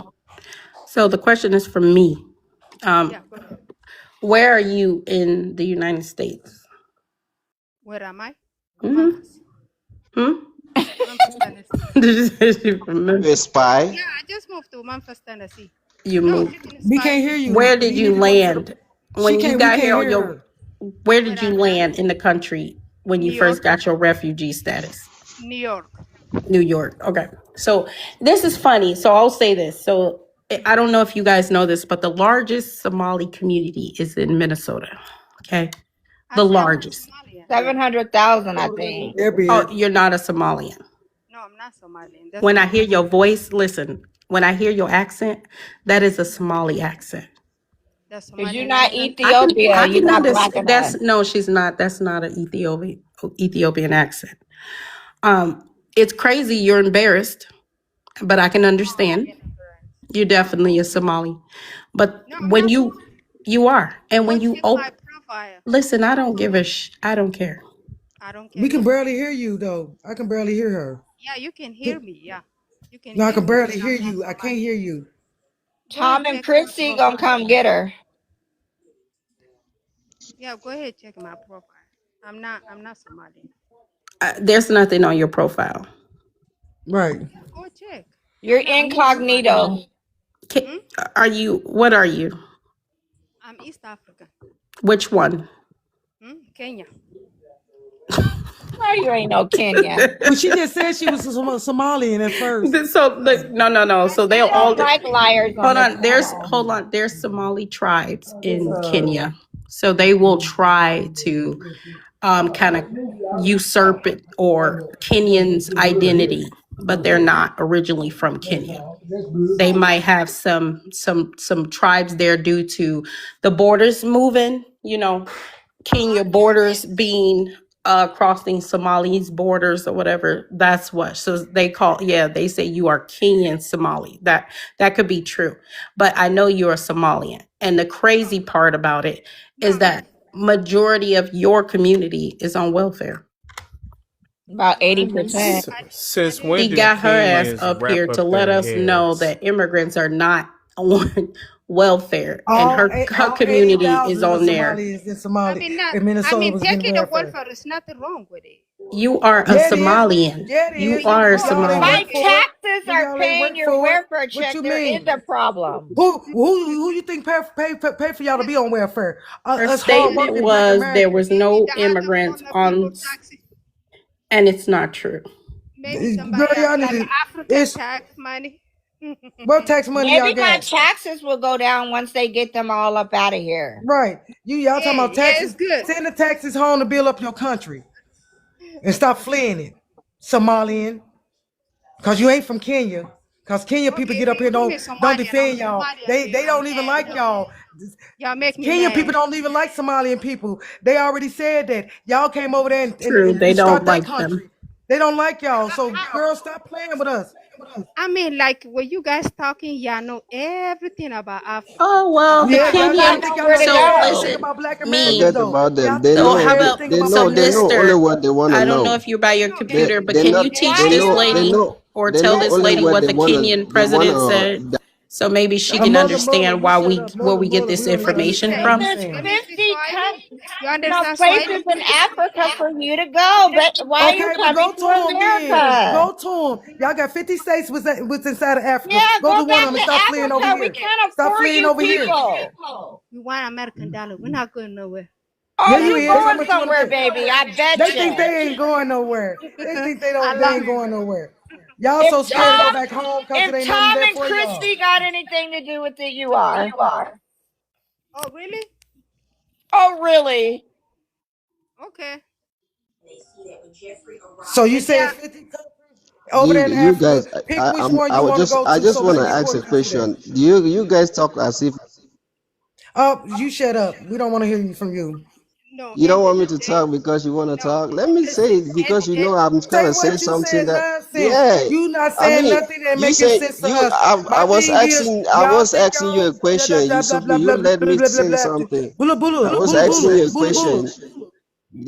So the question is for me. Yeah, Um, go ahead. where are you in the United States? Where am I? Mm-hmm. Memphis. Hmm? Memphis, Tennessee. Did you say she from Are you a Memphis? spy? Yeah, I just moved to Memphis, Tennessee. You No, moved. she's in We Spy can't hear City. you. Where did You you need to go to the land when you we got can't here on hear your? her. Where Where did you I'm at? land in the country when you New first York. got your refugee status? New York. New York. Okay. So this is funny. So I'll say this. So I don't know if you guys know this, but the largest Somali community is in Minnesota. Okay. I The say I'm not largest. Somalian. 700,000, I think. They're Oh, big. you're not a Somalian. No, I'm not Somalian. That's When I my hear your country. voice, listen, when I hear your accent, that is a Somali accent. That's Because you're Somalian not accent. Ethiopia. I You're can not black understand enough. that's no, she's not. That's not an Ethiopian accent. It's crazy you're embarrassed, but I can No, I'm not understand. being embarrassed. You're definitely a Somali. But No, I'm when not you are, and Go when you check my open, profile. listen, I don't give a I don't care. I don't care We can either. barely hear you though. I can barely hear her. Yeah, you can hear me. Yeah, you can No, I hear can me, but barely hear I'm not you. I can't Somalian. hear you. Go ahead, Tom and check my Chrissy gonna profile. come get her. Yeah, go ahead, check my profile. I'm not Somalian. There's nothing on your profile. Right. Yeah, go check. You're I'm not Somalian. incognito. Ca- Hmm? Are you? What are you? I'm East African. Which one? Kenya. No, you ain't no Kenya. Well, she just said she was Somalian at first. No. I So said they'll We I all. don't am. like liars on Hold this on. panel. There's Somali tribes This in Kenya, so they will try to kind of usurp it or Kenyan's identity, but they're not originally from Kenya. They might have some tribes there due to the borders moving. Kenya I think borders being crossing Somali's borders or whatever. That's what. So they say you are Kenyan Somali. That could be true. But I know you're a Somalian. And the crazy part about it is no. that majority of your community is on welfare. About No, I 80%. Since didn't when She say did got her that. ass Kenyans up wrap here to up let their us know heads? that immigrants are not on welfare and her All community is 80,000 of on there. Somalians in I Somalia mean, not. in I Minnesota mean, was getting taking the welfare. welfare is nothing wrong with it. You are a Yeah, it is. Somalian. Yeah, it You is. Taking the are a When y'all welfare ain't is Somalian. My work good. for it. taxes When are y'all ain't paying work your for it. welfare What check. you There is mean? a problem. Who you think pay for y'all to be on welfare? Her Us hard statement working black was there Americans. was Maybe no the other immigrants color people on, taxes. and it's not true. Maybe Girl, somebody have y'all need like to African it's tax money. what tax money y'all Maybe my got? taxes will go down once they get them all up out of here. Right. Y'all talking Hey, about yeah, it's taxes. good. Send the taxes home to build up your country. And stop fleeing it. Somalian. Cause you ain't from Kenya. Cause Kenya people Okay, get up here call me don't Somalian. I'm defend y'all. Somalian They then. I'm don't even mad like now. y'all. Y'all make me Kenyan people mad. don't even like Somalian people. They already said that. Y'all came over there True, they and don't start their like them. country. They don't like y'all. So I, girls, stop playing with us. I mean, like when you guys talking, y'all know everything about Africa. Oh well, the Yeah, I y'all got Kenyan. think y'all nowhere know to So everything go. listen, about black Americans me. Forget though. about them. Y'all think So y'all know how about everything about so black they know only Mister? Americans. what they want to I don't know know. if you're by your No, and computer, but They can not you and teach Why they this know you they lady? know or Then tell the this only lady way what the Kenyan they president wanna said, so maybe she can Mother, understand you why shut up. where we get Mother, this we don't even What did you information understand say? what you're from. There's Let saying. me speak 50 Swahili. You understand places Swahili? in Africa for you to go, but why are you Okay, well, coming go to to them then. America? Go to them. Y'all got 50 states was inside of Africa. Yeah, Go go to one of back them to and stop fleeing over Africa. We here. can't Stop afford fleeing you over here. people. We want American dollar. We're not going nowhere. Oh, Yeah, We're you not you is. going How going much you want to somewhere, bet? baby. I bet They think you. they ain't going nowhere. They think I they love ain't it. going nowhere. Y'all If so scared to go Tom, back home because it if ain't nothing Tom there and for y'all. Christy got anything to do with it, you are. Oh, really? Oh, really? Okay. So you Good say it's job. 50 countries over there in you Africa. guys Pick which one you want to go I to just so we wanna can ask a escort you to there. question. Do you guys talk as if Oh, you shut up. We don't want to hear you from you. No, you don't in want me the to state. talk because you wanna No. talk? Let me say it And because you it, know I'm Say gonna say what you say something is that nonsense. yeah. You not I saying mean nothing that you making said sense to you us. I My thing is, y'all was think asking you y'all a blah blah question, blah Yusuf. blah You blah blah let blah me blah blah say blah. something. Bula I bula was bula asking bula you a bula bula. question.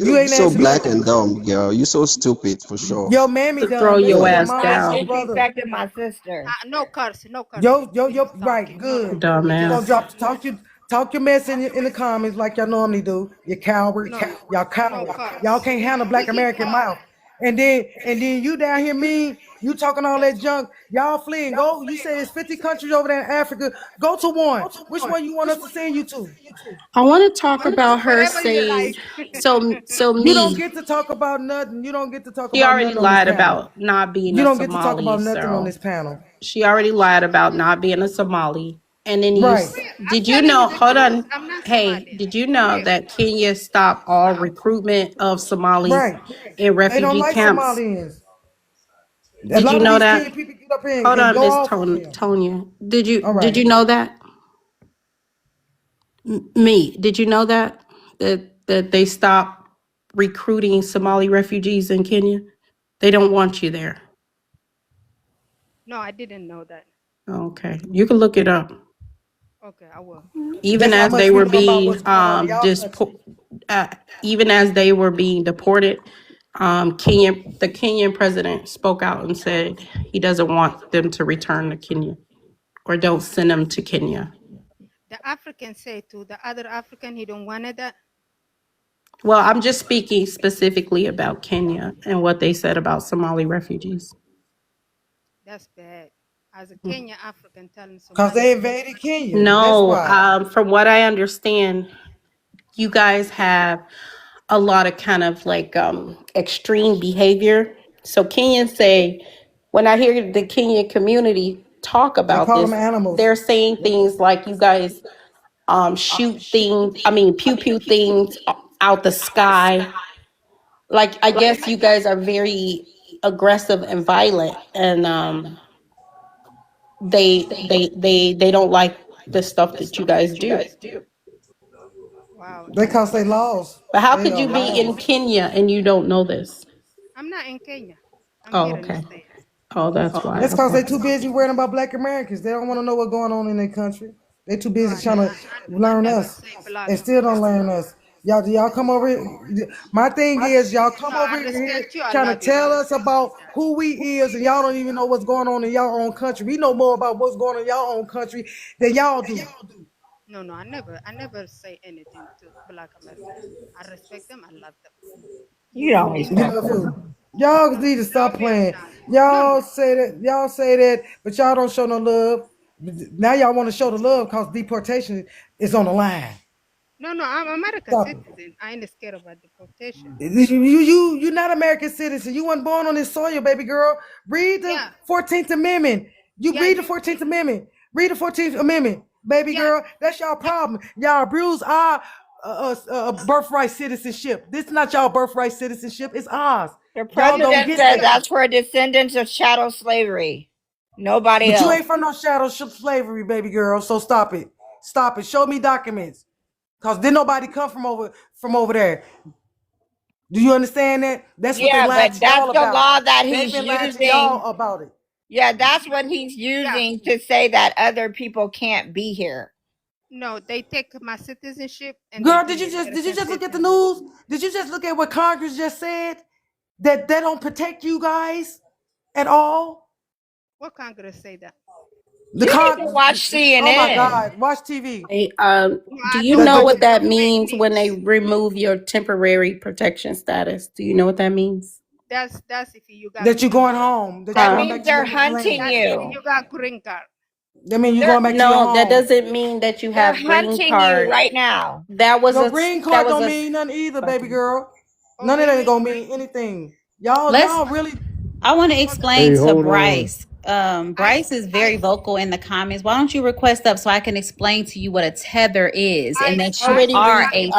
You You ain't so answer black nothing. and dumb, girl. You so stupid for sure. Yo, mammy To throw dumb. That's your why Yeah. your ass mama I and your down, brother. disrespected my sister. no curse, no curse. Yo, We just right, talking. No, no, good. But you're gonna dumbass. talk your mess in the comments like y'all normally do. You cowards, no, y'all no cowards. Y'all curse. can't handle We Black can American talk. mouth. And then you down here mean, you talking all that junk. Y'all fleeing. Go. You say it's 50 countries over there in Africa. Go to one. Which one you want us to send you to? I want to talk about her Whatever you saying, like. so You don't me, get to talk about nothing. You don't get to talk she about already nothing on this lied panel. about not being You a don't get to talk Somali, about nothing on so this panel. she already lied about not being a Somali. And then Right. I'm did you telling you know, the hold truth. on, I'm not hey, Somali. did you For know real. that Kenya stopped all recruitment of Somalis Right. in They don't refugee like camps? Somalians. A Did lot you of know these that? Kenyan people get up here Hold and on, go Miss off on them. Tonya. All Did right. you know that? Me, did you know that? That they stopped recruiting Somali refugees in Kenya? They don't want you there. No, I didn't know that. Okay. You can look it up. Okay, I will. Even That's how as they much we were know about being what's going on in y'all country. uh, even as they were being deported, the Kenyan president spoke out and said he doesn't want them to return to Kenya or don't send them to Kenya. The African say to the other African he don't want that. Well, I'm just speaking specifically about Kenya and what they said about Somali refugees. That's bad. As a Kenya African telling Because Somali they African. invaded Kenya. That's No, why. from what I understand, you guys have a lot of kind of like extreme behavior. So Kenyans say, when I hear the Kenyan community talk They about call them this, animals. they're saying things like you guys shoot things, I mean, pew pew things out the sky. Like, I guess you guys are very aggressive and violent, and they don't like the stuff that you guys do. Wow, They that's cause they bad. laws. But how They could are you be in laws. Kenya and you don't know this? I'm not in Kenya. I'm Oh, here in the okay. States. Oh, that's why. That's because Okay. they too busy worrying about Black Americans. They don't want to know what's going on in their country. They too No, busy trying to I learn never us say black and still don't American. learn us. Y'all come over here. My thing is, y'all come No, over I here respect you. I trying to love you. I tell us respect you. about who we is, and y'all don't even know what's going on in y'all own country. We know more about what's going on in y'all own country than y'all do. No, no, I never say anything to black American. I respect them. I love them. You You don't think You that? love respect who? them. Y'all need to No, stop ma'am, playing. not. No, no, Y'all say that. Y'all say that, but y'all don't show no love. Now y'all want to show the love because deportation is on the line. no, no. I'm American Stop it. citizen. I ain't scared about deportation. You're not American citizen. You weren't born on this soil, baby girl. Read the Yeah, 14th Amendment. You yeah, read the 14th Amendment. Read the 14th Amendment, baby yeah. girl. That's y'all problem. Y'all abuse our birthright citizenship. This is not y'all birthright citizenship. It's ours. The Y'all don't president get said that. that's for descendants of chattel slavery. Nobody But you else. ain't from no shadow slavery, baby girl. So stop it. Stop it. Show me documents. Cause didn't nobody come from over there. Do you understand that? That's what they Yeah, lied but to that's y'all the about. law that They've he's been lying to using. y'all about it. Yeah, that's what he's Yeah. using to say that other people can't be here. No, they take my citizenship and they Girl, give me did you American just look at the citizenship. news? Did you just look at what Congress just said? That they don't protect you guys at all? What Congress say that? The You need to con. watch Oh my CNN. God, watch TV. Hey, No, do I you don't The know watch what it. the that That's fake means when they news. remove your temporary protection status? Do you know what that means? That's if you got that you're green going card. home. That you're That Huh? going means back to they're your hunting land. That's if you. you got green card. That means you're They're going back to your No, that home. doesn't mean that you they're have green hunting you card. right now. That was Your a green that card was don't a mean nothing either, baby fucking. girl. Oh, None of that ain't really? gonna mean anything. Y'all, Let's y'all really. I want to Hold on. explain Hey, to hold on. Bryce. I Bryce is I very vocal in the comments. Why don't you request up so I can explain to you what a tether is and that you Already are re I a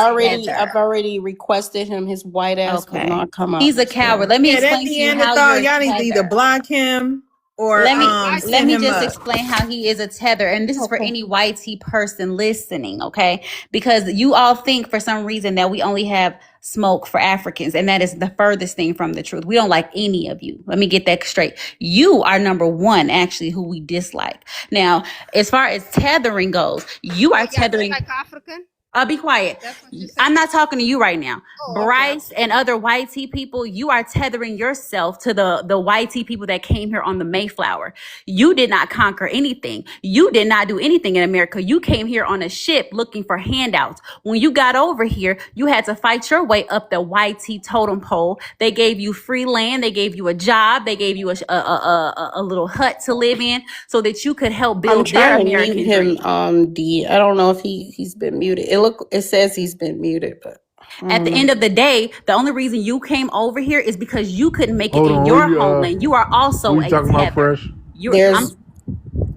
I've tether? already requested him. His white ass will Okay. not come He's up. a coward. So Let me Yeah, that explain to you how you're Neanderthal, a y'all need to either tether. block him or let me I let send me him just up. explain how he is a tether, and this is for okay. any white tea person listening, okay? Because you all think for some reason that we only have smoke for Africans, and that is the furthest thing from the truth. We don't like any of you. Let me get that straight. You are number one, actually, who we dislike. Now, as far as tethering goes, you Oh, are y'all don't tethering. like African? I'll be quiet. That's what you I'm say? not talking to you right now. Oh, okay, Bryce okay. and other white tea people, you are tethering yourself to the white tea people that came here on the Mayflower. You did not conquer anything. You did not do anything in America. You came here on a ship looking for handouts. When you got over here, you had to fight your way up the white tea totem pole. They gave you free land. They gave you a job. They gave you a little hut to live in so that you could help I'm build their trying to mute American him. dream. D. I don't know if he's been muted. It says he's been muted, but I At don't the know. end of the day, the only reason you came over here is because you couldn't make it Hold in on. your homeland. You are Who also you a talking about, tether. Fresh? You're I'm There's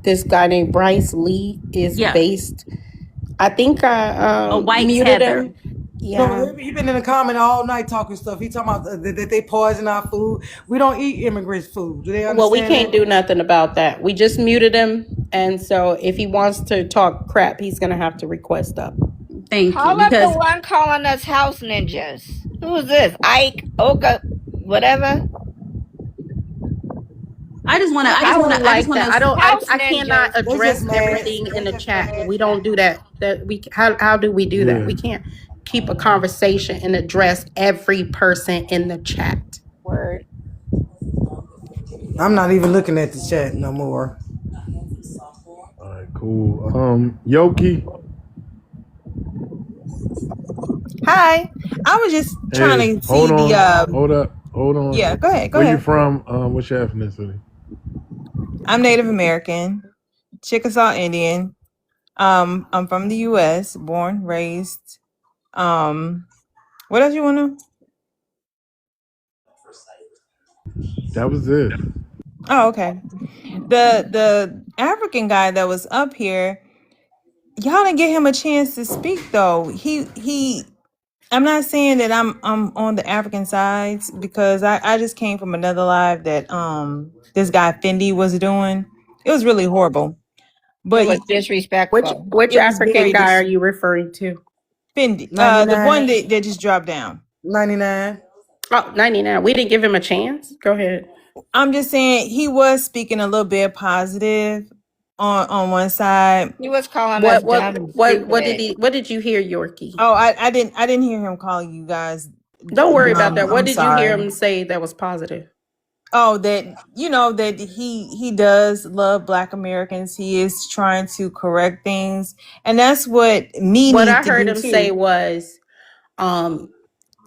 this guy named Bryce Lee is yeah, based. I think I a white muted tether. him. No, Yeah. he been in the comment all night talking stuff. He talking about that they poison our food. We don't eat immigrants' food. Do they Well, we understand can't that? do nothing about that. We just muted him, and so if he wants to talk crap, he's gonna have to request up. Thank you. Call up the Because one calling us house ninjas. Who's this? Ike, Oka, whatever. I don't I just like wanna that. House I cannot ninjas. They just address mad. everything in They the just chat. mad. We don't do that. How do we do that? Yeah. We can't keep a conversation and address every person in the chat. Word. I'm not even looking at the chat no more. All right, cool. Yoki. Hi. I was just Hey, trying to hold see the on. Hold up. Hold on. yeah, go ahead, go Where you ahead. from? What's your ethnicity? I'm Native American, Chickasaw Indian. I'm from the US, born, raised. What else you wanna? That was it. Oh, okay. The African guy that was up here, y'all didn't get him a chance to speak though. He I'm not saying that I'm on the African sides because I just came from another live that this guy Fendi was doing. It was really horrible. It But was disrespectful. Which it was African very guy are you referring to? Fendi. The 99, one that just dropped down. 99. Oh, 99. We didn't give him a chance. Go ahead. I'm just saying he was speaking a little bit positive on one side. He was calling us What dumb what and what did stupid. he what did you hear, Yorkie? Oh, I didn't hear him calling you guys Don't worry about dumb. that. What I'm did you hear sorry. him say that was positive? Oh, that that he does love Black Americans. He is trying to correct things, and that's what me What need I to heard do him say too. was, um,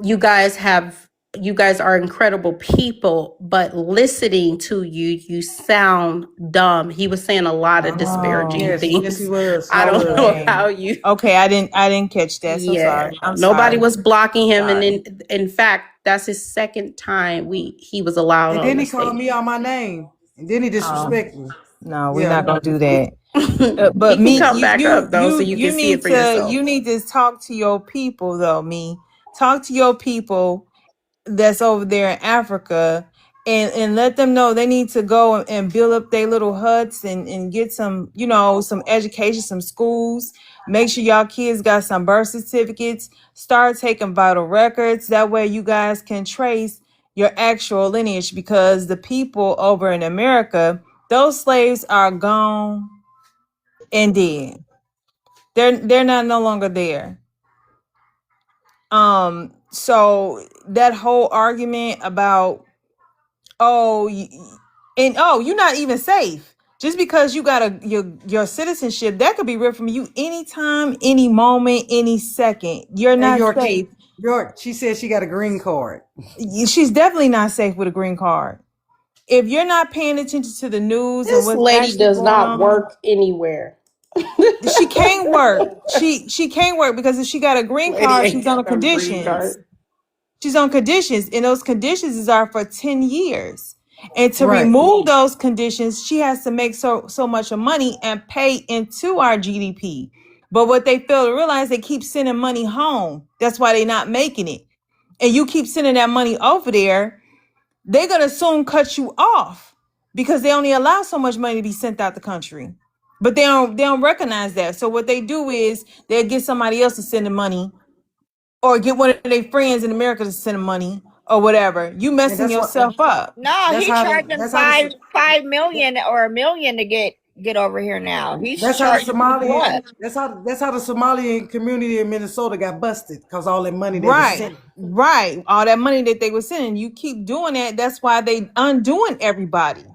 you guys have you guys are incredible people, but listening to you, you sound dumb. He was saying a lot of disparaging Oh, Yes, he things. was. He I don't was. know okay, how you. okay. I didn't catch that. So Yeah, sorry. I'm nobody sorry. was blocking him, and Sorry. in fact, that's his second time he was allowed And on then the he called stage. me out my name. And then he Oh disrespected me. no, we're Yeah. not gonna do that. He But can me, come back up though, so you can see it for yourself. you need to talk to your people though. Me, talk to your people that's over there in Africa and let them know they need to go and build up their little huts and get some, some education, some schools. Make sure y'all kids got some birth certificates. Start taking vital records. That way you guys can trace your actual lineage because the people over in America, those slaves are gone and dead. They're not no longer there. So that whole argument about oh And oh, you're not even safe. Just because you got your citizenship, that could be ripped from you anytime, any moment, any second. You're Hey, not York, safe. York, she said she got a green card. She's definitely not safe with a green card. If you're not paying attention to the news and This what's lady actually does going not on, work anywhere. she can't work. She can't work because if she got a green Lady card, ain't she's on got the no green conditions. card. She's on conditions, and those conditions are for 10 years. And to Right. remove those conditions, she has to make so much of money and pay into our GDP. But what they fail to realize, they keep sending money home. That's why they're not making it. And you keep sending that money over there, they're gonna soon cut you off because they only allow so much money to be sent out the country. But they don't recognize that. So what they do is they'll get somebody else to send the money, or get one of their friends in America to send them money or whatever. You And messing that's what yourself up. No, that's he how charging five million or a million to get over here now. He's that's how the charging people Somali up. that's how the Somali community in Minnesota got busted because all that money they was Right. sending. Right. All that money that they were sending, you keep doing that. That's why they undoing everybody.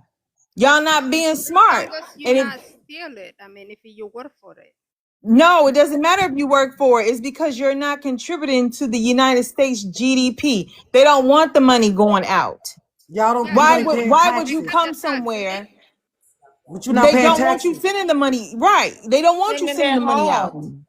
Y'all not being As long smart. as you And not it, steal it, I mean, if you work for it. no, it doesn't matter if you work for it. It's because you're not contributing to the United States GDP. They don't want the money going out. Y'all don't Yeah, you Why ain't would paying why would you taxes. cut the come taxes. somewhere? But you're not They paying don't want you taxes. sending the money. Right. They don't want you Sending sending it the money out. home.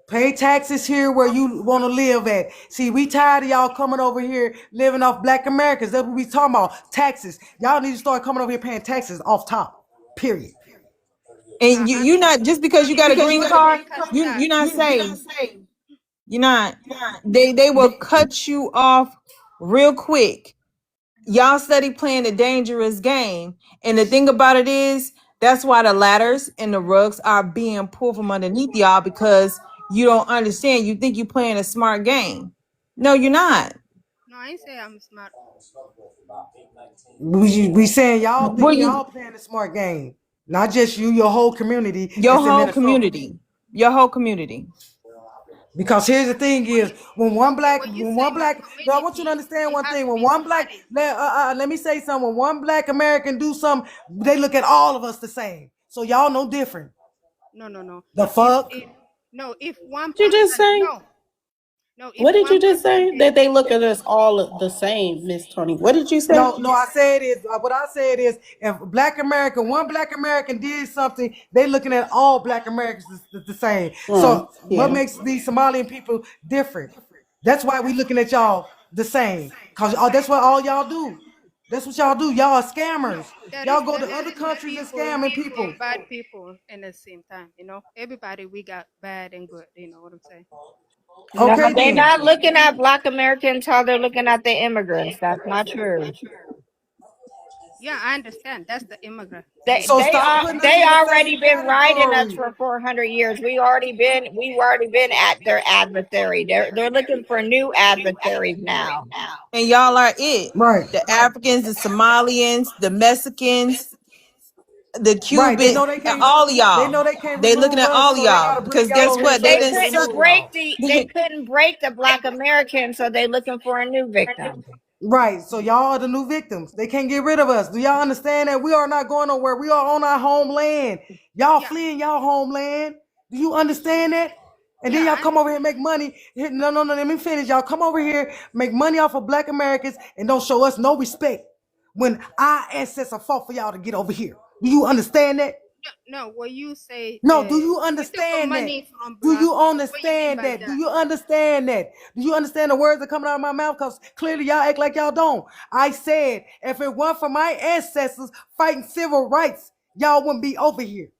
Pay taxes here where you want to live at. See, we tired of y'all coming over here living off black Americans. That's what we talking about. Taxes. Y'all need to start coming over here paying taxes off top. Period. Yeah, And you're not, just because you got a green everybody card, make us that. you're not safe. You're not. They will cut you off real quick. Y'all study playing a dangerous game. And the thing about it is, that's why the ladders and the rugs are being pulled from underneath y'all, because you don't understand. You think you're playing a smart game. No, you're not. No, I ain't say I'm smart. We saying y'all Well, think y'all playing a smart game. Not just you, your whole community your that's in whole Minnesota. community. Your whole community. Because here's the thing is No, when you when say one my black no, I want you to community, understand it one has thing. to When be one black somebody. let me say something. When one black American do something, they look at all of us the same. So y'all no different. No, no, no. The fuck? If no, if one What did you just person, say? no, if What did you one just person say? did, That they look at us all the same, Miss Tony. What did you say? No, I said is what I said is if one black American did something, they looking at all black Americans the same. So what Yeah. makes these Somalian people different? That's why we looking at y'all the same. Cause that's what all y'all do. That's what y'all do. Y'all are no, scammers. there is Y'all go there to is other good countries and people, scamming people. bad people in the same time. Everybody we got bad and good. You know what I'm saying? No, Okay they're then. not looking at black Americans how they're looking at the immigrants. That's not true. Yeah, I understand. That's the immigrant. They So they stop are putting us they in the already same been riding us category. for 400 years. We've already been at their adversary. They're looking for new adversaries now. And y'all are it. Right. The Africans, the Somalians, the Mexicans, the Right. They Cuban, know they can't all of they y'all. know they can't They looking remove at us, all of so they gotta y'all. bring Because y'all guess over here what? so They they They didn't can couldn't remove break y'all. they couldn't break the black American, so they looking for a new victim. Right. So y'all are the new victims. They can't get rid of us. Do y'all understand that we are not going nowhere? We are on our homeland. Y'all Yeah, fleeing y'all homeland. Do you understand that? And then yeah, y'all I come over here understand. and make money. No, no, no. Let me finish. Y'all come over here, make money off of black Americans, and don't show us no respect when our ancestors fought for y'all to get over here. Do you understand that? No, what you say, No, do you we took understand that? money from Do black. you What you mean understand by that? Do that? you understand that? Do you understand the words that coming out of my mouth? Because clearly y'all act like y'all don't. I said, if it weren't for my ancestors fighting civil rights, y'all wouldn't be over here.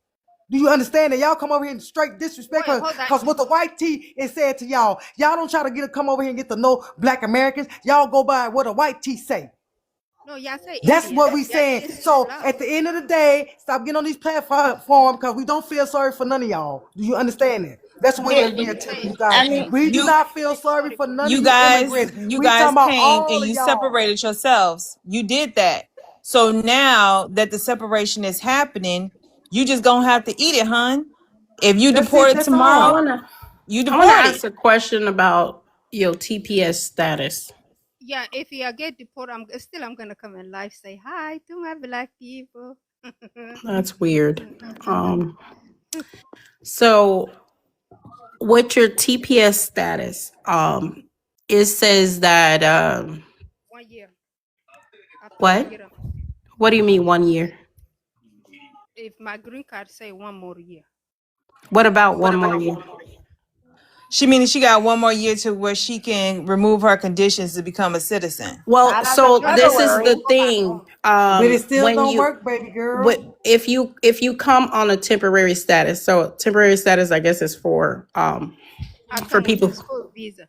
Do you understand that? Y'all come over here and straight disrespect Wait, her hold on. because what the white tee is said to y'all don't try to come over here and get to know black Americans. Y'all go by what a white tee say. No, y'all say That's Indian. what we Y'all saying. didn't say So black. at the end of the day, stop getting on these platforms because we don't feel sorry for none of y'all. Do you understand that? That's what No, we are you telling say you guys. I mean, We do you not feel say sorry sorry for for none of you you guys, immigrants. you We talking guys about came and all of you y'all. separated yourselves. You did that. So now that the separation is happening, you just gonna have to eat it, hun. If you That's it. deported That's I all. tomorrow, wanna you I wanna deported. ask a question about your TPS status. Yeah, if you get deported, I'm gonna come and live say hi to my black people. That's weird. So with your TPS status, it says that 1 year. After 1 year, what? What do you mean 1 year? if my green card say 1 more year. What about 1 more year? She means she got one more year to where she can remove her conditions to become a citizen. Well, Not as of so No, no, this no. is February. the thing. But it still When don't you work, baby girl. if you come on a temporary status, so temporary status, I guess, is I for come with a people. school visa.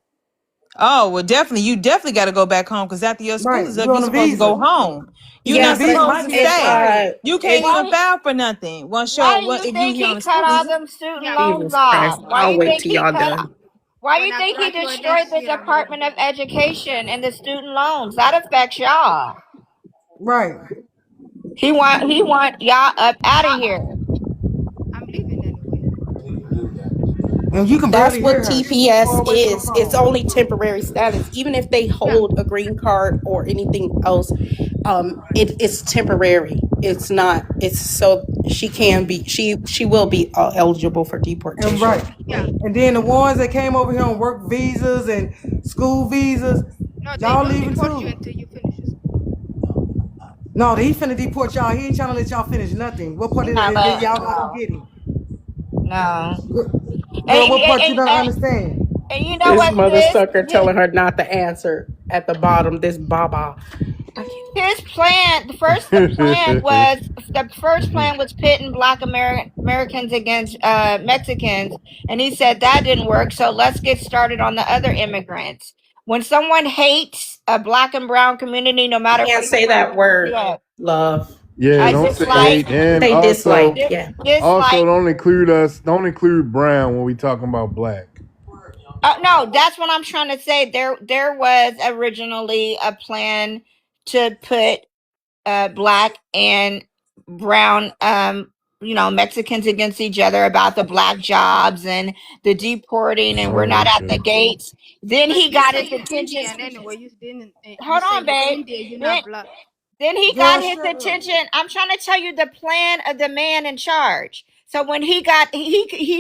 Oh, well, definitely. You definitely got to go back home because after your school Right. is You up, you're on a supposed to go visa. home. You're And the Yeah, not but visa supposed might to be it's stay. expired. You can't it's even Why? file for nothing Why do you if you think here on he a cut school all visa. them student Yeah, loans Jesus off? Christ. Why I'll you wait think till he y'all cut? done. Why when you I think he graduate destroyed next the year, I'm Department leaving. of Education and the student loans? That affects y'all. Right. He want y'all up out of here. I'm leaving anyway. And you can That's barely what hear her. She's too TPS far away from the is. It's phone. only temporary status. Even if they Yeah, hold a green card or anything else, it's temporary. It's not. It's so she will be eligible for And deportation. right. yeah. And then the ones that came over here on work visas and school visas, No, they y'all don't leaving deport you too. until you finish school. No, he finna deport y'all. He ain't trying to let y'all finish nothing. What part No, is but y'all not no, getting? no. Girl, And, what and, part you and, don't and understand? and you know This what, mother sis? sucker telling her not to answer at the bottom. This baba. His plan, the first plan was pitting Black Americans against Mexicans, and he said that didn't work. So let's get started on the other immigrants. When someone hates a Black and brown community, no matter Can't where you're say from, that word. yeah, Love. Yeah, I don't say hate, dislike, and Say dislike. Yeah. also dislike. don't include brown when we talking about black. No, that's what I'm trying to say. There was originally a plan to put Black and brown Mexicans against each other about the black jobs and the deporting, and we're Oh, not at the okay. gates. Then But he you got say his you attention. Indian anyway. You didn't. You Hold say on, you babe. Indian. You're Then not black. then he Girl, got his shut up. attention. I'm trying to tell you the plan of the man in charge. So when he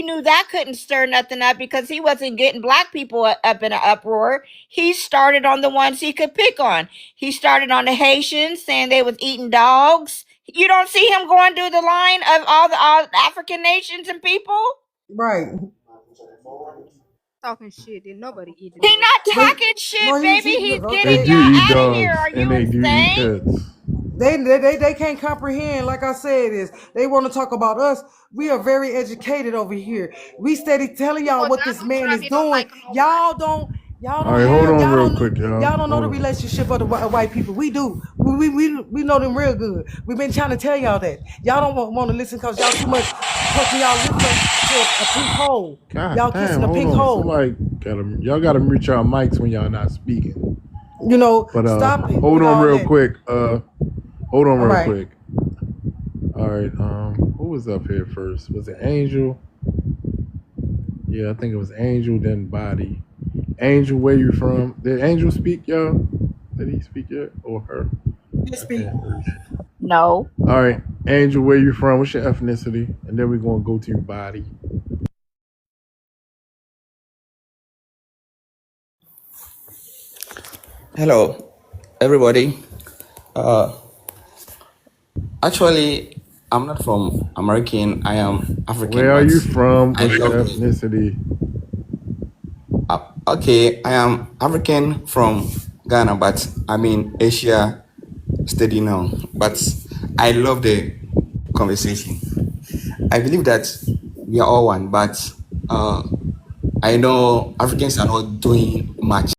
knew that couldn't stir nothing up because he wasn't getting black people up in an uproar. He started on the ones he could pick on. He started on the Haitians, saying they was eating dogs. You don't see him going through the line of all African nations and people. Right. Talking shit. And nobody eating He dog. not But talking shit, well, baby. look, He's They getting okay. do y'all eat out of here. dogs Are and you they do eat insane? cats. They can't comprehend. Like I said, is they want to talk about us. We are very educated over here. We steady telling y'all Because what this Donald man Trump, is he don't doing. like nobody. Y'all All don't right, hold have on y'all real don't quick, y'all. y'all don't know Hold the on. relationship of the white people. We do. We know them real good. We've been trying to tell y'all that. Y'all don't want to listen because y'all too much pushing y'all lips up to a pink hole. God Y'all damn, kissing a hold pink on. hole. Y'all gotta mute y'all mics when y'all not speaking. You know, But stop it hold with on all real that. quick. Hold on All real right. quick. All right, who was up here first? Was it Angel? Yeah, I think it was Angel, then Body. Angel, where you from? Did Angel speak, y'all? Did he speak yet? Or her? I can't really see. No. All right, Angel, where you from? What's your ethnicity? And then we're gonna go to your Body. Hello, everybody. Uh, Actually, I'm not from American. I am African, Where are but you from? I What's your love the. ethnicity? Okay, I am African from Ghana, but I'm in Asia study now. But I love the conversation. I believe that we are all one, but I know Africans are not doing much